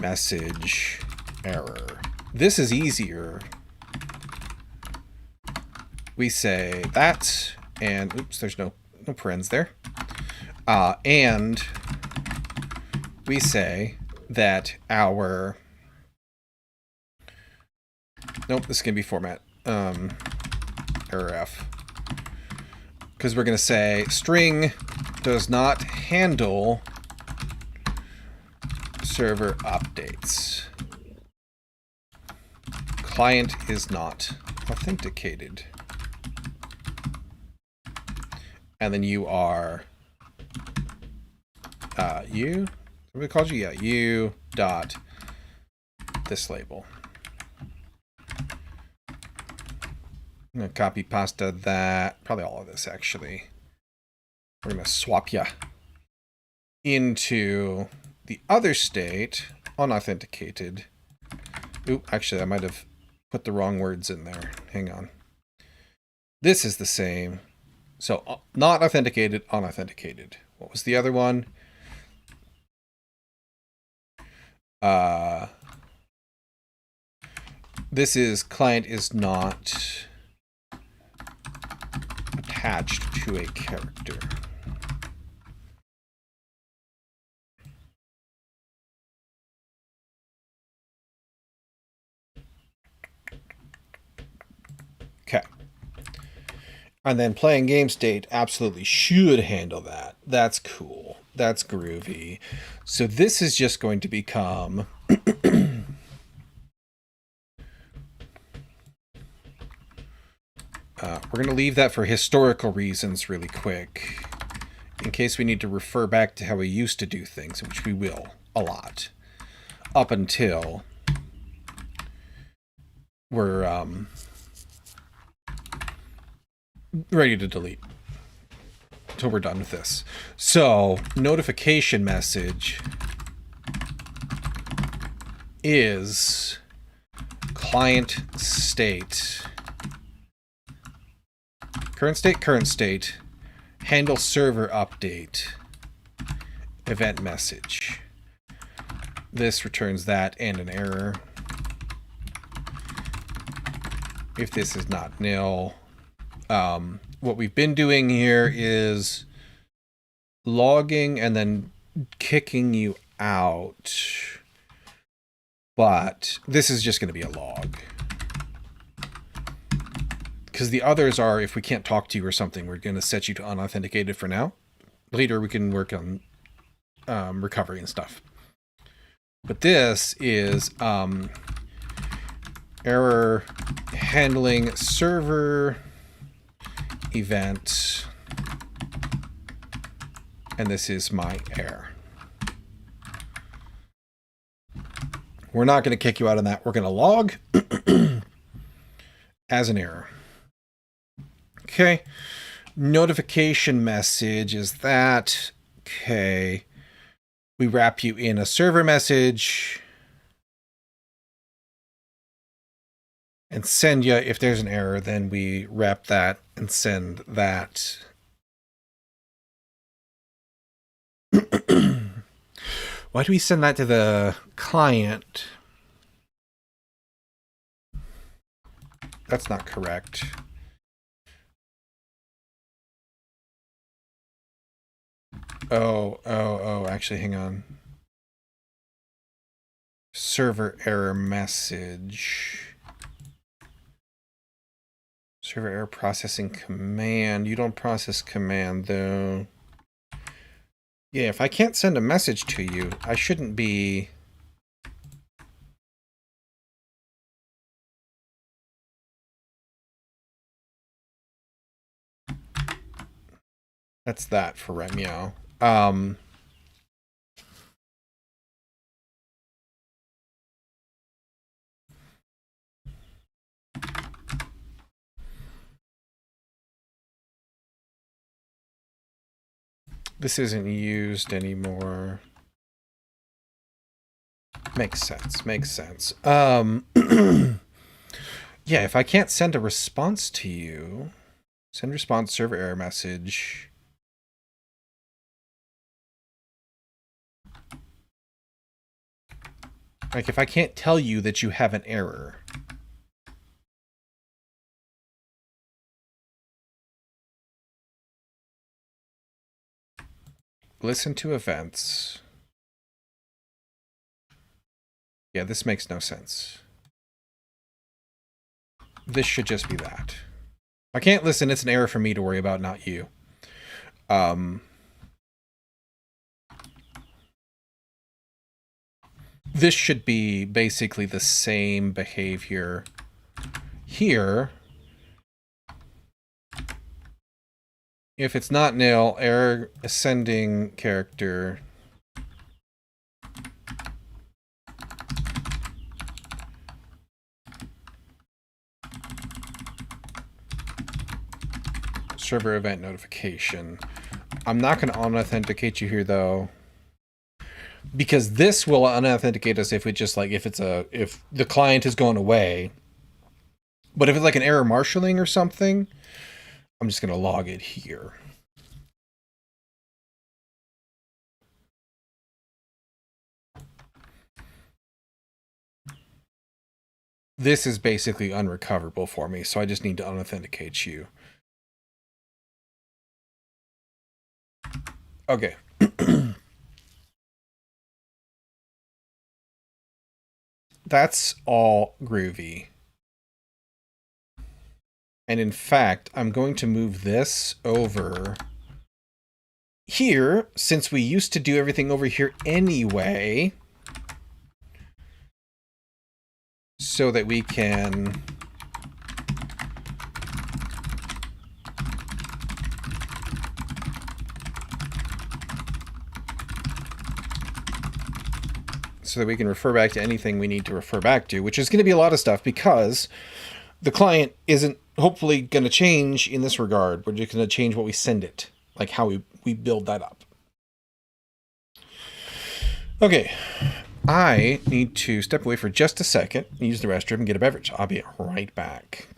message error. This is easier. We say that, and oops, there's no parens there. And we say that our nope, this can be format error F, because we're going to say string does not handle server updates. Client is not authenticated. And then you are you. Somebody called you? Yeah, you dot this label. I'm gonna copy pasta that, probably all of this actually. We're gonna swap ya into the other state, unauthenticated. Oop, actually I might have put the wrong words in there. Hang on. This is the same. So not authenticated, unauthenticated. What was the other one? This is client is not attached to a character. Okay. And then playing game state absolutely should handle that. That's cool. That's groovy. So this is just going to become we're going to leave that for historical reasons really quick, in case we need to refer back to how we used to do things, which we will a lot, up until we're ready to delete, until we're done with this. So notification message is client state, current state, handle server update, event message. This returns that and an error. If this is not nil, what we've been doing here is logging and then kicking you out. But this is just going to be a log. Because the others are, if we can't talk to you or something, we're going to set you to unauthenticated for now. Later we can work on recovery and stuff. But this is error handling server event. And this is my error. We're not going to kick you out on that. We're going to log as an error. Okay. Notification message is that. Okay. We wrap you in a server message and send you, if there's an error, then we wrap that and send that. Why do we send that to the client? That's not correct. Oh, actually, hang on. Server error message. Server error processing command. You don't process command, though. Yeah, if I can't send a message to you, I shouldn't be... That's that for right meow. This isn't used anymore. Makes sense. Makes sense. Yeah, if I can't send a response to you, send response server error message. Like, if I can't tell you that you have an error. Listen to events. Yeah, this makes no sense. This should just be that. I can't listen, it's an error for me to worry about, not you. This should be basically the same behavior here. If it's not nil, error ascending character. Server event notification. I'm not going to unauthenticate you here though, because this will unauthenticate us if we just like if the client is going away. But if it's like an error marshalling or something, I'm just going to log it here. This is basically unrecoverable for me, so I just need to unauthenticate you. Okay. That's all groovy. And in fact, I'm going to move this over here, since we used to do everything over here anyway, so that we can refer back to anything we need to refer back to, which is going to be a lot of stuff because the client isn't hopefully going to change in this regard. We're just going to change what we send it, like how we build that up. Okay, I need to step away for just a second, use the restroom, and get a beverage. I'll be right back.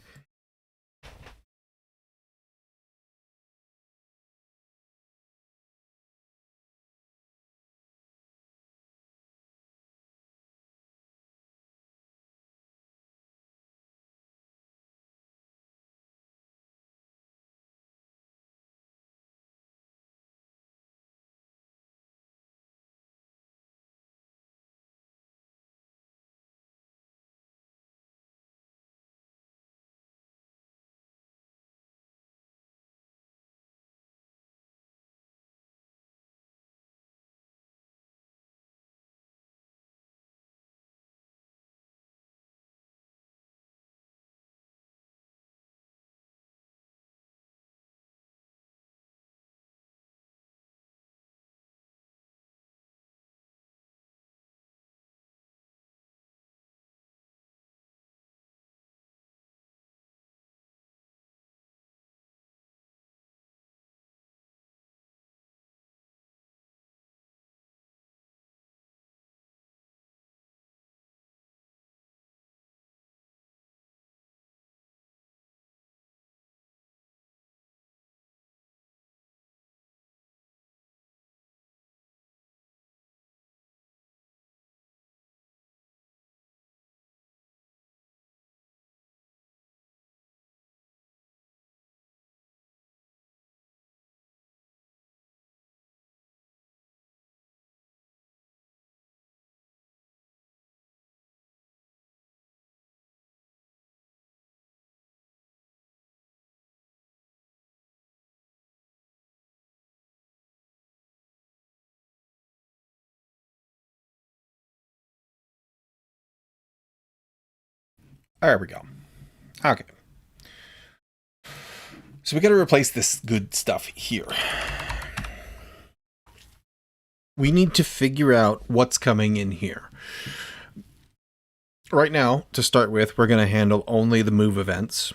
There we go. Okay. So we got to replace this good stuff here. We need to figure out what's coming in here. Right now, to start with, we're going to handle only the move events.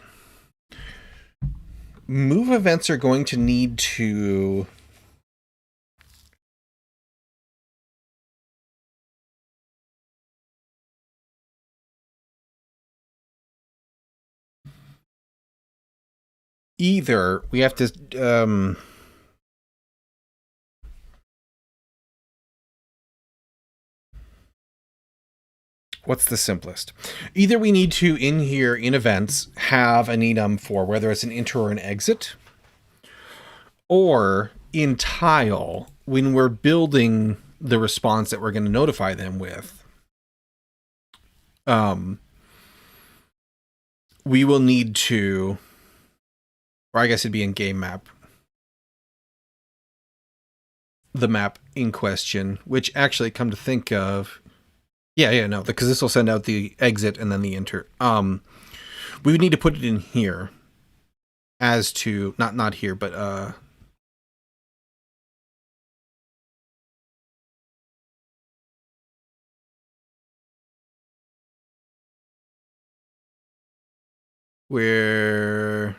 Move events are going to need to either we have to What's the simplest? Either we need to, in here, in events, have an enum for whether it's an enter or an exit, or in tile, when we're building the response that we're going to notify them with, we will need to, or I guess it'd be in game map, the map in question, which actually, come to think of, no, because this will send out the exit and then the enter. We would need to put it in here as to, not here, but where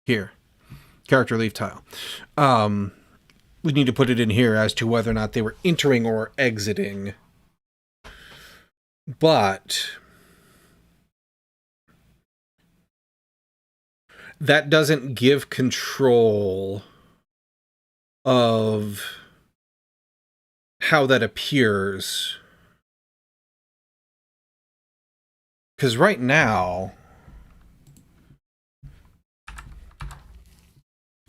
here, character leave tile. We need to put it in here as to whether or not they were entering or exiting. But that doesn't give control of how that appears. Because right now,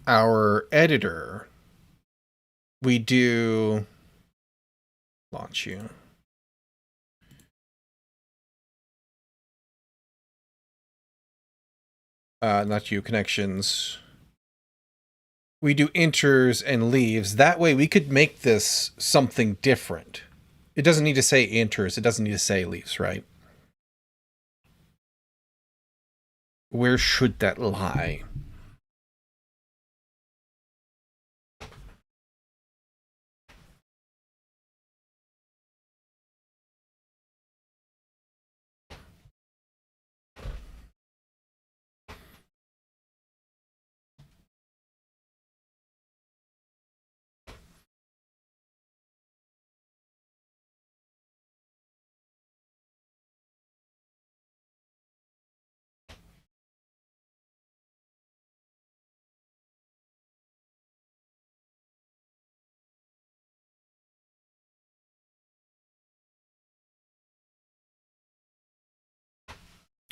our editor, we do launch you. Not you, connections. We do enters and leaves. That way we could make this something different. It doesn't need to say enters. It doesn't need to say leaves, right? Where should that lie?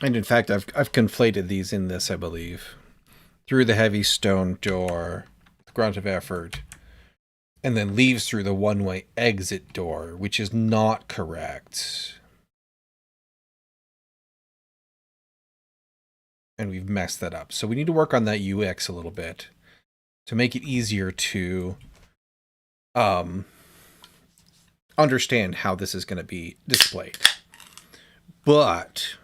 And in fact, I've conflated these in this, I believe. Through the heavy stone door, the grunt of effort, and then leaves through the one-way exit door, which is not correct. And we've messed that up. So we need to work on that UX a little bit to make it easier to understand how this is going to be displayed. But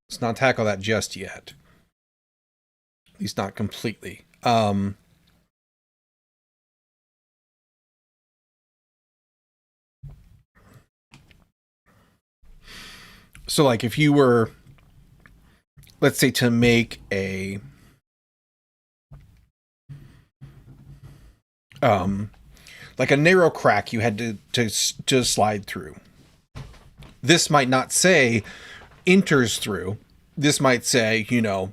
let's not tackle that just yet. At least not completely. So like if you were, let's say, to make a like a narrow crack you had to slide through. This might not say enters through. This might say, you know,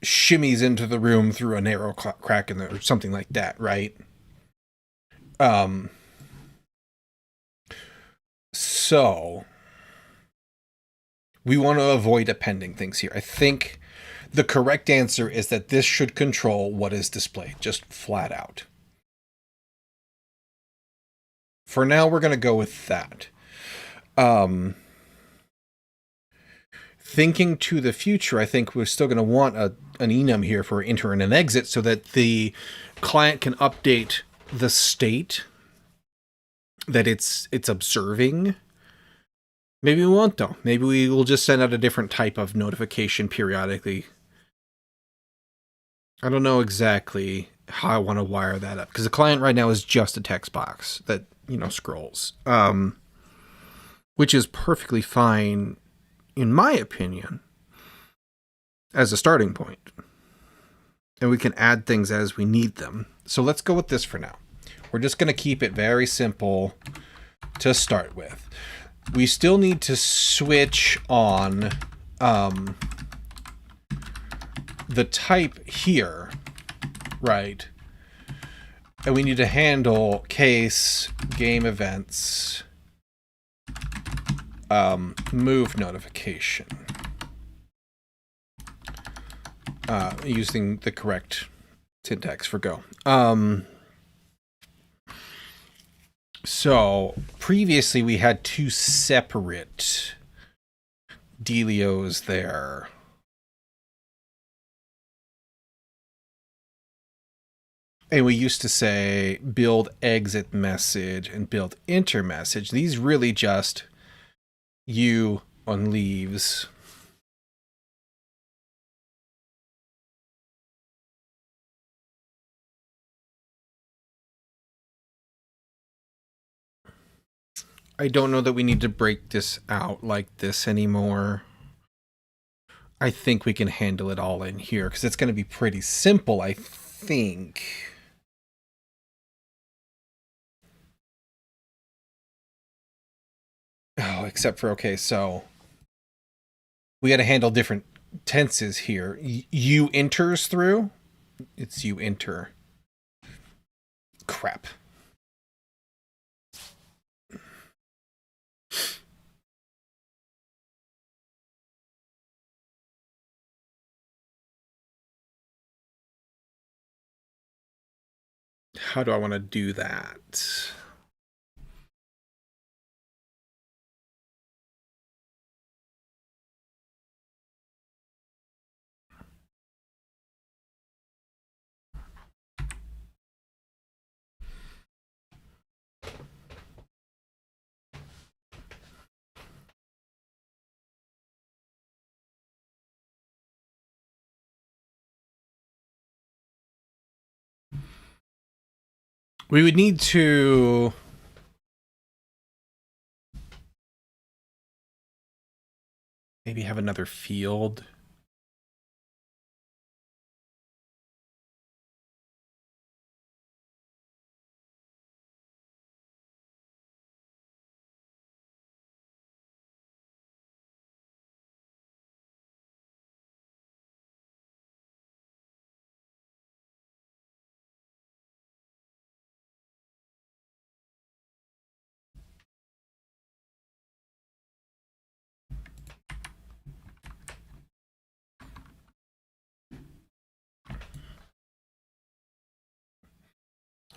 shimmies into the room through a narrow crack in there, or something like that, right? So we want to avoid appending things here. I think the correct answer is that this should control what is displayed, just flat out. For now, we're going to go with that. Thinking to the future, I think we're still going to want an enum here for enter and an exit so that the client can update the state that it's observing. Maybe we won't, though. Maybe we will just send out a different type of notification periodically. I don't know exactly how I want to wire that up, because the client right now is just a text box that, you know, scrolls, which is perfectly fine, in my opinion, as a starting point. And we can add things as we need them. So let's go with this for now. We're just going to keep it very simple to start with. We still need to switch on the type here, right? And we need to handle case, game events, move notification. Using the correct syntax for Go. So previously we had two separate dealios there. And we used to say build exit message and build enter message. These really just you on leaves. I don't know that we need to break this out like this anymore. I think we can handle it all in here because it's going to be pretty simple, I think. Oh, except for, okay, so we got to handle different tenses here. You enters through. It's you enter. Crap. How do I want to do that? We would need to maybe have another field.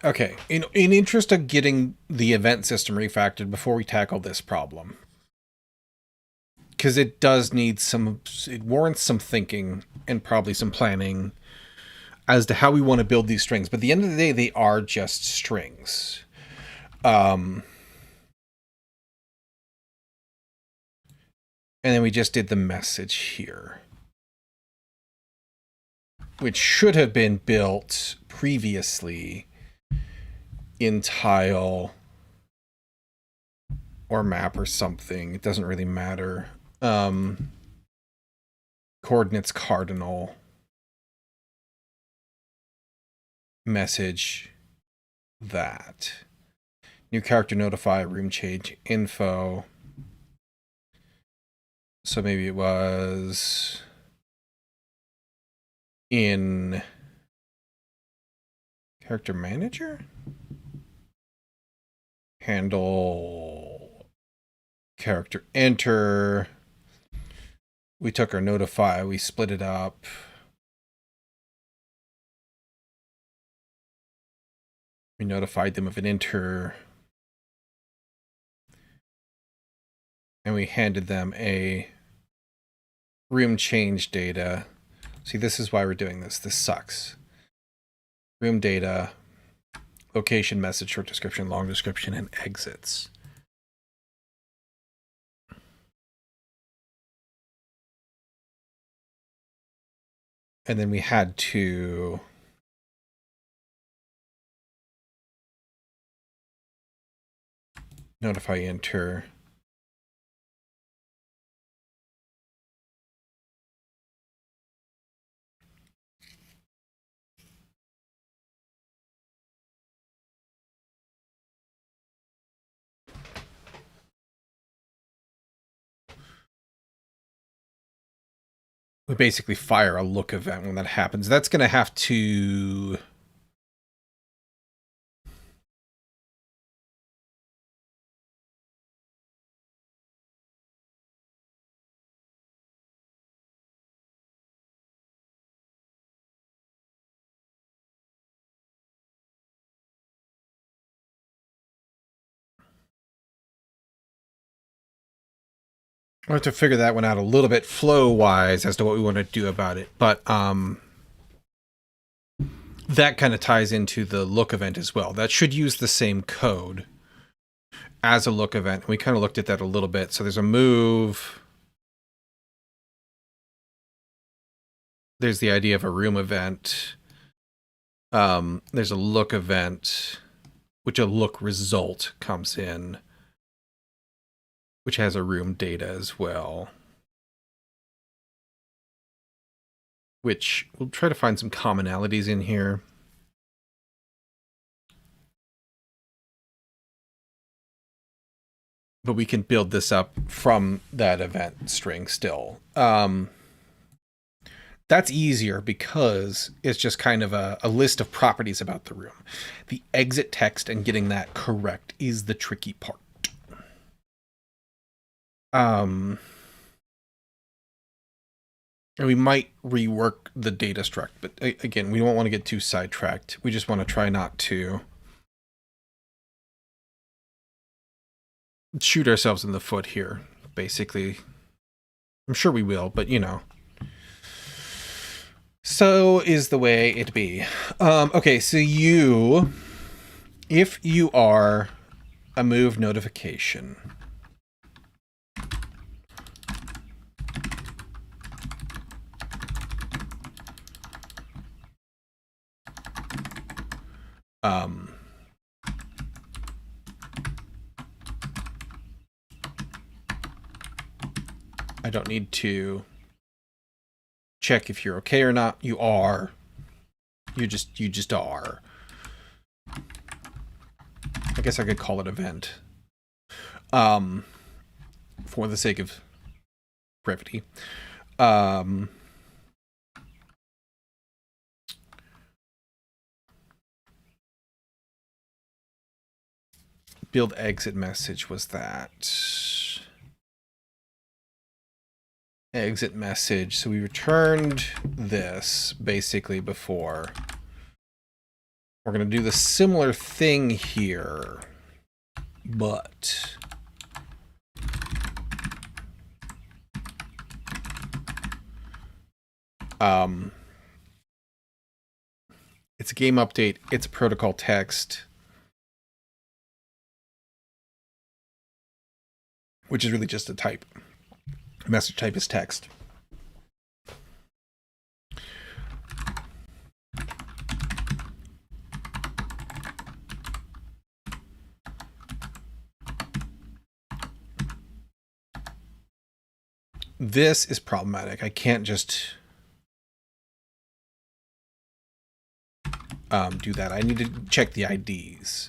Okay, in interest of getting the event system refactored before we tackle this problem, because it does need it warrants some thinking and probably some planning as to how we want to build these strings. But at the end of the day, they are just strings. And then we just did the message here, which should have been built previously in tile or map or something. It doesn't really matter. Coordinates cardinal message that. New character notify room change info. So maybe it was in character manager? Handle character enter. We took our notify, we split it up. We notified them of an enter. And we handed them a room change data. See, this is why we're doing this. This sucks. Room data, location, message, short description, long description, and exits. And then we had to notify enter. We basically fire a look event when that happens. That's going to have to We'll have to figure that one out a little bit flow-wise as to what we want to do about it. But that kind of ties into the look event as well. That should use the same code as a look event. We kind of looked at that a little bit. So there's a move. There's the idea of a room event. There's a look event, which a look result comes in, which has a room data as well. Which we'll try to find some commonalities in here. But we can build this up from that event string still. That's easier because it's just kind of a list of properties about the room. The exit text and getting that correct is the tricky part. And we might rework the data struct, but again, we don't want to get too sidetracked. We just want to try not to shoot ourselves in the foot here, basically. I'm sure we will, but you know. So is the way it be. Okay, so if you are a move notification, I don't need to check if you're okay or not. You are. You just are. I guess I could call it event. For the sake of brevity. Build exit message was that. Exit message. So we returned this basically before. We're going to do the similar thing here, but it's a game update. It's a protocol text, which is really just a type. Message type is text. This is problematic. I can't just do that. I need to check the IDs.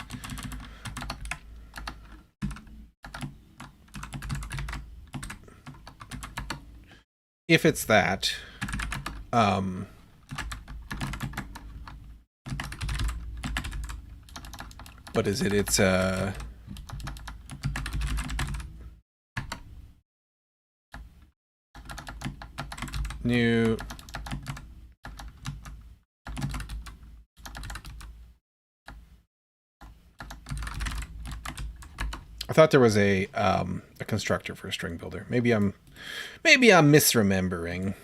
If it's that, what is it? It's a new I thought there was a constructor for a string builder. Maybe I'm misremembering.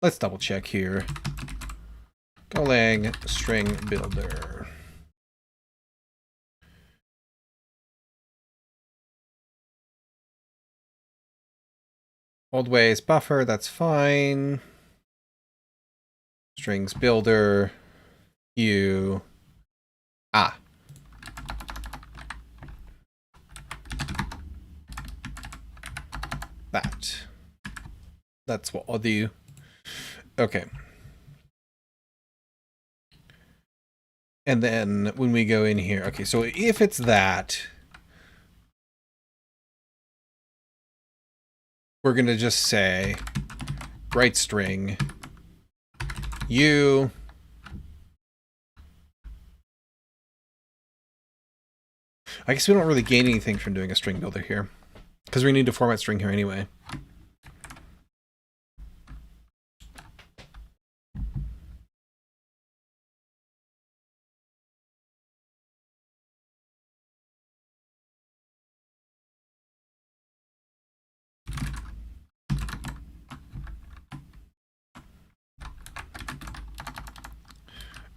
Let's double check here. Golang string builder. Old ways buffer, that's fine. Strings builder. That's what I'll do. Okay. And then when we go in here, okay, so if it's that, we're going to just say write string I guess we don't really gain anything from doing a string builder here, because we need to format string here anyway.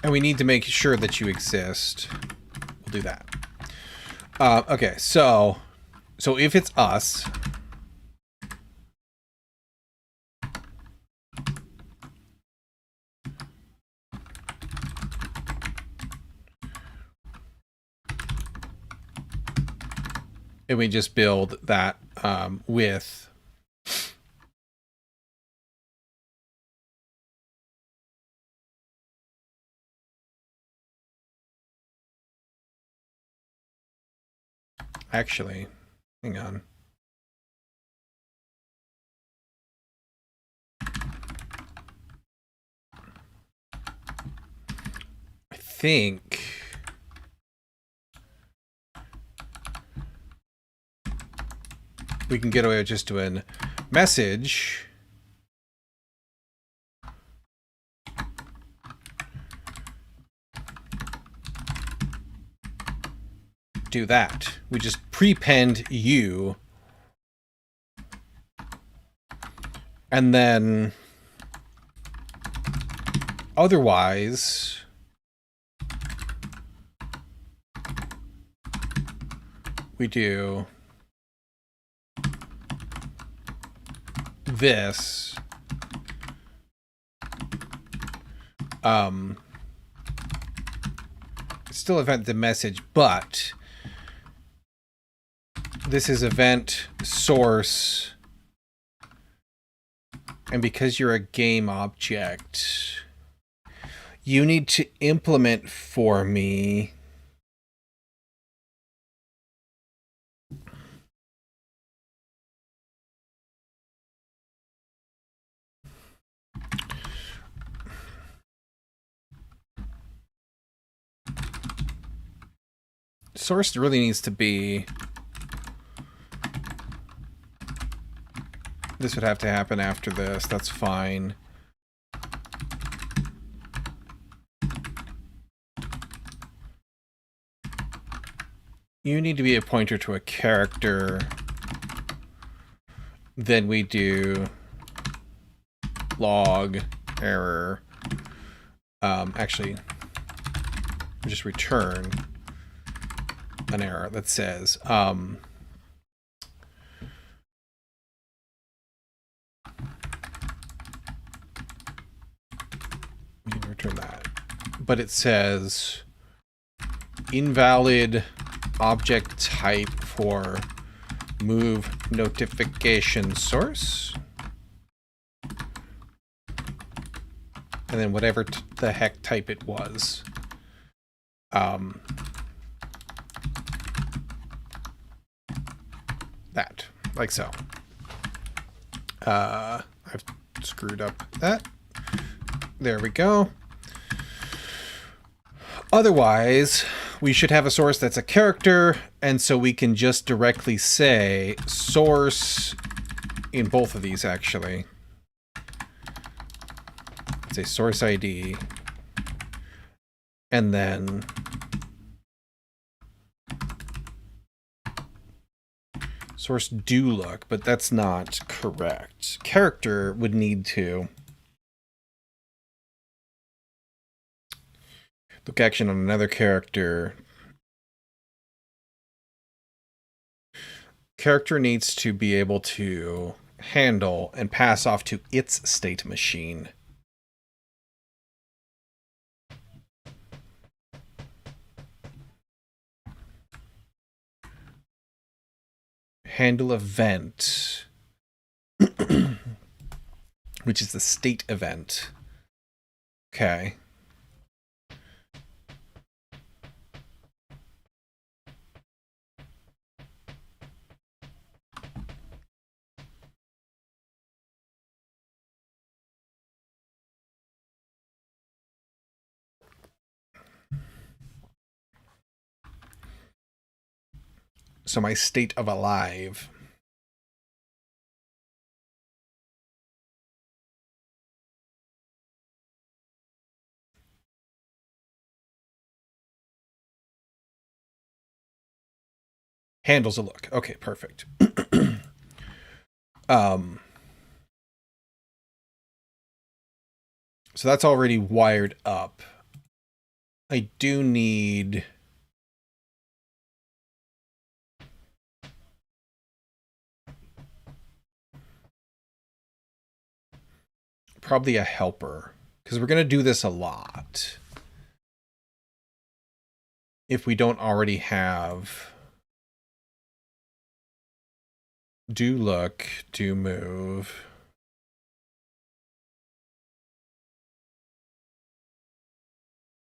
And we need to make sure that you exist. We'll do that. Okay, so if it's us, and we just build that with actually, hang on. I think we can get away with just doing message. Do that. We just prepend you. And then otherwise we do this. Still event the message, but this is event source. And because you're a game object, you need to implement for me source really needs to be, this would have to happen after this. That's fine. You need to be a pointer to a character. Then we do log error. Actually, just return an error that says we can return that, but it says invalid object type for move notification source, and then whatever the heck type it was. That, like so. I've screwed up that. There we go. Otherwise, we should have a source that's a character, and so we can just directly say source in both of these, actually. Say source ID, and then source do look, but that's not correct. Character would need to look action on another character. Character needs to be able to handle and pass off to its state machine. Handle event, which is the state event. Okay. So my state of alive. Handles a look. Okay, perfect. So that's already wired up. I do need probably a helper, because we're going to do this a lot. If we don't already have do look, do move.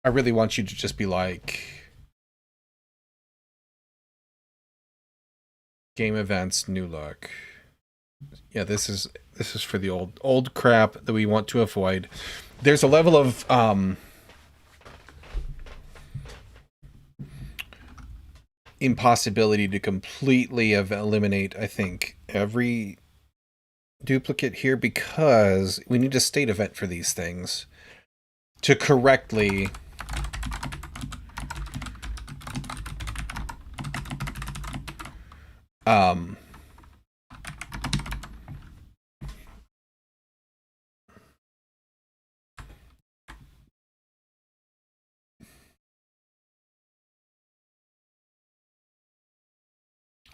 I really want you to just be like game events, new look. Yeah, this is for the old crap that we want to avoid. There's a level of impossibility to completely eliminate, I think, every duplicate here, because we need a state event for these things to correctly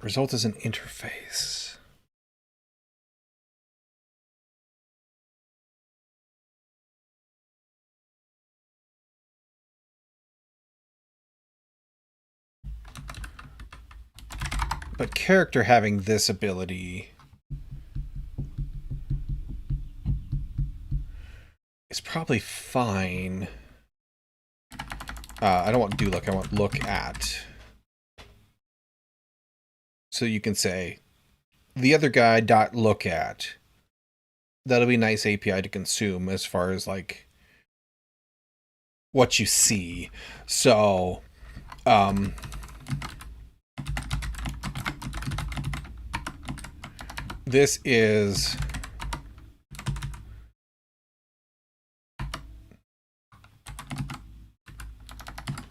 result is an interface. But character having this ability is probably fine. I don't want do look, I want look at. So you can say the other guy dot look at. That'll be a nice API to consume as far as like what you see. So this is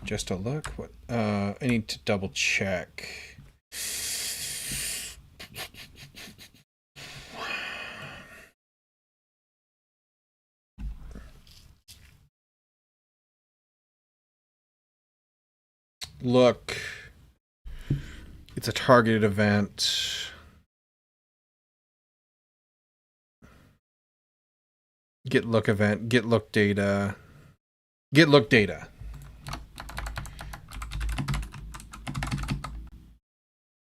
just a look. What I need to double check. Look, it's a targeted event. Get look event, get look data, get look data.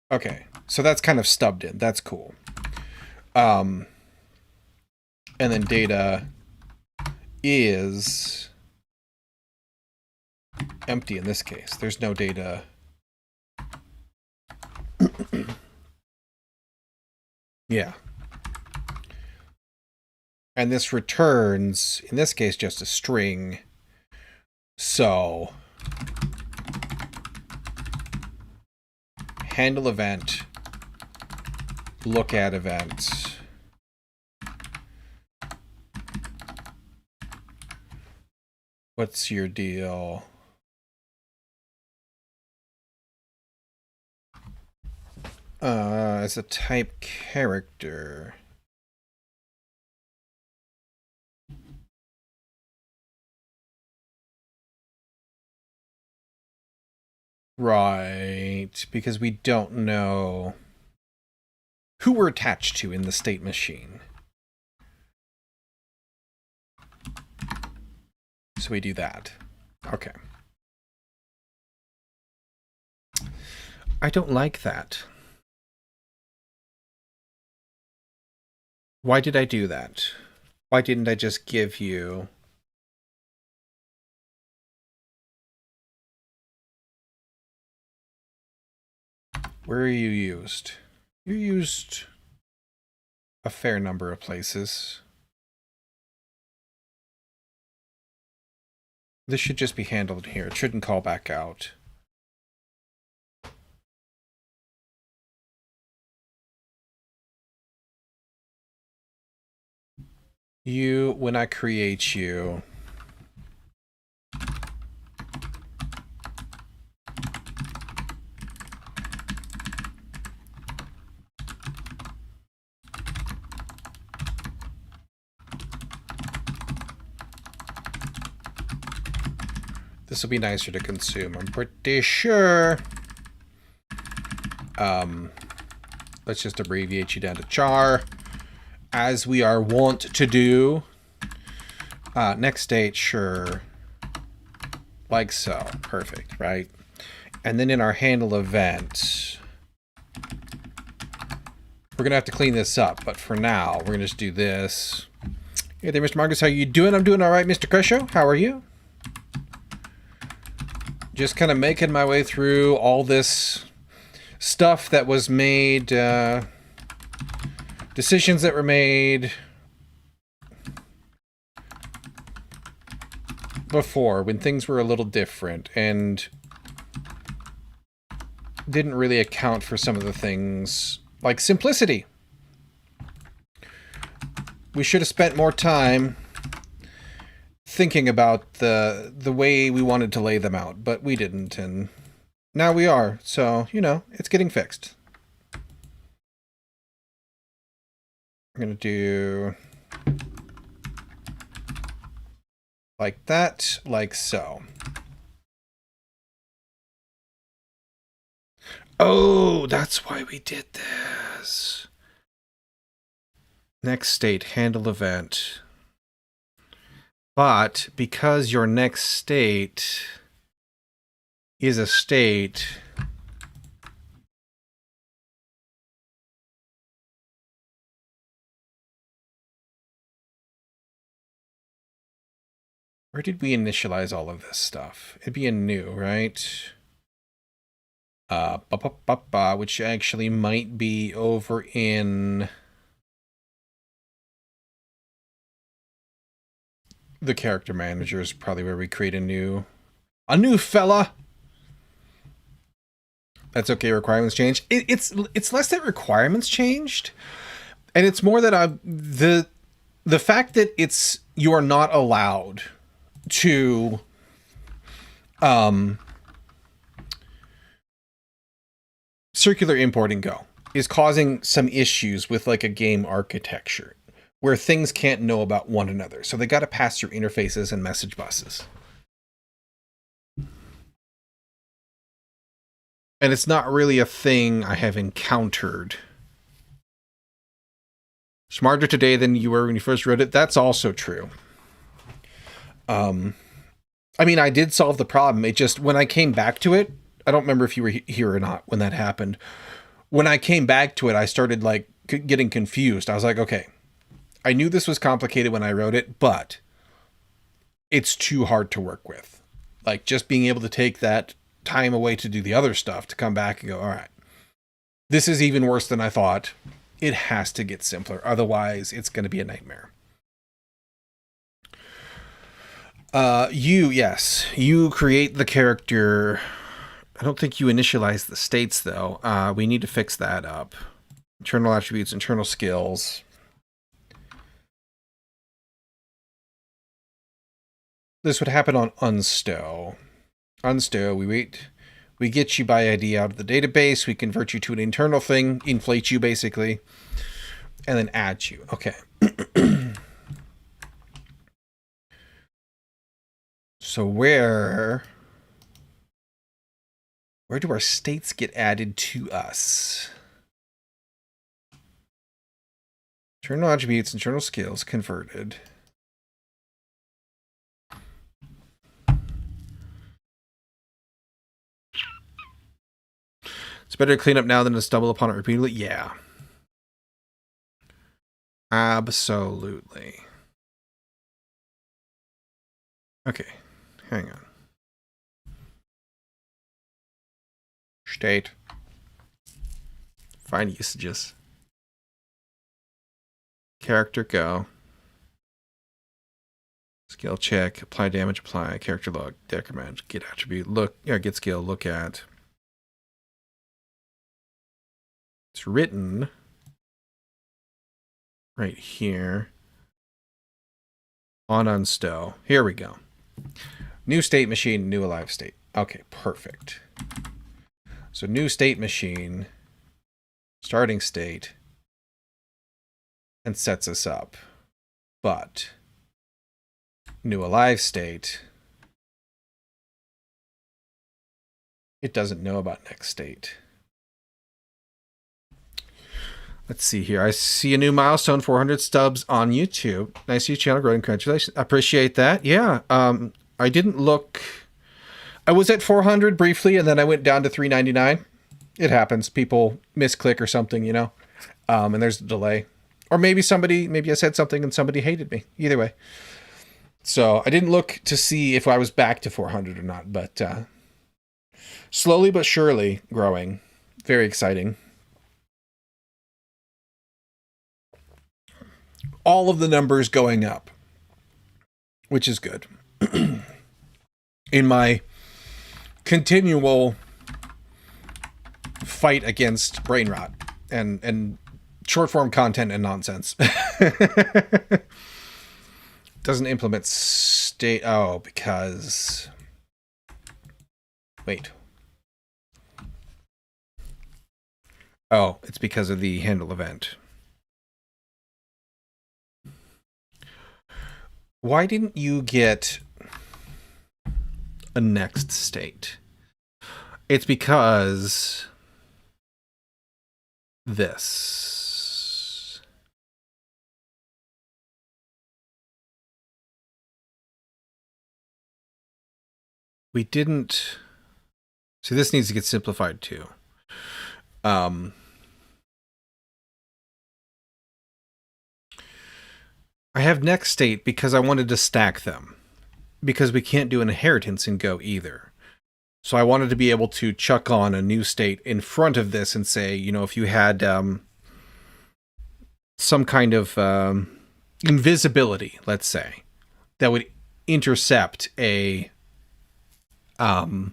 Okay, so that's kind of stubbed in. That's cool. And then data is empty in this case. There's no data. Yeah. And this returns, in this case, just a string. So handle event, look at event. What's your deal? As a type character. Right, because we don't know who we're attached to in the state machine. So we do that. Okay. I don't like that. Why did I do that? Why didn't I just give you... Where are you used? You're used a fair number of places. This should just be handled here. It shouldn't call back out. You, when I create you, This will be nicer to consume, I'm pretty sure. Let's just abbreviate you down to char, as we are wont to do. Next state, sure. Like so. Perfect, right? And then in our handle event, we're going to have to clean this up. But for now, we're going to just do this. Hey there, Mr. Mongoose. How you doing? I'm doing all right, Mr. Crescio. How are you? Just kind of making my way through all this stuff that was made, decisions that were made before when things were a little different and didn't really account for some of the things like simplicity. We should have spent more time thinking about the way we wanted to lay them out, but we didn't, and now we are. So, you know, it's getting fixed. I'm going to do like that, like so. Oh, that's why we did this. Next state, handle event. But because your next state is a state, where did we initialize all of this stuff? It'd be a new, right? Which actually might be over in the character manager is probably where we create a new fella. That's okay. Requirements changed. It's less that requirements changed, and it's more that the fact that you are not allowed to circular import and go is causing some issues with like a game architecture where things can't know about one another. So they got to pass through interfaces and message buses. And it's not really a thing I have encountered. Smarter today than you were when you first wrote it. That's also true. I mean, I did solve the problem. It just, when I came back to it, I don't remember if you were here or not when that happened. When I came back to it, I started like getting confused. I was like, okay, I knew this was complicated when I wrote it, but it's too hard to work with. Like just being able to take that time away to do the other stuff, to come back and go, all right, this is even worse than I thought. It has to get simpler. Otherwise, it's going to be a nightmare. Yes, you create the character. I don't think you initialize the states, though. We need to fix that up. Internal attributes, internal skills. This would happen on unstow. Unstow, we get you by ID out of the database, we convert you to an internal thing, inflate you basically, and then add you. Okay. So where do our states get added to us? Internal attributes, internal skills, converted. It's better to clean up now than to stumble upon it repeatedly. Yeah. Absolutely. Okay, hang on. State. Find usages. Character go. Skill check. Apply damage. Apply. Character log. Decrement. Get attribute. Look. Yeah. Get skill. Look at. It's written right here on unstow. Here we go. New state machine. New alive state. Okay. Perfect. So new state machine. Starting state. And sets us up. But new alive state It doesn't know about next state. Let's see here. I see a new milestone, 400 stubs on YouTube. Nice to see your channel growing. Congratulations. I appreciate that. Yeah. I didn't look. I was at 400 briefly, and then I went down to 399. It happens. People misclick or something, you know. And there's a delay. Or maybe I said something and somebody hated me. Either way. So I didn't look to see if I was back to 400 or not, but slowly but surely growing. Very exciting. All of the numbers going up, which is good. In my continual fight against brain rot and short form content and nonsense. Doesn't implement state. Oh, because. Wait. Oh, it's because of the handle event. Why didn't you get a next state? It's because this. We didn't. See, this needs to get simplified too. I have next state because I wanted to stack them. Because we can't do inheritance in Go either. So I wanted to be able to chuck on a new state in front of this and say, you know, if you had some kind of invisibility, let's say, that would intercept a call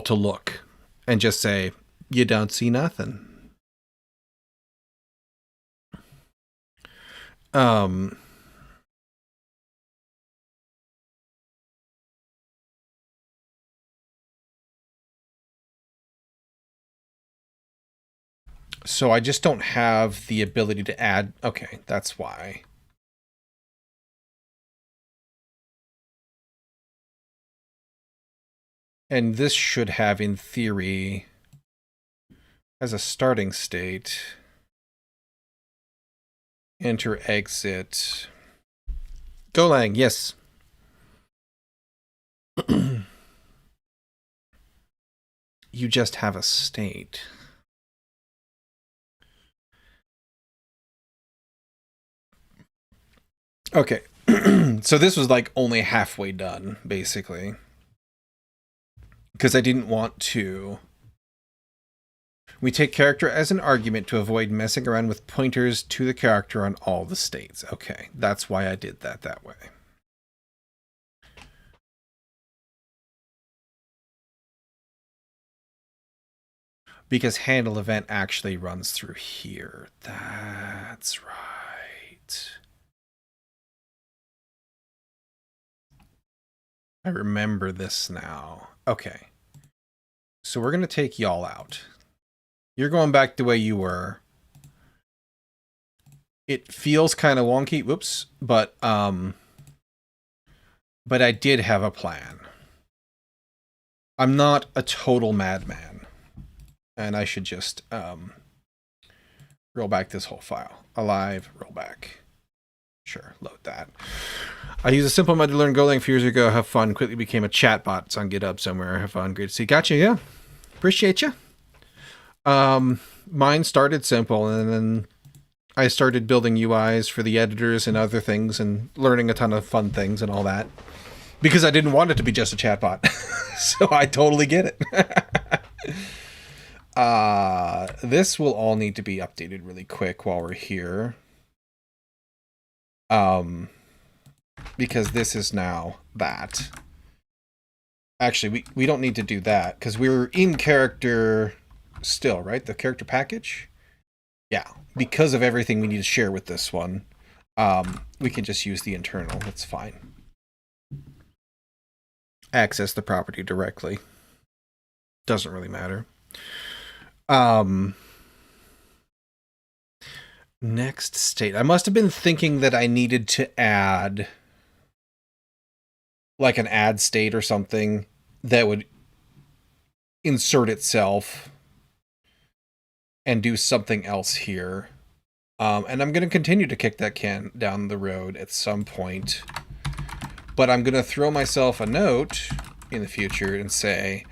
to look and just say, you don't see nothing. So I just don't have the ability to add. Okay, that's why. And this should have, in theory, as a starting state, enter, exit. Golang, yes. You just have a state. Okay. So this was like only halfway done, basically. Because I didn't want to. We take character as an argument to avoid messing around with pointers to the character on all the states. Okay, that's why I did that way. Because handle event actually runs through here. That's right. I remember this now. Okay. So we're going to take y'all out. You're going back the way you were. It feels kind of wonky. Whoops. But I did have a plan. I'm not a total madman. And I should just roll back this whole file. Alive, roll back. Sure, load that. I used a simple method to learn Golang a few years ago. Have fun. Quickly became a chatbot. It's on GitHub somewhere. Have fun. Great to see. Gotcha, yeah. Appreciate you. Mine started simple, and then I started building UIs for the editors and other things and learning a ton of fun things and all that. Because I didn't want it to be just a chatbot. So I totally get it. This will all need to be updated really quick while we're here. Because this is now that. Actually, we don't need to do that because we're in character still, right? The character package? Yeah. Because of everything we need to share with this one, we can just use the internal. That's fine. Access the property directly. Doesn't really matter. Next state. I must have been thinking that I needed to add like an add state or something that would insert itself and do something else here. And I'm going to continue to kick that can down the road at some point. But I'm going to throw myself a note in the future and say,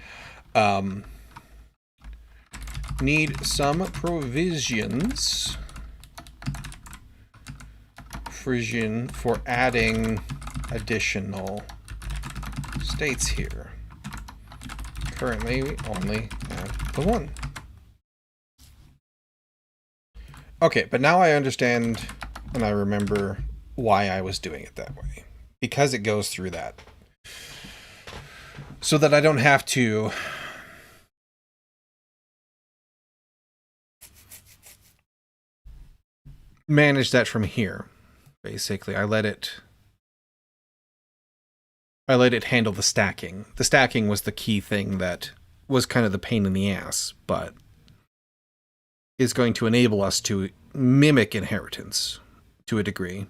need some provisions for adding additional states here. Currently, we only have the one. Okay, but now I understand and I remember why I was doing it that way. Because it goes through that. So that I don't have to manage that from here. Basically, I let it handle the stacking. The stacking was the key thing that was kind of the pain in the ass, but is going to enable us to mimic inheritance to a degree.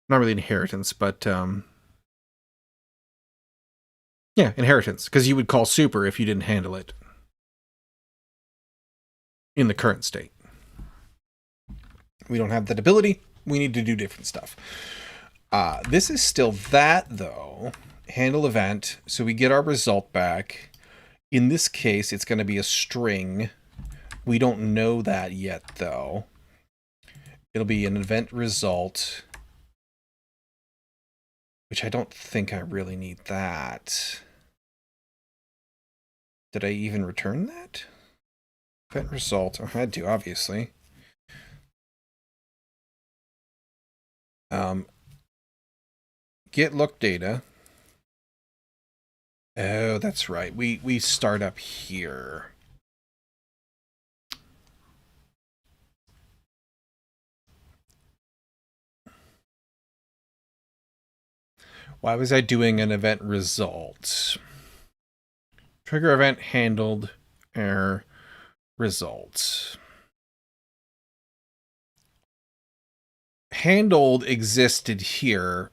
Not really inheritance, but yeah, inheritance, because you would call super if you didn't handle it in the current state. We don't have that ability. We need to do different stuff. This is still that, though. Handle event, so we get our result back. In this case, it's going to be a string. We don't know that yet, though. It'll be an event result, which I don't think I really need that. Did I even return that? Event result. I had to, obviously. Get look data. Oh, that's right. We start up here. Why was I doing an event result? Trigger event handled error results. Handled existed here.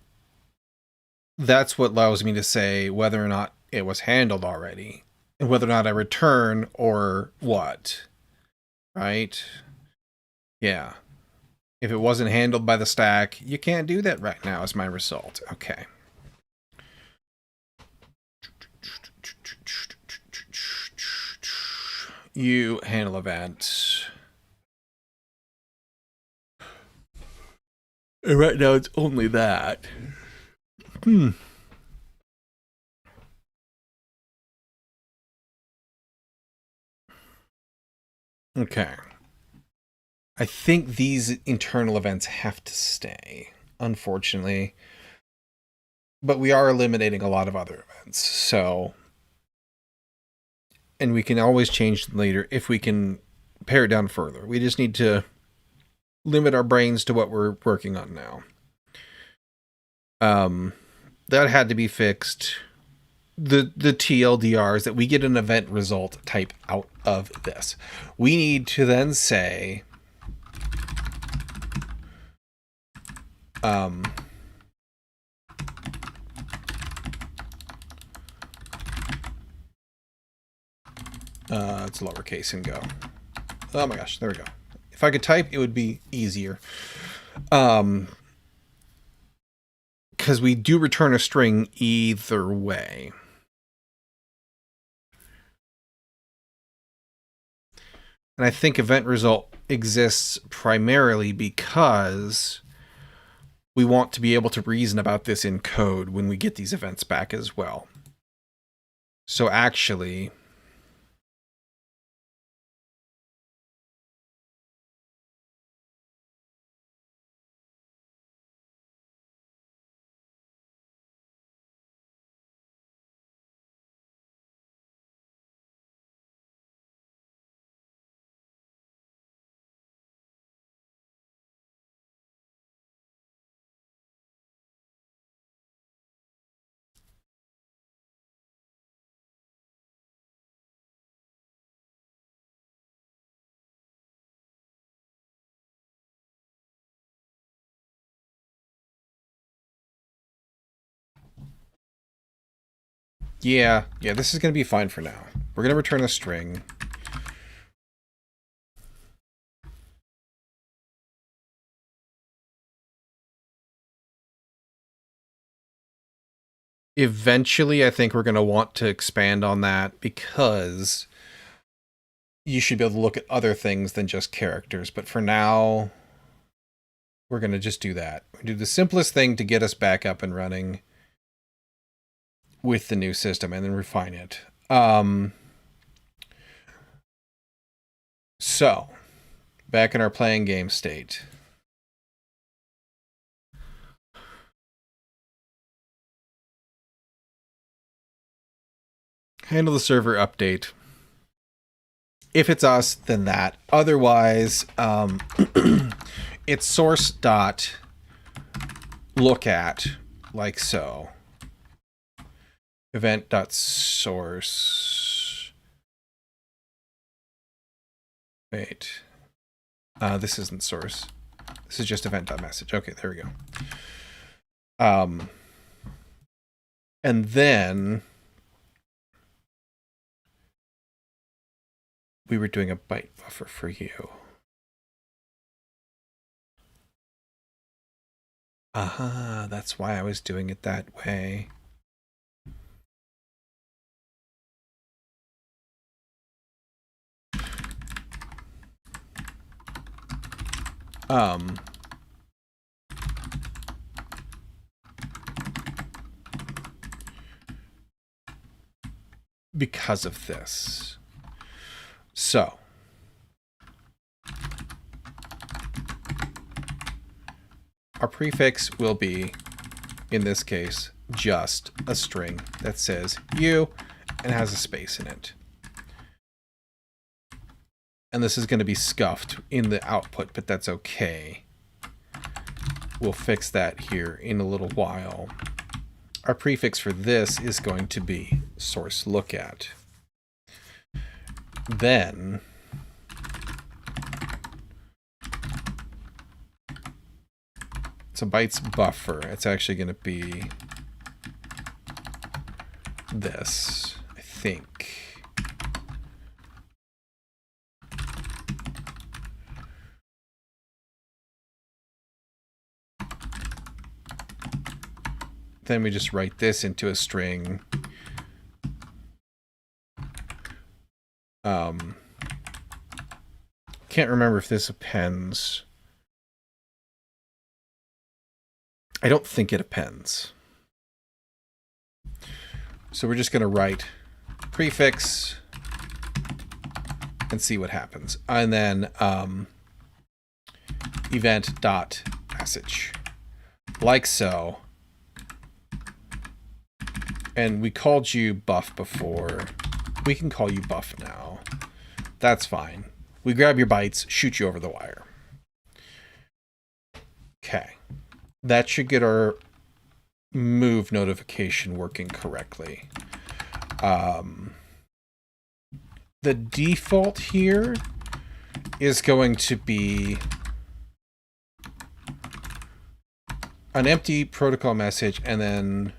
That's what allows me to say whether or not it was handled already. And whether or not I return or what. Right? Yeah. If it wasn't handled by the stack, you can't do that right now as my result. Okay. You handle event. And right now it's only that. Okay. I think these internal events have to stay, unfortunately. But we are eliminating a lot of other events, so... And we can always change them later if we can pare it down further. We just need to limit our brains to what we're working on now. That had to be fixed. The TLDR is that we get an event result type out of this. We need to then say... it's lowercase and go. Oh my gosh, there we go. If I could type, it would be easier. Because we do return a string either way. And I think event result exists primarily because we want to be able to reason about this in code when we get these events back as well. So actually... Yeah, this is going to be fine for now. We're going to return a string. Eventually, I think we're going to want to expand on that because you should be able to look at other things than just characters. But for now, we're going to just do that. We do the simplest thing to get us back up and running with the new system and then refine it. So, back in our playing game state. Handle the server update. If it's us, then that. Otherwise, it's source dot look at like so. Event dot source. Wait. This isn't source. This is just event dot message. Okay, there we go. And then we were doing a byte buffer for you. Aha, that's why I was doing it that way. Because of this. So, our prefix will be, in this case, just a string that says you and has a space in it. And this is going to be scuffed in the output, but that's okay. We'll fix that here in a little while. Our prefix for this is going to be source look at. Then it's a bytes buffer. It's actually going to be this, I think. Then we just write this into a string. Can't remember if this appends. I don't think it appends. So we're just going to write prefix and see what happens. And then event dot message, like so. And we called you buff before. We can call you buff now. That's fine. We grab your bytes, shoot you over the wire. Okay. That should get our move notification working correctly. The default here is going to be an empty protocol message and then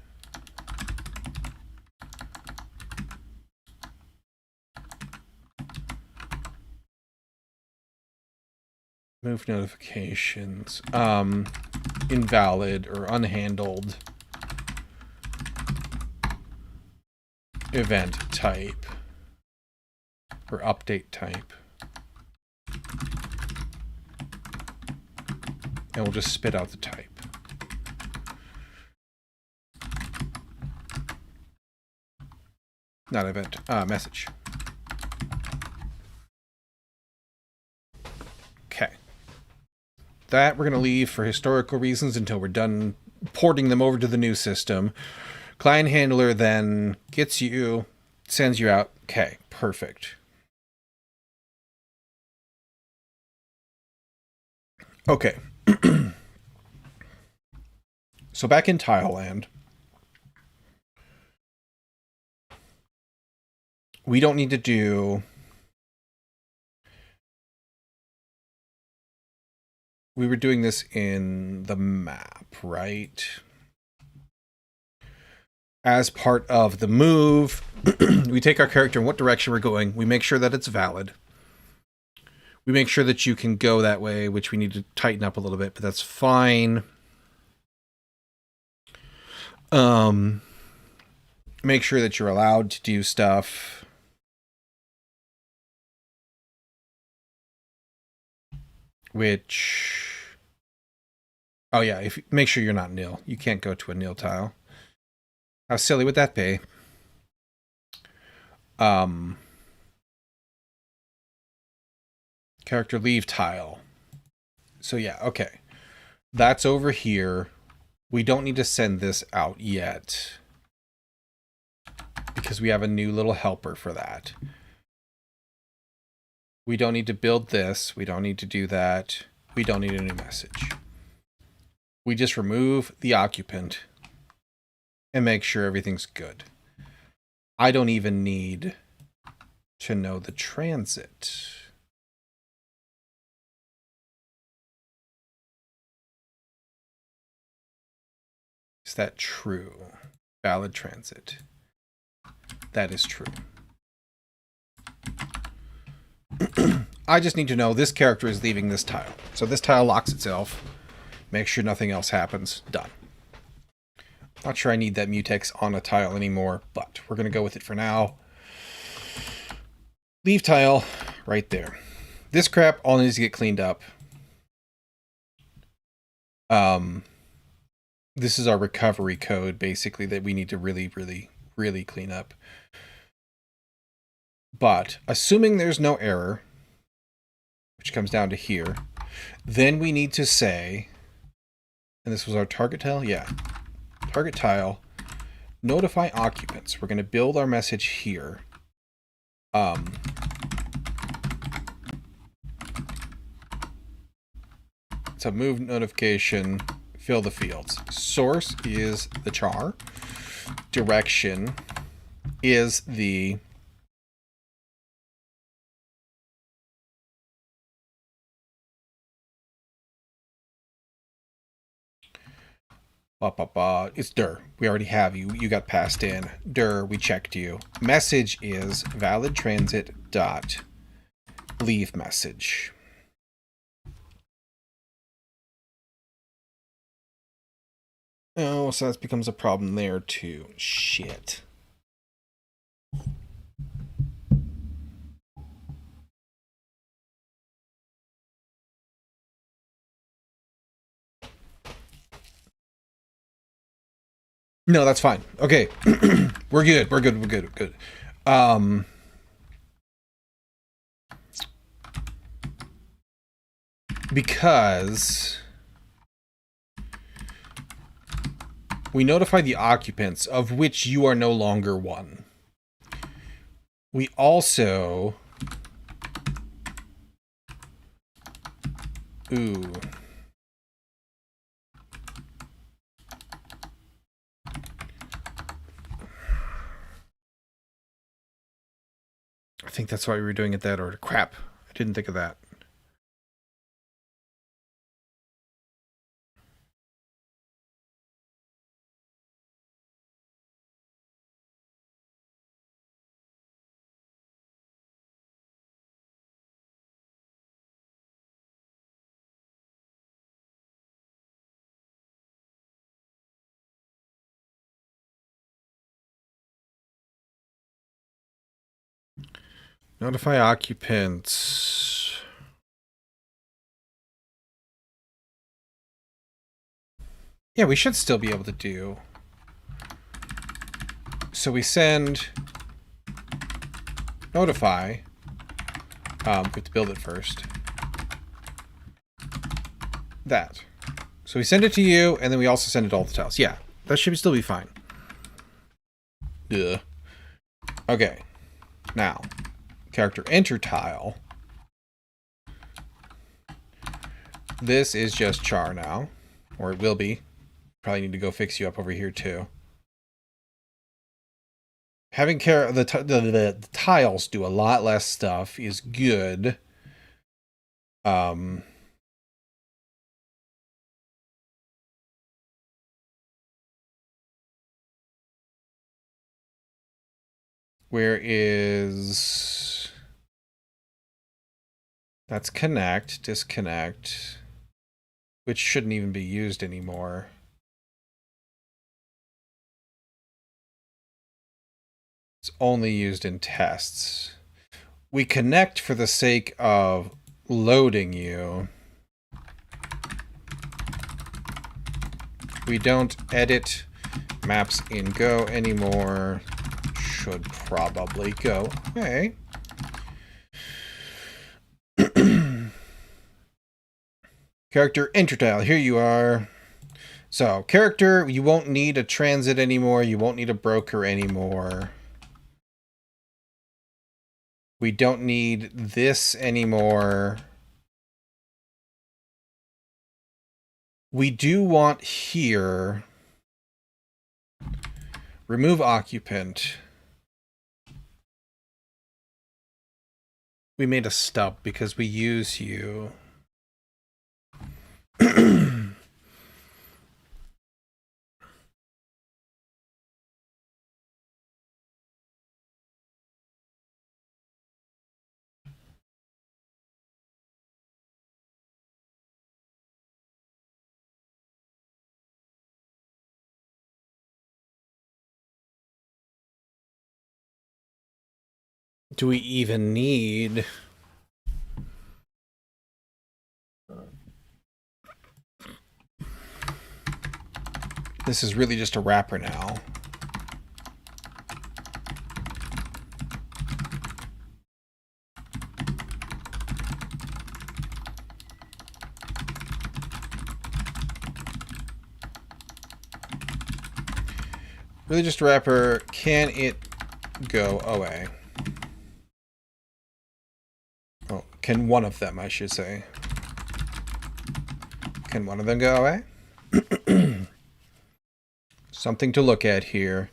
move notifications, invalid or unhandled event type or update type. And we'll just spit out the type. Not event, message. Okay. That we're going to leave for historical reasons until we're done porting them over to the new system. Client handler then gets you, sends you out. Okay, perfect. Okay. So back in Tileland, we don't need to do... We were doing this in the map, right? as part of the move, we take our character in what direction we're going. We make sure that it's valid. We make sure that you can go that way, which we need to tighten up a little bit, but that's fine. Make sure that you're allowed to do stuff. Which, oh yeah, make sure you're not nil. You can't go to a nil tile. How silly would that be? Character leave tile. So yeah, okay. That's over here. We don't need to send this out yet, because we have a new little helper for that. We don't need to build this. We don't need to do that. We don't need a new message. We just remove the occupant and make sure everything's good. I don't even need to know the transit. Is that true? Valid transit. That is true. I just need to know this character is leaving this tile. So this tile locks itself. Make sure nothing else happens. Done. Not sure I need that mutex on a tile anymore, but we're going to go with it for now. Leave tile right there. This crap all needs to get cleaned up. This is our recovery code, basically, that we need to really, really, really clean up. But assuming there's no error, which comes down to here, then we need to say, and this was our target tile? Yeah. Target tile, notify occupants. We're going to build our message here. So move notification, fill the fields. Source is the char. Direction is the it's dir. We already have you. You got passed in. Dir, we checked you. Message is valid transit dot leave message. Oh, so that becomes a problem there too. Shit. No, that's fine. Okay. We're good. We're good. We're good. Good. Because we notify the occupants, of which you are no longer one. We also... Ooh. I think that's why we were doing it that order. Crap. I didn't think of that. Notify occupants. Yeah, we should still be able to do. So we send notify. We have to build it first. That. So we send it to you, and then we also send it to all the tiles. Yeah, that should still be fine. Duh. Okay. Now, character enter tile. This is just char now, or it will be. Probably need to go fix you up over here too. Having the tiles do a lot less stuff is good. Where is... That's connect, disconnect, which shouldn't even be used anymore. It's only used in tests. We connect for the sake of loading you. We don't edit maps in Go anymore. Should probably go away. Character intertile, here you are. So, character, you won't need a transit anymore. You won't need a broker anymore. We don't need this anymore. We do want here... Remove occupant. We made a stub because we use you. Do we even need... This is really just a wrapper now. Really just a wrapper. Can it go away? Oh, can one of them, I should say. Can one of them go away? Something to look at here.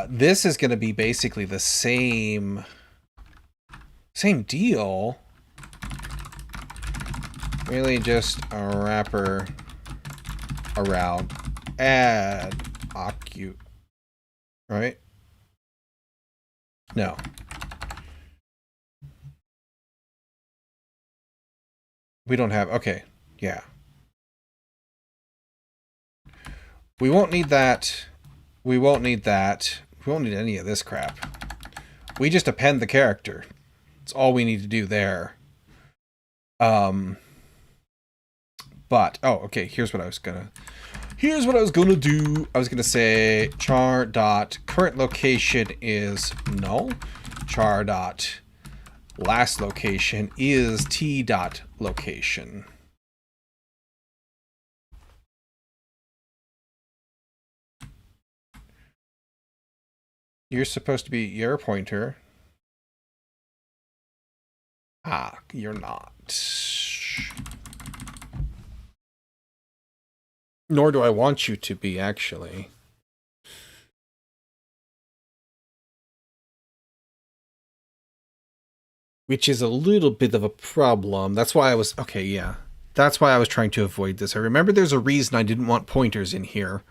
This is going to be basically the same deal. Really just a wrapper around add occu, right? No. We don't have, okay, yeah. We won't need that. We won't need that. We won't need any of this crap. We just append the character. That's all we need to do there. But, oh, okay, here's what I was gonna do. I was gonna say char dot current location is null. Char dot last location is t dot location. You're supposed to be your pointer. Ah, you're not. Nor do I want you to be, actually. Which is a little bit of a problem. That's why I was... Okay, yeah. That's why I was trying to avoid this. I remember there's a reason I didn't want pointers in here.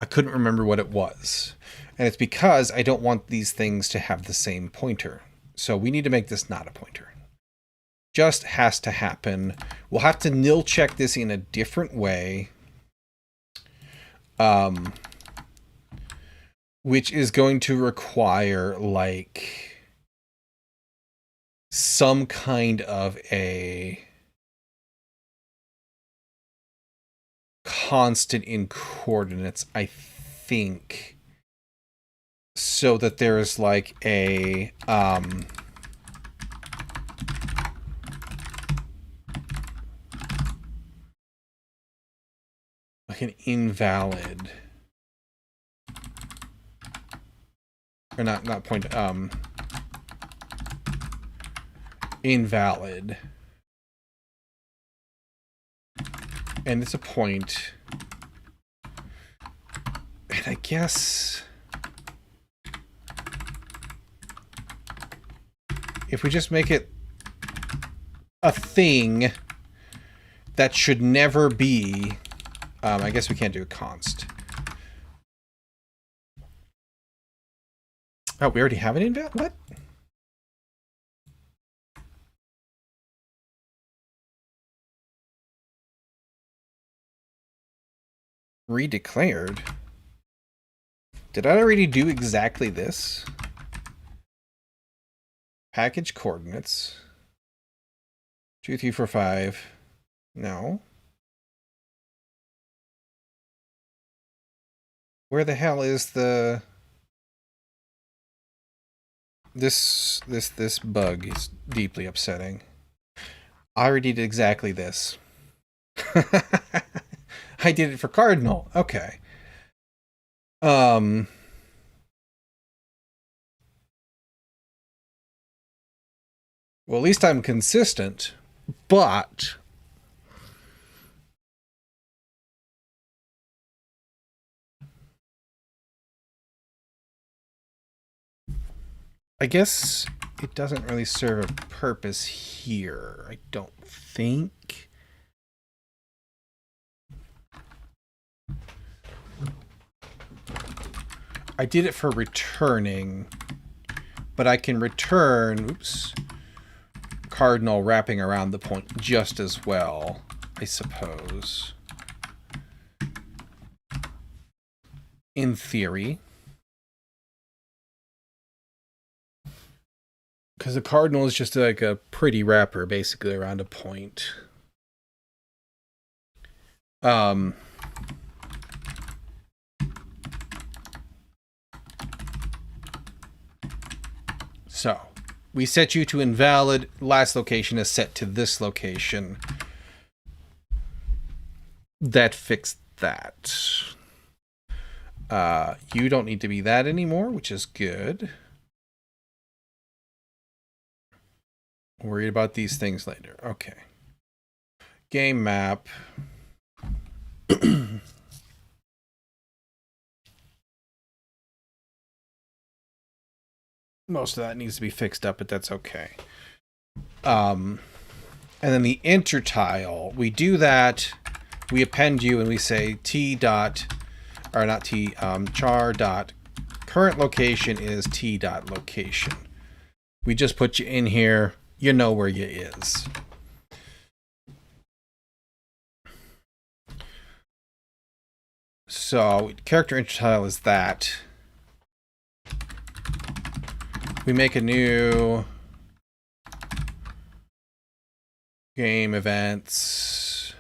I couldn't remember what it was. And it's because I don't want these things to have the same pointer. So we need to make this not a pointer. Just has to happen. We'll have to nil check this in a different way. Which is going to require, like, some kind of a constant in coordinates, I think, so that there's like a like an invalid, or not point, invalid, and it's a point, and I guess if we just make it a thing that should never be, I guess we can't do a const. Oh, we already have an inval? What? Redeclared? Did I already do exactly this? Package coordinates. 2, 3, 4, 5. No. Where the hell is the... This bug is deeply upsetting. I already did exactly this. I did it for Cardinal. Okay. Well, at least I'm consistent, but I guess it doesn't really serve a purpose here. I don't think. I did it for returning, but I can return, oops, Cardinal wrapping around the point just as well, I suppose. In theory. Because the Cardinal is just like a pretty wrapper, basically, around a point. So, we set you to invalid. Last location is set to this location. That fixed that. You don't need to be that anymore, which is good. Worried about these things later. Okay. Game map. Most of that needs to be fixed up, but that's okay. And then the enter tile, we do that. We append you and we say t dot, or not t, char dot current location is t dot location. We just put you in here. You know where you is. So character enter tile is that. We make a new game events,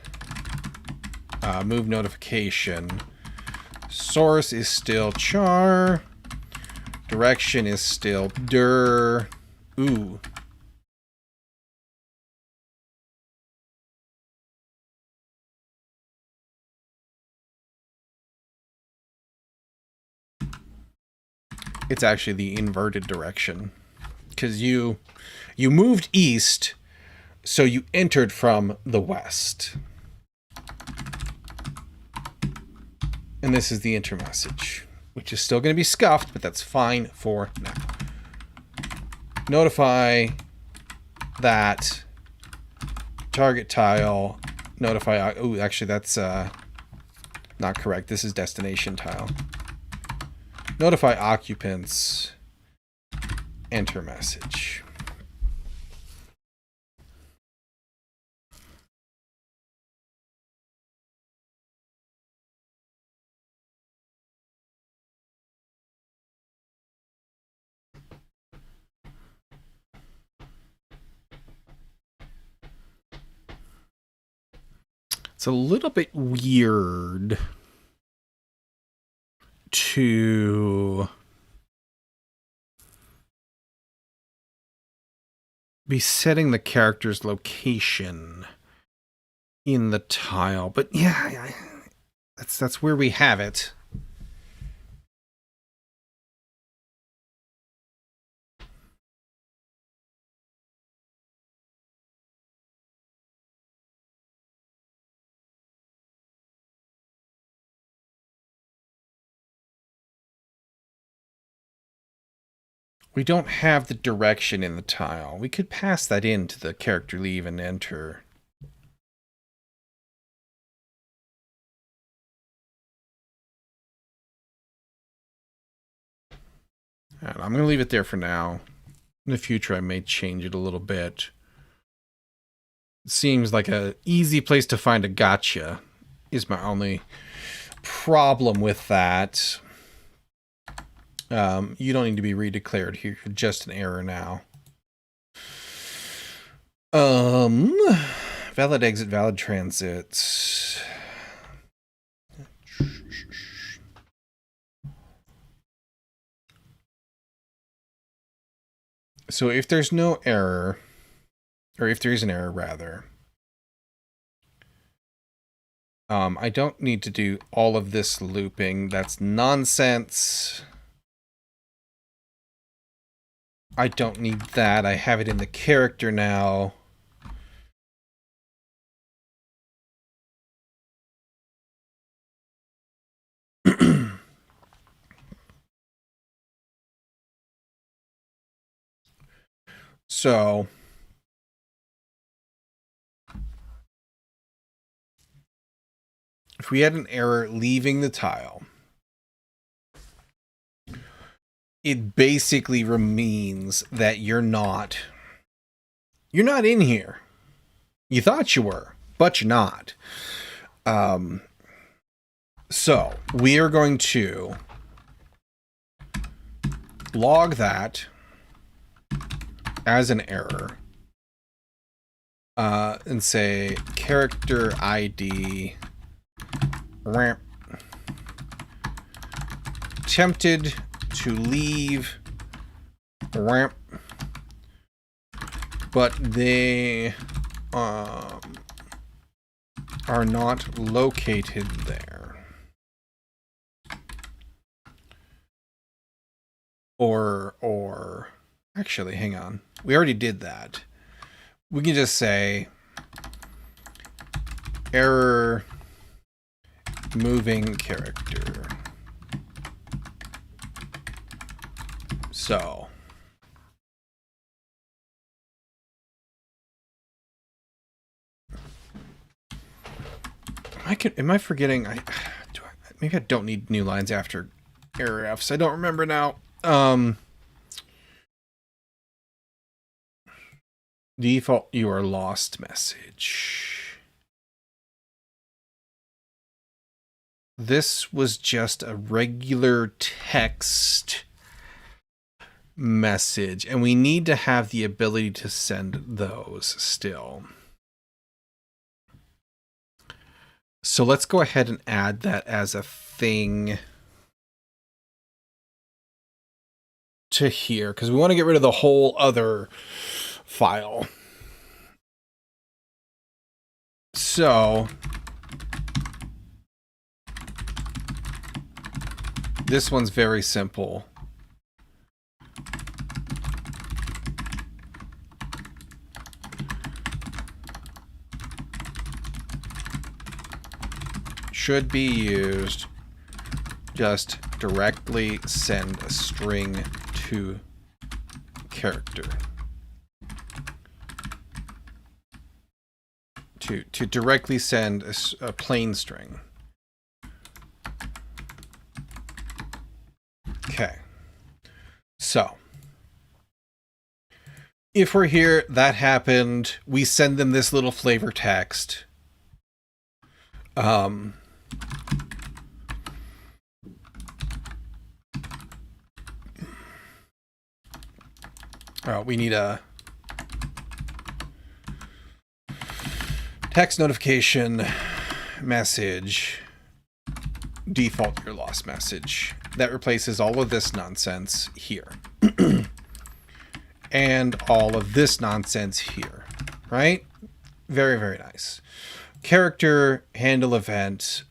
move notification. Source is still char. Direction is still dir. Ooh. It's actually the inverted direction. Because you moved east, so you entered from the west. And this is the enter message, which is still going to be scuffed, but that's fine for now. Notify that target tile, notify, oh, actually that's not correct. This is destination tile. Notify occupants, enter message. It's a little bit weird to be setting the character's location in the tile, but yeah, that's where we have it. We don't have the direction in the tile. We could pass that into the character leave and enter. And I'm going to leave it there for now. In the future, I may change it a little bit. It seems like an easy place to find a gotcha is my only problem with that. You don't need to be redeclared here. You're just an error now. Valid exit, valid transit. So if there's no error, or if there is an error rather, I don't need to do all of this looping. That's nonsense. I don't need that. I have it in the character now. So if we had an error leaving the tile, it basically means that you're not in here. You thought you were, but you're not. So we are going to log that as an error and say character ID ramp tempted to leave ramp, but they are not located there. Or actually, hang on. We already did that. We can just say error moving character. So am I forgetting? Maybe I don't need new lines after error Fs. I don't remember now. Default you are lost message. This was just a regular text message, and we need to have the ability to send those still. So let's go ahead and add that as a thing to here, because we want to get rid of the whole other file. So this one's very simple. Should be used. Just directly send a string to character. To directly send a plain string. Okay. So if we're here, that happened. We send them this little flavor text. We need a text notification message, default your lost message. That replaces all of this nonsense here. And all of this nonsense here, right? Very, very nice. Character, handle event.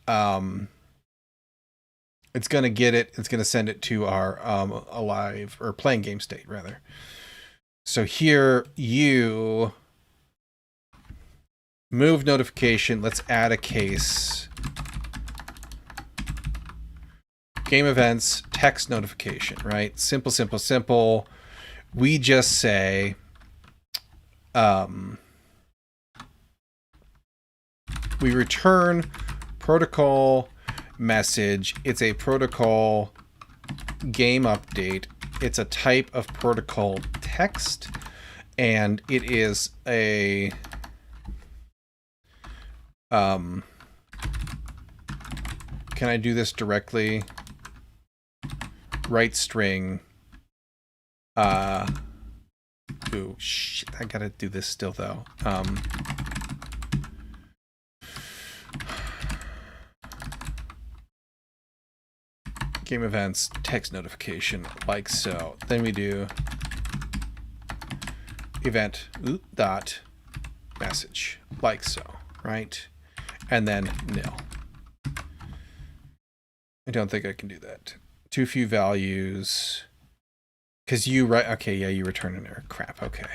It's going to get it. It's going to send it to our alive or playing game state, rather. So here you move notification. Let's add a case. Game events, text notification, right? Simple, simple, simple. We just say, we return protocol message. It's a protocol game update it's a type of protocol text, and it is a can I do this directly? Write string. Ooh, shit, I gotta do this still though. Game events, text notification, like so. Then we do event dot message, like so, right? And then nil. I don't think I can do that. Too few values. Because you write, okay, yeah, you return an error. Crap, okay.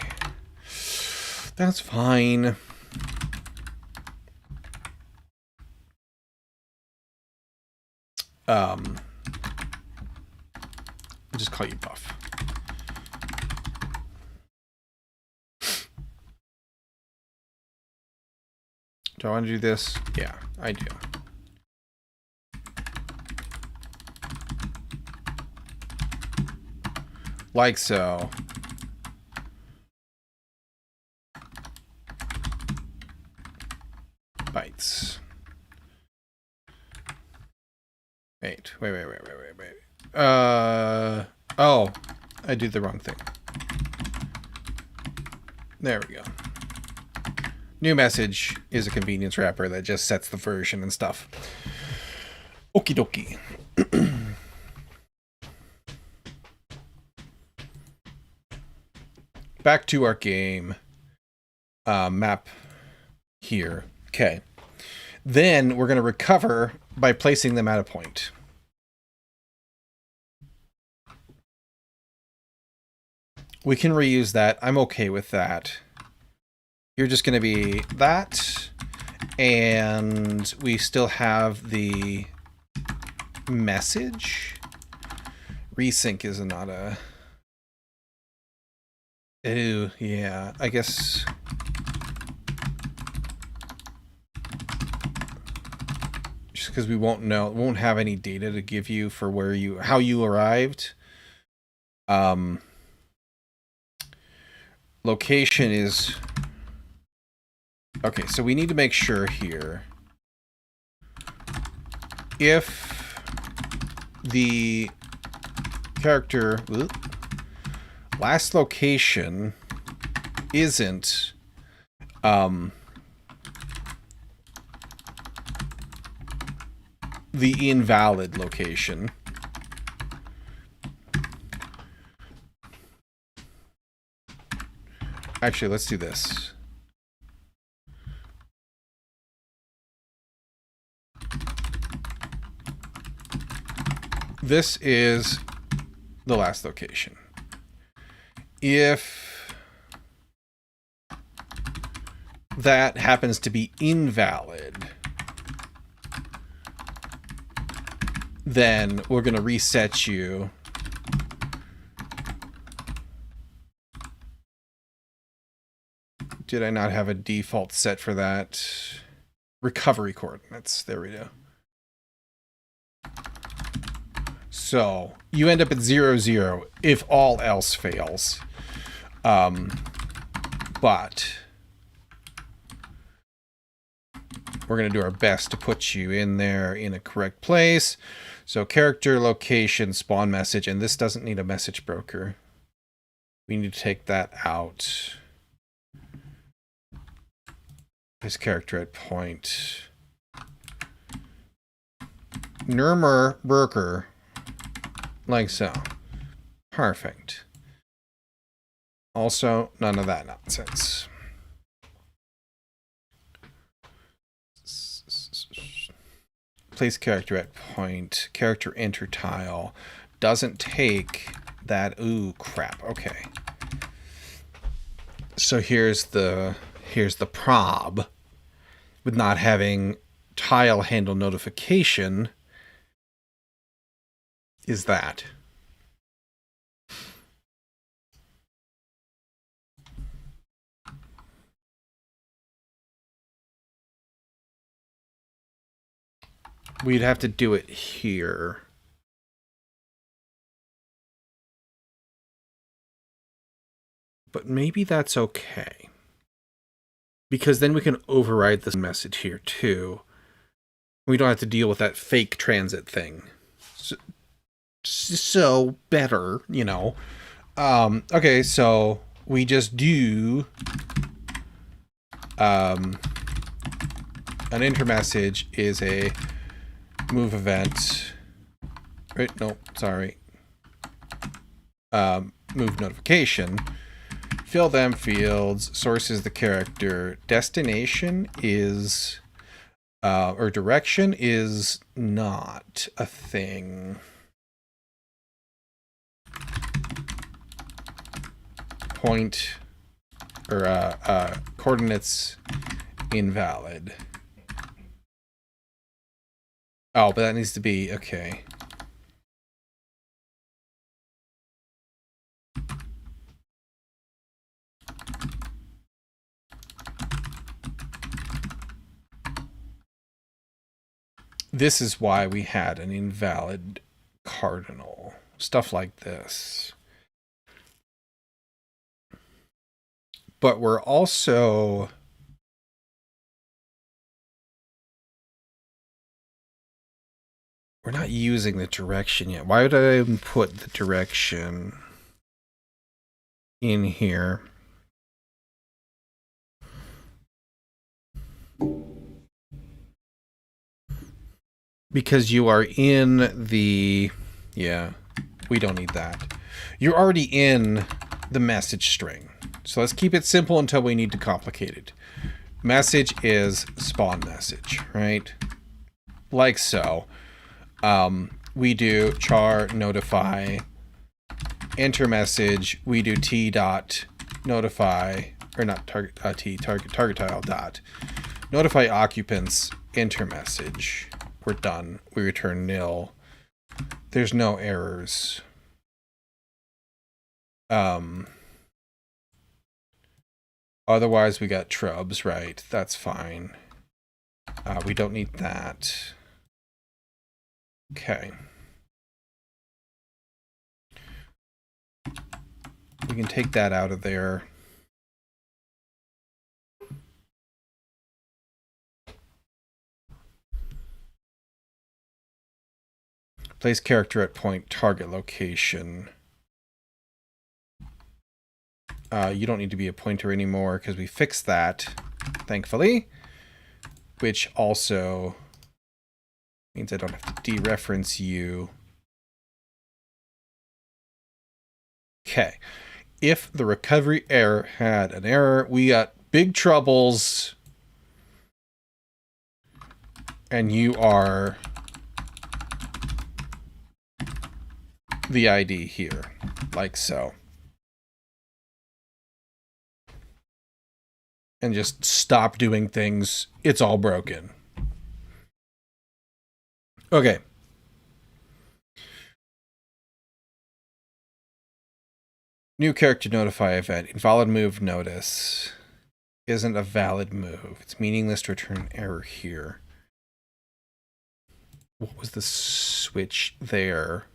That's fine. I'll just call you Buff. Do I want to do this? Yeah, I do. Like so. Bytes. Wait. Oh, I did the wrong thing. There we go. New message is a convenience wrapper that just sets the version and stuff. Okie dokie. Back to our game. Map here. Okay. Then we're going to recover by placing them at a point. We can reuse that. I'm okay with that. You're just going to be that. And we still have the message. Resync is not a... Ew, yeah. I guess... Just because we won't know, won't have any data to give you for where you, how you arrived. Location is... Okay, so we need to make sure here. If the character... last location isn't... the invalid location. Actually, let's do this. This is the last location. If that happens to be invalid, then we're going to reset you. Did I not have a default set for that? Recovery coordinates. There we go. So you end up at 0, 0 if all else fails. But we're going to do our best to put you in there in a correct place. So character, location, spawn message, and this doesn't need a message broker. We need to take that out. This character at point. Nurmer broker. Like so. Perfect. Also, none of that nonsense. Place character at point. Character enter tile. Doesn't take that. Ooh, crap. Okay. So here's the prob with not having tile handle notification is that. We'd have to do it here. but maybe that's okay. Because then we can override this message here too. We don't have to deal with that fake transit thing. So better, you know. Okay, so we just do an enter message is a move event. Right? No, sorry. Move notification. Fill them fields. Source is the character. Destination is or direction is not a thing. Point or coordinates invalid. Oh, but that needs to be okay. This is why we had an invalid cardinal. Stuff like this. But we're also... We're not using the direction yet. Why would I even put the direction in here? Because you are in the... Yeah, we don't need that. You're already in the message string. So let's keep it simple until we need to complicate it. Message is spawn message, right? Like so. We do char notify enter message. We do t dot notify, or not target t target tile dot notify occupants enter message. We're done. We return nil. There's no errors. Otherwise we got trubs, right? That's fine. We don't need that. Okay. We can take that out of there. Place character at point target location. You don't need to be a pointer anymore because we fixed that, thankfully. Which also means I don't have to dereference you. Okay. If the recovery error had an error, we got big troubles. And you are the ID here, like so. And just stop doing things. It's all broken. Okay. New character notify event. Invalid move notice isn't a valid move. It's meaningless to return an error here. What was the switch there?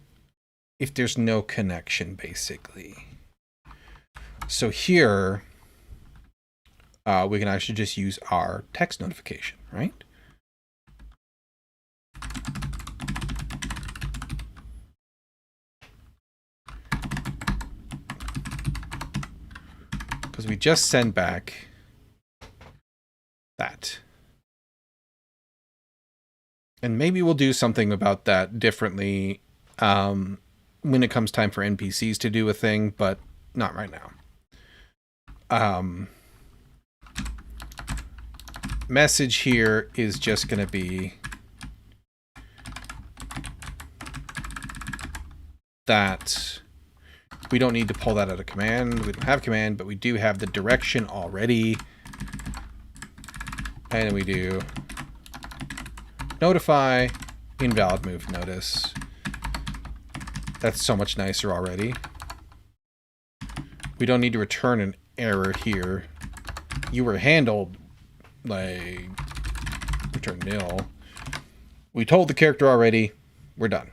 If there's no connection, basically. So here, we can actually just use our text notification, right? Because we just send back that. And maybe we'll do something about that differently when it comes time for NPCs to do a thing, but not right now. Message here is just going to be that we don't need to pull that out of command. We don't have command, but we do have the direction already. And we do notify invalid move notice. That's so much nicer already. We don't need to return an error here. You were handled, like, return nil. We told the character already. We're done.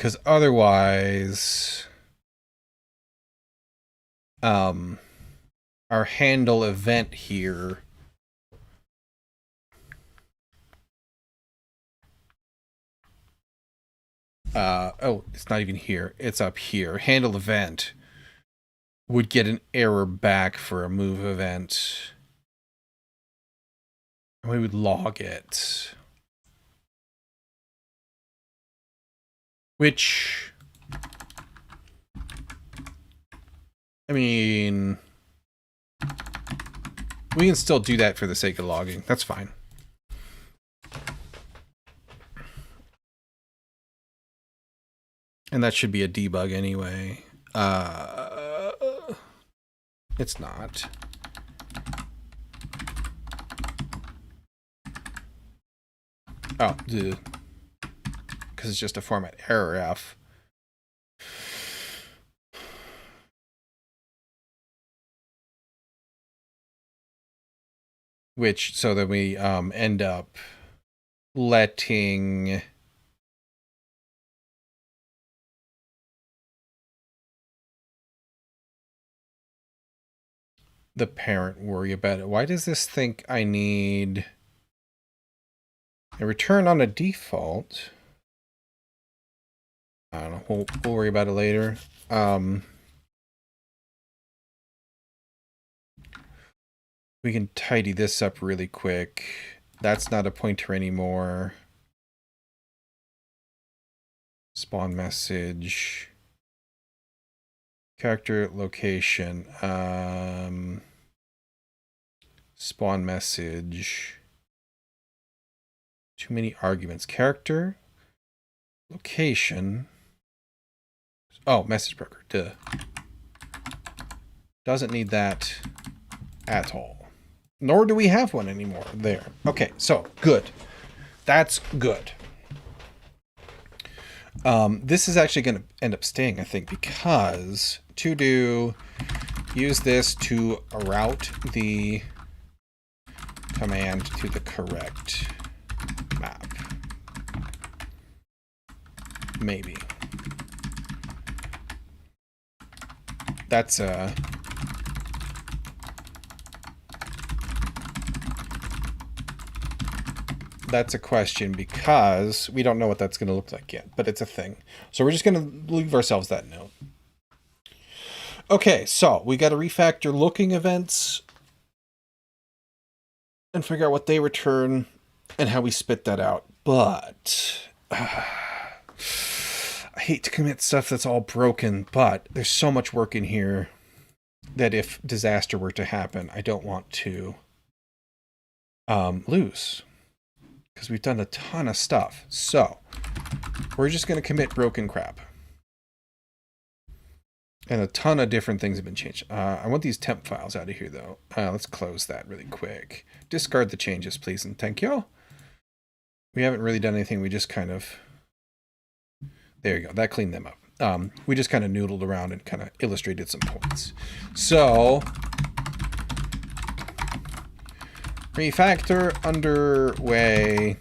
Because otherwise, our handle event here oh, it's not even here. It's up here. Handle event would get an error back for a move event. And we would log it. Which, I mean, we can still do that for the sake of logging. That's fine. And that should be a debug anyway. It's not. Oh, because it's just a format error F. Which, so that we end up letting the parent worry about it. Why does this think I need a return on a default? I don't know. We'll worry about it later. We can tidy this up really quick. That's not a pointer anymore. Spawn message. Character location. Spawn message. Too many arguments. Character. Location. Oh, message broker. Duh. Doesn't need that at all. Nor do we have one anymore. There. Okay, so good. That's good. This is actually going to end up staying, I think, because to do use this to route the command to the correct map. Maybe. That's a question because we don't know what that's going to look like yet, but it's a thing. So we're just going to leave ourselves that note. Okay, so we got to refactor looking events and figure out what they return and how we spit that out. But I hate to commit stuff that's all broken, but there's so much work in here that if disaster were to happen, I don't want to lose. Because we've done a ton of stuff. So, we're just going to commit broken crap. And a ton of different things have been changed. I want these temp files out of here, though. Let's close that really quick. Discard the changes, please, and thank you. We haven't really done anything. We just kind of... There you go. That cleaned them up. We just kind of noodled around and kind of illustrated some points. So... Refactor underway.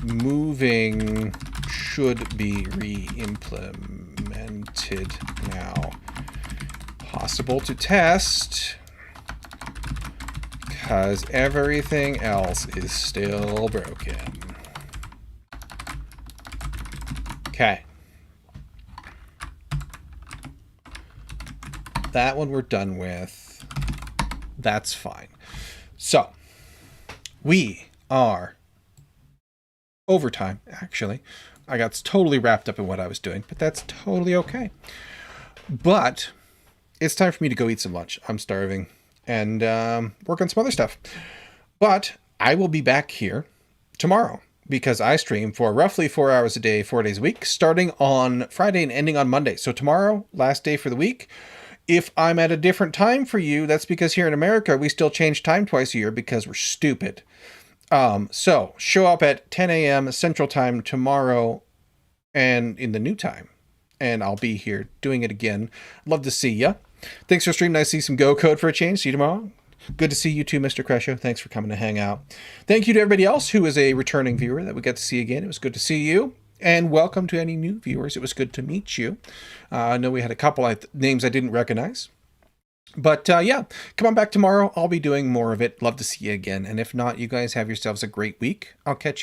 Moving should be re-implemented now. Possible to test because everything else is still broken. Okay. That one we're done with. That's fine. So... we are overtime, actually. I got totally wrapped up in what I was doing, but that's totally okay. But it's time for me to go eat some lunch. I'm starving and work on some other stuff. But I will be back here tomorrow because I stream for roughly 4 hours a day, 4 days a week, starting on Friday and ending on Monday. So tomorrow, last day for the week. If I'm at a different time for you, that's because here in America, we still change time twice a year because we're stupid. So show up at 10 a.m. Central Time tomorrow and in the new time. And I'll be here doing it again. Love to see ya. Thanks for streaming. Nice to see some Go code for a change. See you tomorrow. Good to see you too, Mr. Crescio. Thanks for coming to hang out. Thank you to everybody else who is a returning viewer that we got to see again. It was good to see you. And welcome to any new viewers. It was good to meet you. I know we had a couple names I didn't recognize. But yeah, come on back tomorrow. I'll be doing more of it. Love to see you again. And if not, you guys have yourselves a great week. I'll catch you